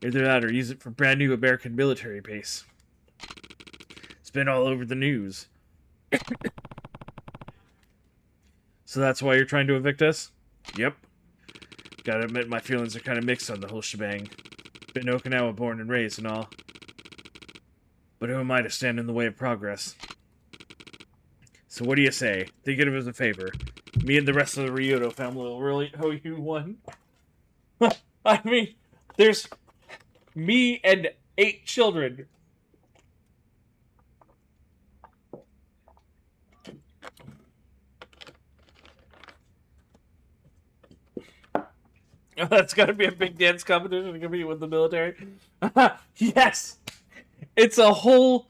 Either that or use it for brand new American military base. It's been all over the news. So that's why you're trying to evict us? Yep. Gotta admit my feelings are kind of mixed on the whole shebang. Been Okinawa born and raised and all. But who am I to stand in the way of progress? So what do you say? Think of it as a favor. Me and the rest of the Ryudo family will really owe you one. I mean, there's me and 8 children. Oh, that's gotta be a big dance competition to compete with the military. Yes! It's a whole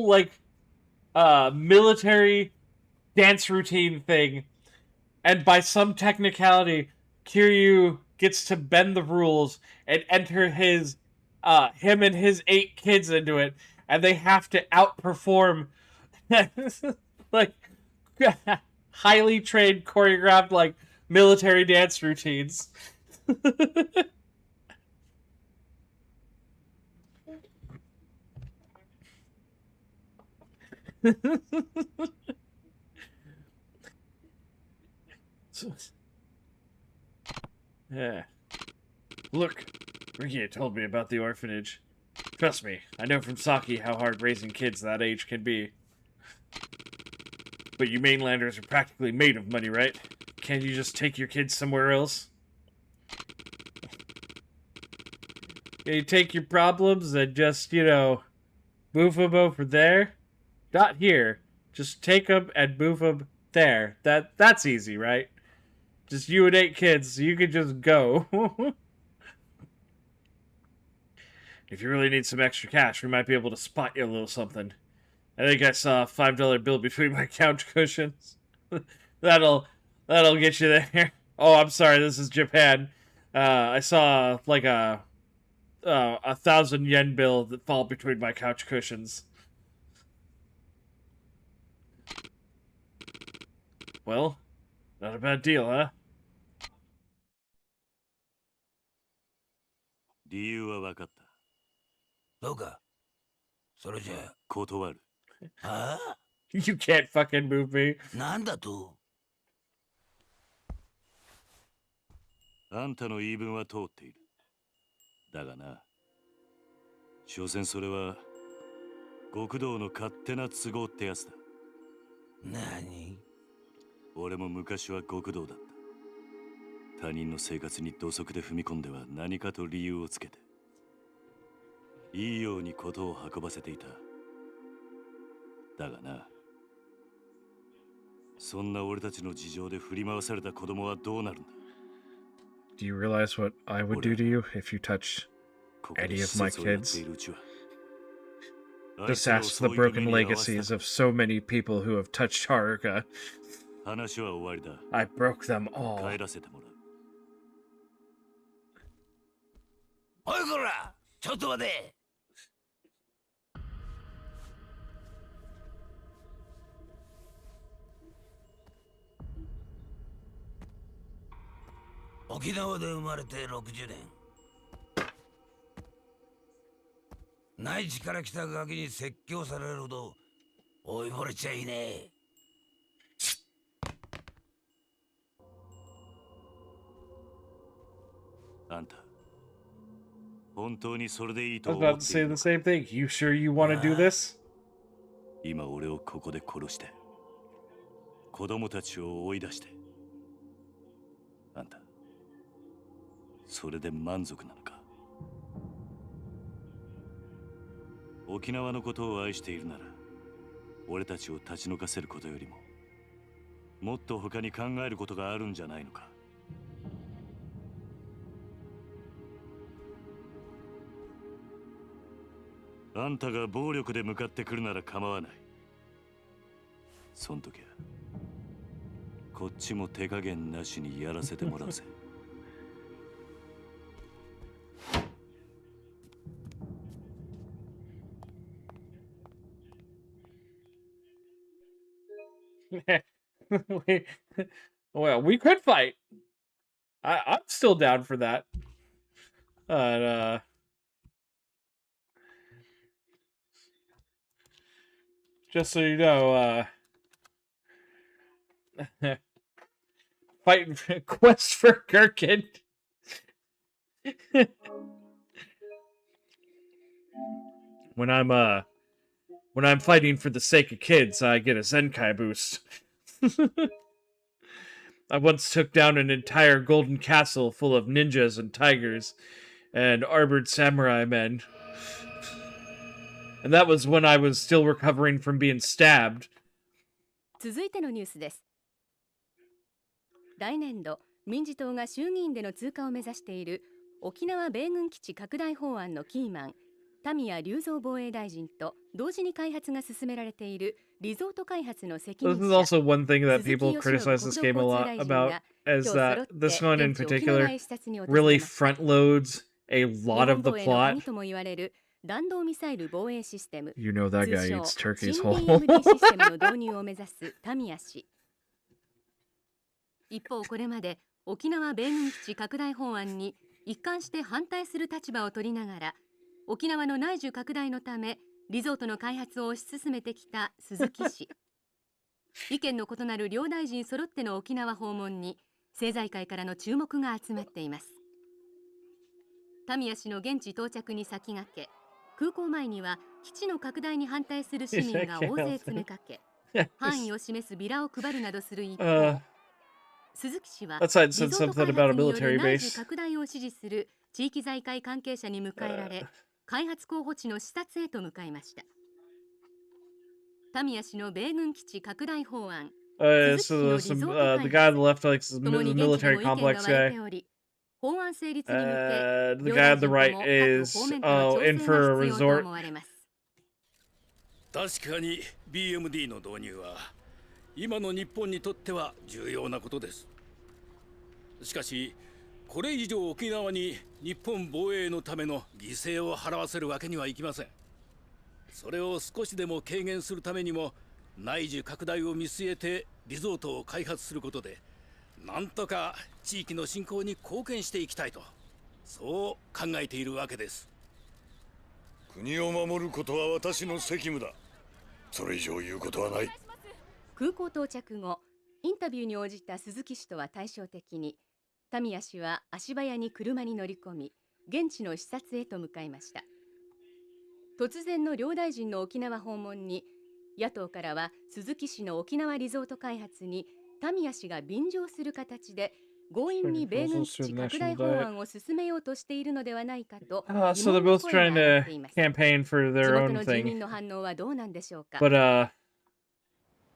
like military dance routine thing, and by some technicality Kiryu gets to bend the rules and enter his him and his 8 kids into it, and they have to outperform like highly trained choreographed like military dance routines. Yeah. Look, Ricky told me about the orphanage. Trust me, I know from Saki how hard raising kids that age can be. But you mainlanders are practically made of money, right? Can't you just take your kids somewhere else? You take your problems and just, move them over there? Not here. Just take them and move them there. That's easy, right? Just you and 8 kids, you could just go. If you really need some extra cash, we might be able to spot you a little something. I think I saw a $5 bill between my couch cushions. That'll get you there. Oh, I'm sorry, this is Japan. I saw like a 1,000 yen bill that fall between my couch cushions. Well, not a bad deal, huh? 理由は分かった。そうか。それじゃあ。断る。はあ You can't fucking move me. なんだとあんたの言い分は通っている。だがな、所詮それは極道の勝手な都合ってやつだ。何？俺も昔は極道だった。他人の生活に土足で踏み込んでは何かと理由をつけて、いいようにことを運ばせていた。だがな、そんな俺たちの事情で振り回された子供はどうなるんだ。Do you realize what I would do to you if you touched any of my kids? Just ask the broken legacies of so many people who have touched Haruka. I broke them all. おいこら、ちょっと待て。沖縄で生まれて60年。内地から来たガキに説教されるほど追い惚れちゃいねえ。あんた、本当にそれでいい I と was 思 about っ to てい say る the のか。 same thing. You sure you want to do this? 今俺をここで殺して子供たちを追い出して、あんたそれで満足なのか。沖縄のことを愛しているなら俺たちを立ち退かせることよりももっと他に考えることがあるんじゃないのか。あんたが暴力で向かってくるなら構わない。そん時はこっちも手加減なしにやらせてもらうぜ。We- well, we could fight. I'm still down for that. Just so you know, fighting for quest for Gherkin. When I'm fighting for the sake of kids, I get a Zenkai boost. I once took down an entire golden castle full of ninjas and tigers and armored samurai men. And that was when I was still recovering from being stabbed. 続いてのニュースです。来年度、民自党が衆議院での通過を目指している沖縄米軍基地拡大法案のキーマン、田宮隆三防衛大臣と同時に開発が進められているリゾート開発の責任 This is 者 also one thing that 鈴木 people 義信 criticize this 国土 game a 交通 lot 大臣 about が is 今日 that 揃って this one in 現地沖縄 particular へ視察に訪れ really ました。 front loads a 日 lot 本 of the 防衛の plot. 鍵とも言われる弾道ミサイル防衛システム You know that 通 guy 称 eats turkey's 新 whole. BMD システムの導入を目指す田宮氏。一方これまで沖縄米軍基地拡大法案に一貫して反対する立場を取りながら沖縄の内需拡大のためリゾートの開発を推し進めてきた鈴木氏。意見の異なる両大臣揃っての沖縄訪問に政財界からの注目が集まっています。田宮氏の現地到着に先駆け空港前には基地の拡大に反対する市民が大勢詰めかけ範囲を示すビラを配るなどする一方、鈴木氏はリゾ That side ー said ト something 開 about a 発による military 内需 base. 拡大を支持する地域財界関係者に迎えられ開発候補地の視察へと向かいました。田宮氏の米軍基地拡大法案、 So the guy on the left likes the 共に現地で military も意見が complex 割れ guy. ており、法案成立に向け The 両 guy 大 on the 臣とも right 各 is 方面での調 in 整 for が a 必要と resort. 思われます。確かに BMD の導入は今の日本にとっては重要なことです。しかしこれ以上沖縄に日本防衛のための犠牲を払わせるわけにはいきません。それを少しでも軽減するためにも内需拡大を見据えてリゾートを開発することでなんとか地域の振興に貢献していきたいと、そう考えているわけです。国を守ることは私の責務だ。それ以上言うことはない。空港到着後、インタビューに応じた鈴木氏とは対照的に田宮氏は足早に車に乗り込み現地の視察へと向かいました。突然の両大臣の沖縄訪問に野党からは鈴木氏の沖縄リゾート開発に田宮氏が便乗する形で強引に米軍基地拡大法案を進めようとしているのではないかと疑 So they're 問の both 声が trying 上がっ to ています。 campaign for 地 their 元 own の住民 thing. の反応はどうなんでしょうか。 But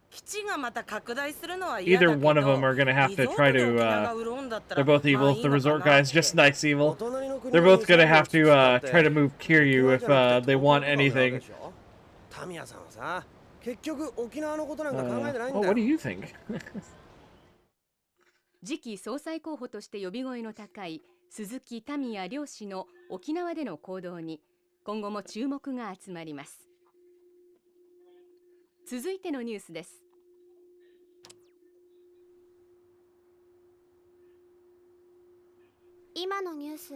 基地がまた拡大するのは嫌だ either けど one of them are gonna have リ to ゾー try トで to 沖縄が潤んだったら they're both ま evil. あい The いのか resort な guy's って just nice evil. They're both gonna have to try to move Kiryu if they want anything. タミヤさんはさ、結局沖縄のことなんか考えてないん Well, だ what do よ。 you think? 次期総裁候補として呼び声の高い鈴木田宮両氏の沖縄での行動に今後も注目が集まります。続いてのニュースです。今のニュース、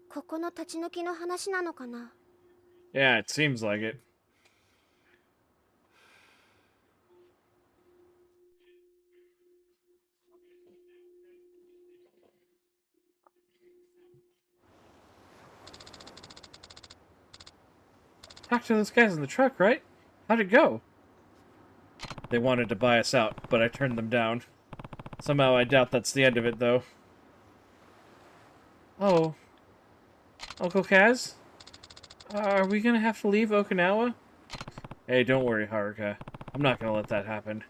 ここの立ち退きの話なのかな。Yeah, it seems like it. Talked to those guys in the truck, right? How'd it go? They wanted to buy us out, but I turned them down. Somehow I doubt that's the end of it, though. Oh. Uncle Kaz? Are we gonna have to leave Okinawa? Hey, don't worry, Haruka. I'm not gonna let that happen.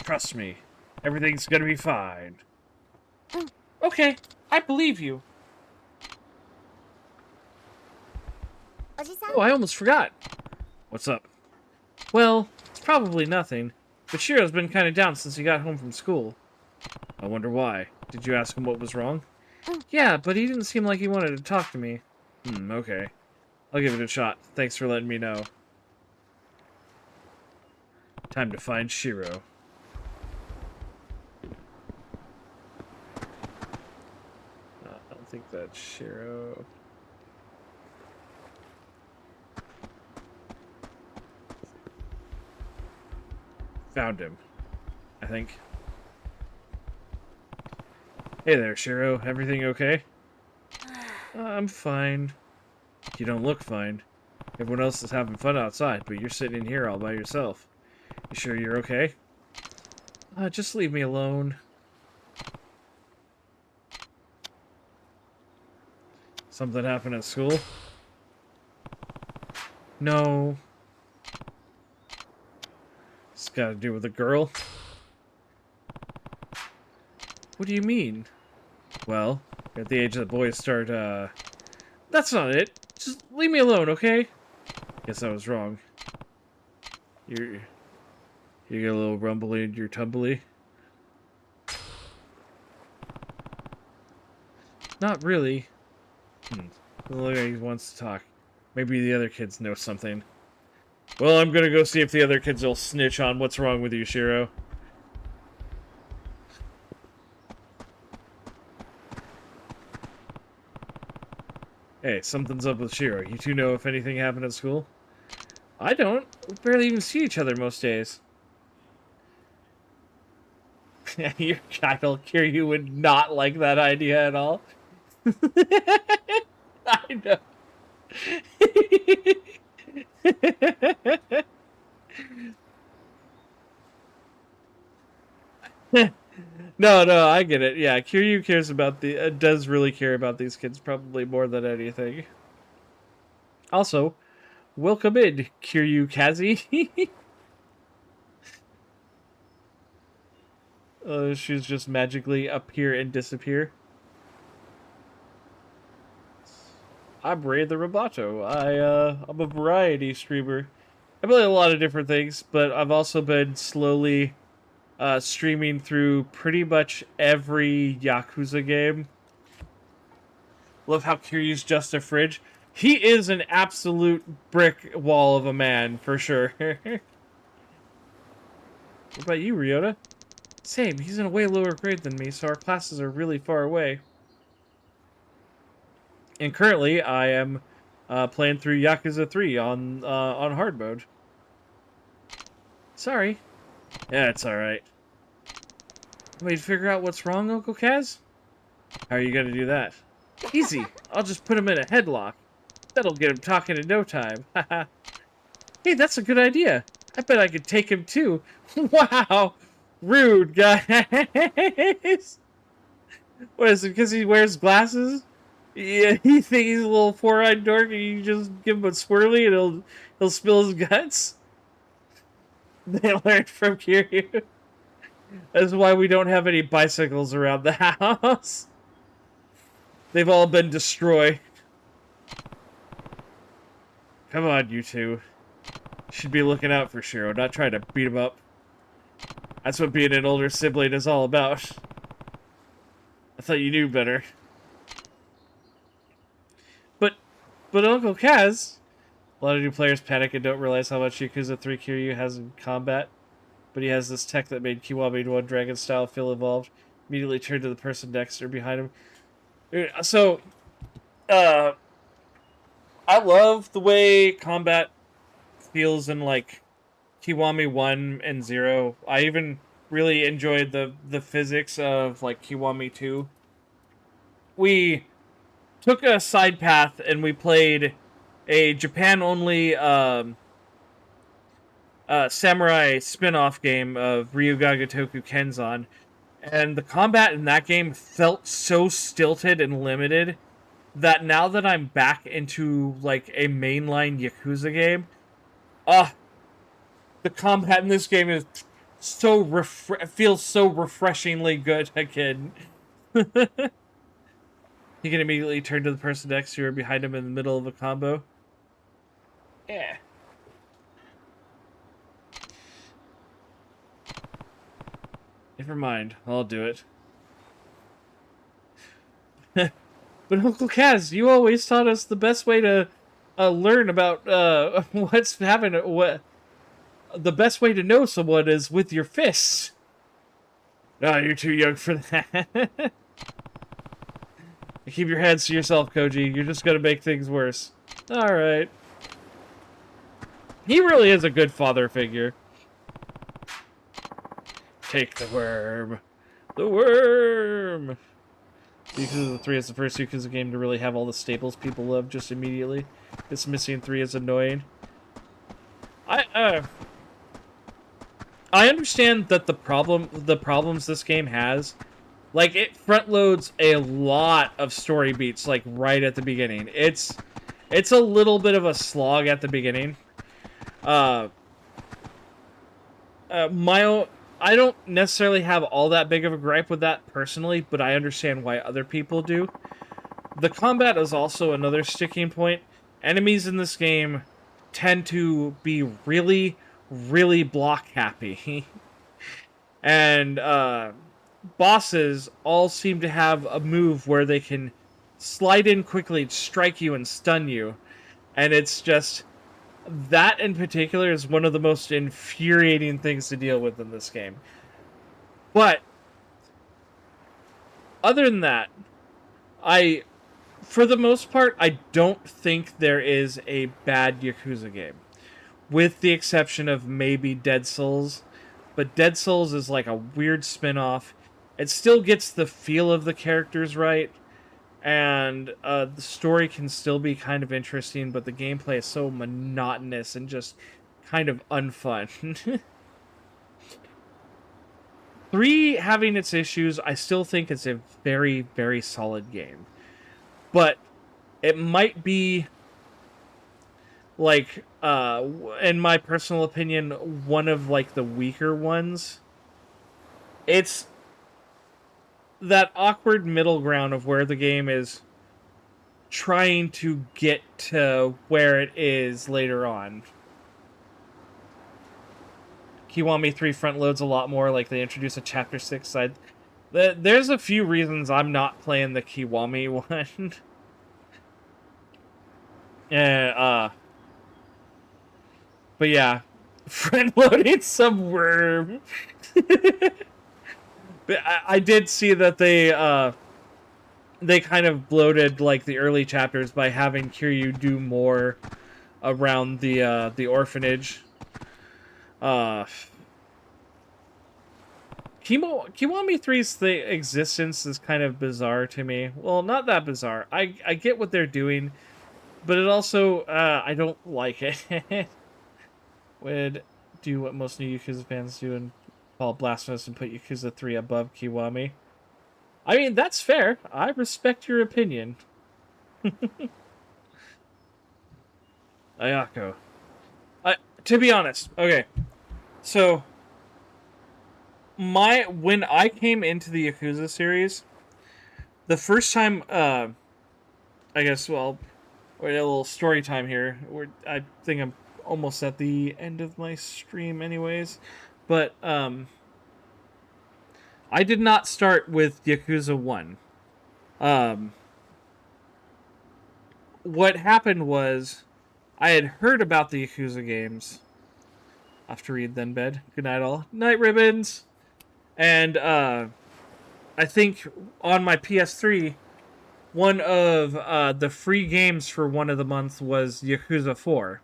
Trust me. Everything's gonna be fine. Okay, I believe you. Oh, I almost forgot. What's up? Well, it's probably nothing, but Shiro's been kind of down since he got home from school. I wonder why. Did you ask him what was wrong? Yeah, but he didn't seem like he wanted to talk to me. Okay. I'll give it a shot. Thanks for letting me know. Time to find Shiro. I don't think that's Shiro. Found him, I think. Hey there, Shiro. Everything okay? I'm fine. You don't look fine. Everyone else is having fun outside, but you're sitting in here all by yourself. You sure you're okay? Just leave me alone. Something happened at school? No. It's got to do with a girl? What do you mean? Well, at the age that boys start, That's not it. Just leave me alone, okay? Guess I was wrong. You get a little rumbly in your tumbly? Not really. Doesn't look like he wants to talk. Maybe the other kids know something. Well, I'm gonna go see if the other kids will snitch on what's wrong with you, Shiro. Hey, something's up with Shiro. You two know if anything happened at school? I don't. We barely even see each other most days. Your child, Kiryu, would not like that idea at all. I know. No, I get it. Yeah, Kiryu cares about does really care about these kids probably more than anything. Also, welcome in, Kiryu Kazi. She's just magically appear and disappear. I'm Ray the Roboto. I'm a variety streamer. I play a lot of different things, but I've also been slowly streaming through pretty much every Yakuza game. Love how Kiryu's just a fridge. He is an absolute brick wall of a man, for sure. What about you, Ryota? Same, he's in a way lower grade than me, so our classes are really far away. And currently, I am playing through Yakuza 3 on hard mode. Sorry. Yeah, it's alright. Wait, figure out what's wrong, Uncle Kaz? How are you gonna do that? Easy. I'll just put him in a headlock. That'll get him talking in no time. Hey, that's a good idea. I bet I could take him too. Wow. Rude, guys. What is it, because he wears glasses? Yeah, you think he's a little four-eyed dork and you just give him a swirly and he'll spill his guts? They learned from Kiryu. That's why we don't have any bicycles around the house. They've all been destroyed. Come on, you two. You should be looking out for Shiro, not trying to beat him up. That's what being an older sibling is all about. I thought you knew better. But Uncle Kaz, a lot of new players panic and don't realize how much Yakuza 3 Kiryu has in combat. But he has this tech that made Kiwami 1 Dragon style feel evolved. Immediately turn to the person next or behind him. So, I love the way combat feels in like Kiwami 1 and 0. I even really enjoyed the physics of like Kiwami 2. We took a side path and we played a Japan only samurai spin-off game of Ryuga Gotoku Kenzan, and the combat in that game felt so stilted and limited that now that I'm back into like a mainline Yakuza game, the combat in this game is so feels so refreshingly good again. He can immediately turn to the person next to or behind him in the middle of a combo. Yeah. Never mind, I'll do it. But Uncle Kaz, you always taught us the best way to learn about what's happening. What the best way to know someone is with your fists. No, you're too young for that. Keep your hands to yourself, Koji. You're just gonna make things worse. All right. He really is a good father figure. Take the worm. The worm. Yakuza 3 is the first Yakuza game to really have all the staples people love just immediately. Dismissing 3 is annoying. I understand that the problems this game has, like, it front loads a lot of story beats like right at the beginning. It's a little bit of a slog at the beginning. I don't necessarily have all that big of a gripe with that personally, but I understand why other people do. The combat is also another sticking point. Enemies in this game tend to be really, really block happy. And bosses all seem to have a move where they can slide in quickly, strike you, and stun you. And it's just... that in particular is one of the most infuriating things to deal with in this game. But other than that, for the most part, I don't think there is a bad Yakuza game. With the exception of maybe Dead Souls. But Dead Souls is like a weird spin-off. It still gets the feel of the characters right. And the story can still be kind of interesting, but the gameplay is so monotonous and just kind of unfun. 3 having its issues, I still think it's a very, very solid game. But it might be, like, in my personal opinion, one of, like, the weaker ones. It's that awkward middle ground of where the game is trying to get to where it is later on. Kiwami 3 front loads a lot more, like they introduce a Chapter 6 side. There's a few reasons I'm not playing the Kiwami one. But yeah, front loading some worm. But I did see that they kind of bloated like the early chapters by having Kiryu do more around the orphanage. Kiwami 3's existence is kind of bizarre to me. Well, not that bizarre. I get what they're doing, but it also I don't like it. Would do what most new Yakuza fans do and call blasphemous and put Yakuza 3 above Kiwami. I mean, that's fair. I respect your opinion. Ayako. To be honest, okay. So, when I came into the Yakuza series, the first time, I guess, well, wait, a little story time here. I think I'm almost at the end of my stream anyways. But, I did not start with Yakuza 1. What happened was, I had heard about the Yakuza games. I have to read then bed. Good night all. Night ribbons! And, I think on my PS3, one of the free games for one of the months was Yakuza 4.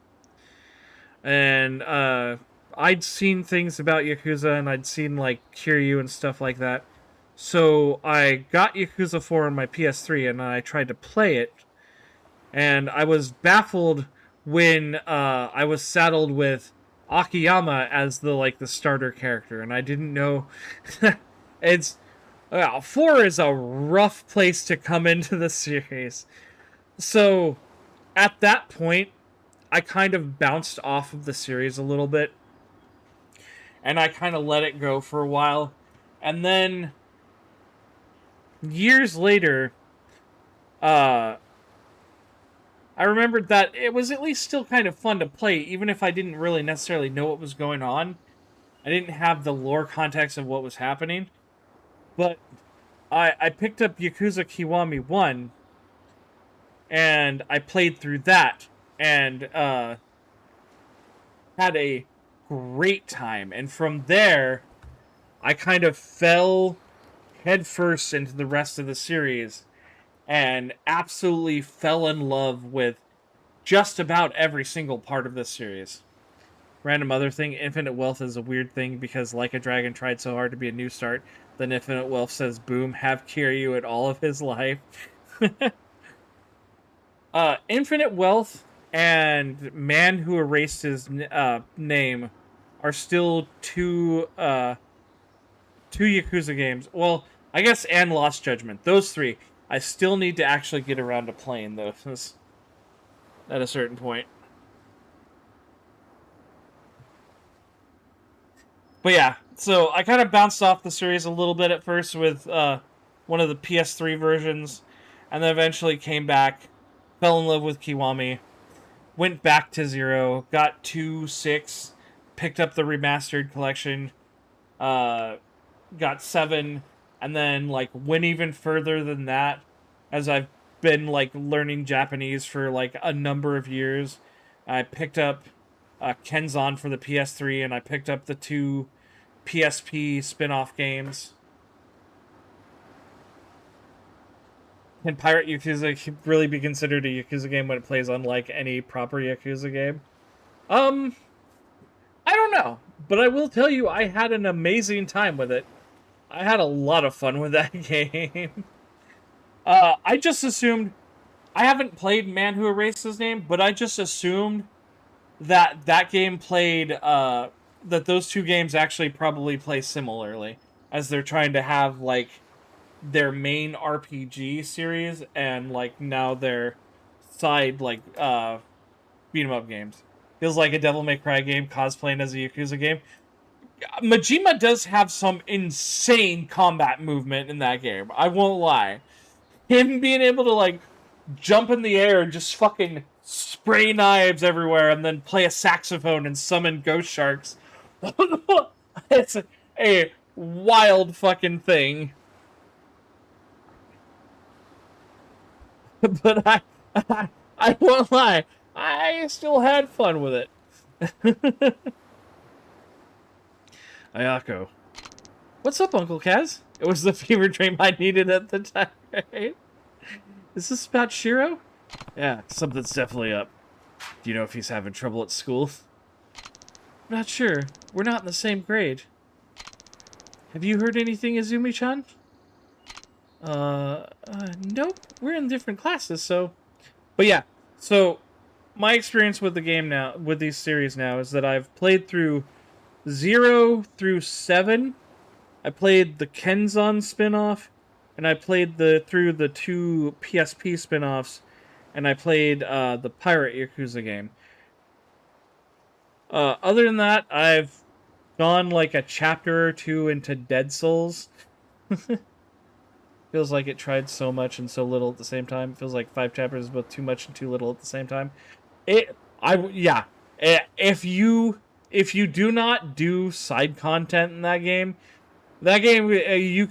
And I'd seen things about Yakuza, and I'd seen like Kiryu and stuff like that. So I got Yakuza 4 on my PS3, and I tried to play it. And I was baffled when I was saddled with Akiyama as the starter character, and I didn't know. It's 4 is a rough place to come into the series. So at that point, I kind of bounced off of the series a little bit, and I kind of let it go for a while. And then years later, I remembered that it was at least still kind of fun to play, even if I didn't really necessarily know what was going on. I didn't have the lore context of what was happening. But I picked up Yakuza Kiwami 1, and I played through that, and had a great time. And from there, I kind of fell headfirst into the rest of the series, and absolutely fell in love with just about every single part of this series. Random other thing, Infinite Wealth is a weird thing because Like a Dragon tried so hard to be a new start, then Infinite Wealth says, boom, have Kiryu at all of his life. Infinite Wealth and Man Who Erased His Name are still two Yakuza games. Well, I guess, and Lost Judgment. Those three. I still need to actually get around to playing those at a certain point. But yeah, so I kind of bounced off the series a little bit at first with one of the PS3 versions, and then eventually came back, fell in love with Kiwami, went back to 0, got 2, 6, picked up the remastered collection, got 7, and then like went even further than that, as I've been like learning Japanese for like a number of years. I picked up Kenzan for the PS3, and I picked up the 2 PSP spin-off games. Can Pirate Yakuza really be considered a Yakuza game when it plays unlike any proper Yakuza game? I don't know, but I will tell you I had an amazing time with it. I had a lot of fun with that game. I just assumed... I haven't played Man Who Erased His Name, but I just assumed that that game played... that those two games actually probably play similarly, as they're trying to have, like, their main RPG series, and, like, now their side, like, beat-em-up games. Feels like a Devil May Cry game cosplaying as a Yakuza game. Majima does have some insane combat movement in that game. I won't lie. Him being able to, like, jump in the air and just fucking spray knives everywhere and then play a saxophone and summon ghost sharks. It's a wild fucking thing. But I won't lie. I still had fun with it. Ayako. What's up, Uncle Kaz? It was the fever dream I needed at the time, right? Is this about Shiro? Yeah, something's definitely up. Do you know if he's having trouble at school? I'm not sure. We're not in the same grade. Have you heard anything, Izumi-chan? Nope. We're in different classes, so... But yeah, so my experience with the game now, with these series now, is that I've played through 0 through 7. I played the Kenzan spin-off, and I played through the 2 PSP spin-offs, and I played the Pirate Yakuza game. Other than that, I've gone like a chapter or 2 into Dead Souls. Feels like it tried so much and so little at the same time. Feels like 5 chapters is both too much and too little at the same time. If you do not do side content in that game, you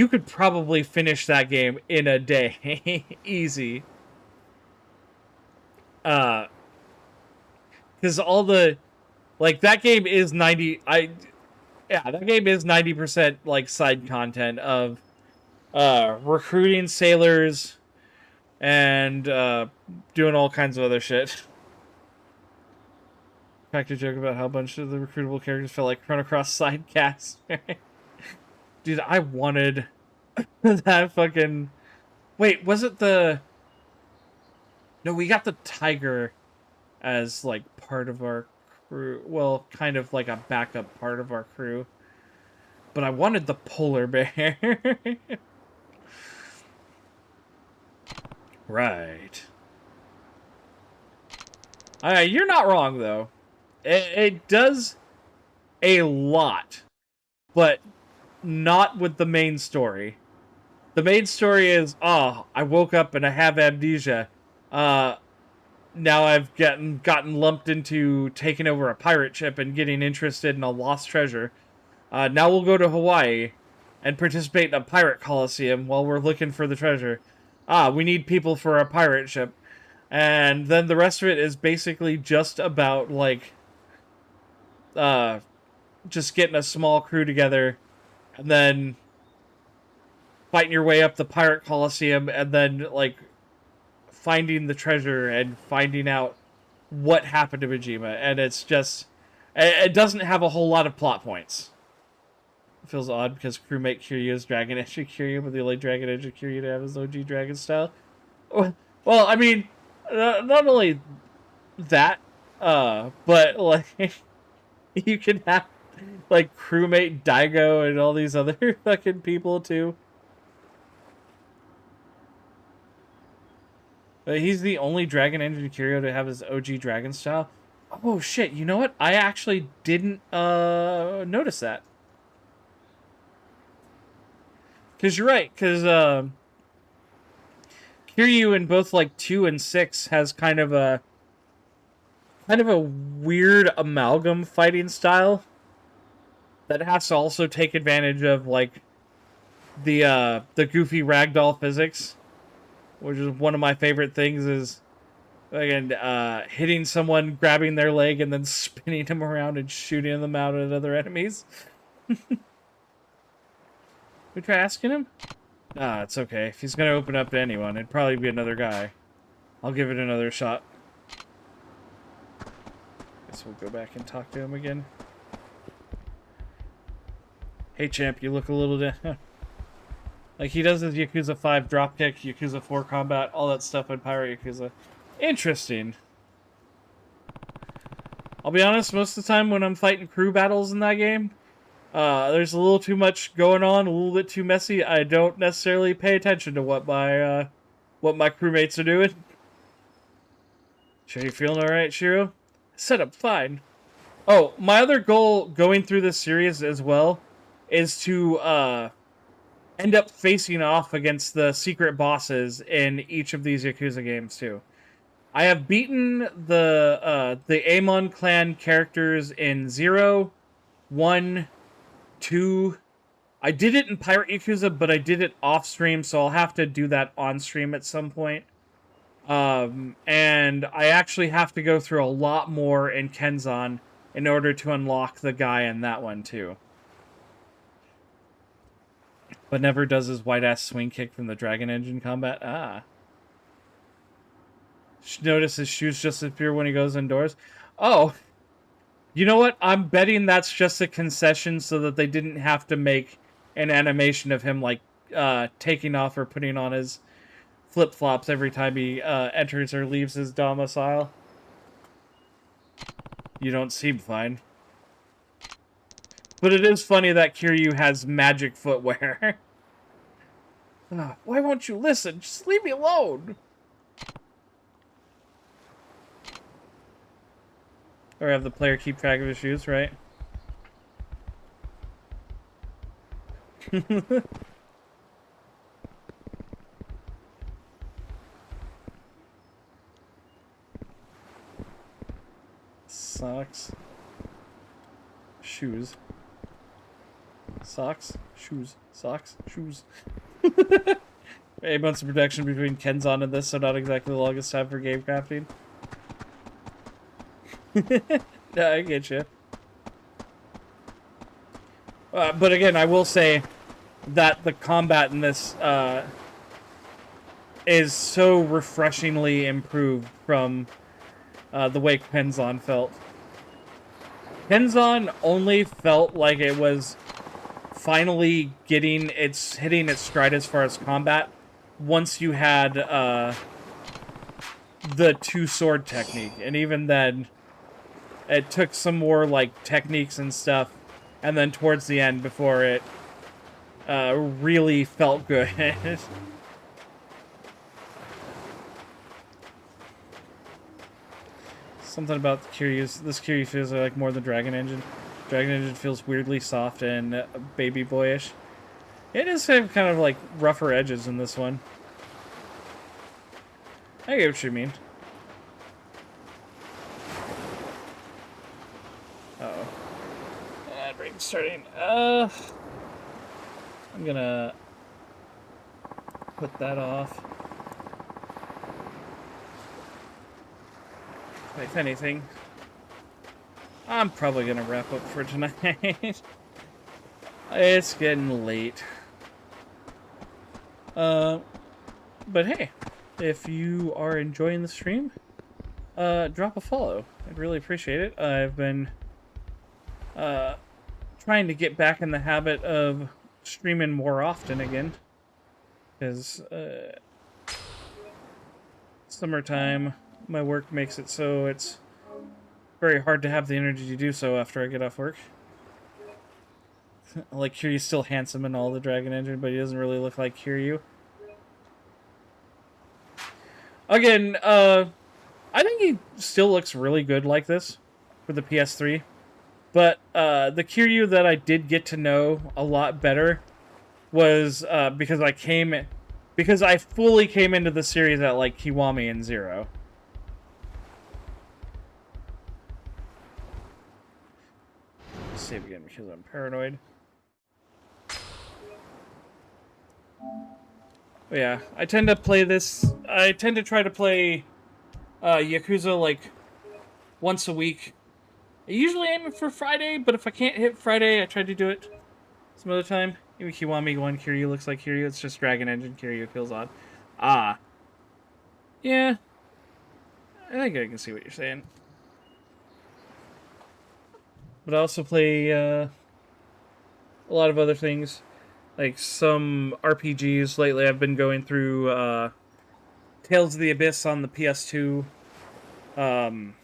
could probably finish that game in a day. Easy. Because all the, like, that game is 90% like side content of recruiting sailors and doing all kinds of other shit. Fact a joke about how a bunch of the recruitable characters felt like Chrono Cross side casts. Dude, I wanted that fucking... Wait, was it the... No, we got the tiger as, like, part of our crew. Well, kind of like a backup part of our crew. But I wanted the polar bear. Right. You're not wrong, though. It does a lot, but not with the main story. The main story is, oh, I woke up and I have amnesia. Now I've gotten lumped into taking over a pirate ship and getting interested in a lost treasure. Now we'll go to Hawaii and participate in a pirate coliseum while we're looking for the treasure. We need people for a pirate ship. And then the rest of it is basically just about, like, just getting a small crew together and then fighting your way up the pirate coliseum and then, like, finding the treasure and finding out what happened to Majima. And it's just... It doesn't have a whole lot of plot points. It feels odd because crewmate Kiryu is Dragon Age Kiryu, but the only Dragon Age Kiryu to have his OG Dragon style. Well, I mean, not only that, but, like, you can have, like, crewmate Daigo and all these other fucking people, too. But he's the only Dragon Engine Kiryu to have his OG Dragon style. Oh, shit, you know what? I actually didn't, notice that. Because you're right, because, Kiryu in both, like, 2 and 6 has kind of a weird amalgam fighting style that has to also take advantage of, like, the goofy ragdoll physics, which is one of my favorite things is, again, hitting someone, grabbing their leg, and then spinning them around and shooting them out at other enemies. We try asking him? It's okay. If he's gonna open up to anyone, it'd probably be another guy. I'll give it another shot. Guess we'll go back and talk to him again. Hey champ, you look a little like he does his Yakuza 5 dropkick, Yakuza 4 combat, all that stuff in Pirate Yakuza. Interesting. I'll be honest, most of the time when I'm fighting crew battles in that game, there's a little too much going on, a little bit too messy. I don't necessarily pay attention to what my crewmates are doing. Sure you feeling alright, Shiro? Set up fine. Oh, my other goal going through this series as well is to end up facing off against the secret bosses in each of these Yakuza games too. I have beaten the Amon clan characters in 0, 1, 2. I did it in Pirate Yakuza, but I did it off stream, so I'll have to do that on stream at some point. And I actually have to go through a lot more in Kenzan in order to unlock the guy in that one too. But never does his white-ass swing kick from the Dragon Engine combat. Notice his shoes just appear when he goes indoors. Oh, you know what? I'm betting that's just a concession so that they didn't have to make an animation of him, like, taking off or putting on his flip-flops every time he enters or leaves his domicile. You don't seem fine. But it is funny that Kiryu has magic footwear. Why won't you listen? Just leave me alone. Or have the player keep track of his shoes, right? Socks. Shoes. Socks. Shoes. Socks. Shoes. 8 months of production between Kenzan and this, so not exactly the longest time for game crafting. No, I get you. But again, I will say, that the combat in this is so refreshingly improved from the way Kenzan felt. Kenzan only felt like it was finally hitting its stride as far as combat once you had the two-sword technique, and even then it took some more like techniques and stuff, and then towards the end before it really felt good. Something about the this Kiryu feels like more than Dragon Engine. Dragon Engine feels weirdly soft and baby boyish. It does have kind of like rougher edges in this one. I get what you mean. Uh-oh. Brain's starting. I'm gonna put that off. If anything, I'm probably gonna wrap up for tonight. It's getting late. But hey, if you are enjoying the stream, drop a follow. I'd really appreciate it. I've been trying to get back in the habit of streaming more often again, because summertime, my work makes it so it's very hard to have the energy to do so after I get off work. Like, Kiryu's still handsome in all the Dragon Engine, but he doesn't really look like Kiryu. Again, I think he still looks really good like this for the PS3. But the Kiryu that I did get to know a lot better was because I fully came into the series at like Kiwami and Zero. Save again because I'm paranoid. But yeah, I tend to play this. I tend to try to play Yakuza like once a week. I usually aim for Friday, but if I can't hit Friday, I try to do it some other time. Maybe Kiwami 1 Kiryu looks like Kiryu. It's just Dragon Engine Kiryu. It feels odd. Ah. Yeah. I think I can see what you're saying. But I also play a lot of other things. Like some RPGs. Lately I've been going through Tales of the Abyss on the PS2. And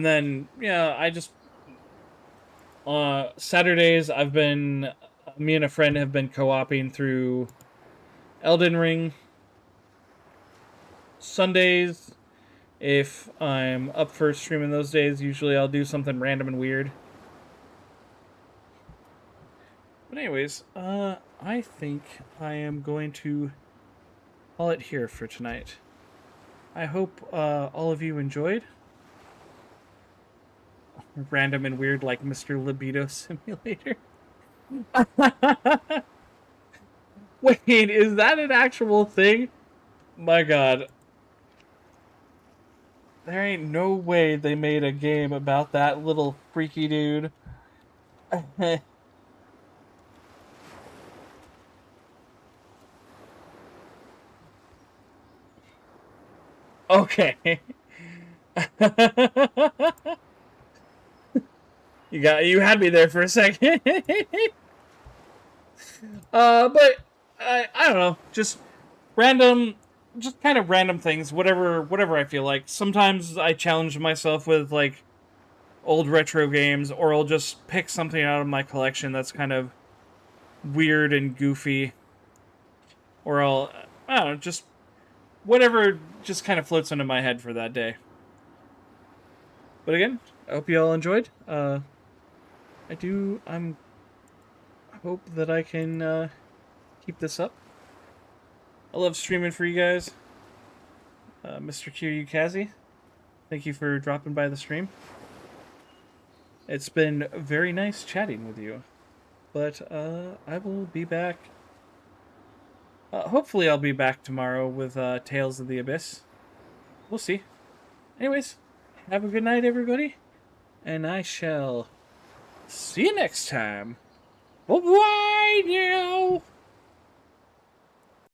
then, yeah, I just... Saturdays, me and a friend have been co-oping through Elden Ring. Sundays, if I'm up for streaming those days, usually I'll do something random and weird. But anyways, I think I am going to call it here for tonight. I hope all of you enjoyed. Random and weird like Mr. Libido Simulator. Wait, is that an actual thing? My god. There ain't no way they made a game about that little freaky dude. Okay. You had me there for a second. But I don't know, just kind of random things, whatever I feel like. Sometimes I challenge myself with like old retro games, or I'll just pick something out of my collection that's kind of weird and goofy, or I don't know, just whatever just kind of floats into my head for that day. But again, I hope you all enjoyed. I hope that I can keep this up. I love streaming for you guys. Mr. Kiryu Kazi, thank you for dropping by the stream. It's been very nice chatting with you. But I will be back. Hopefully I'll be back tomorrow with Tales of the Abyss. We'll see. Anyways, have a good night, everybody. And I shall see you next time. Why now?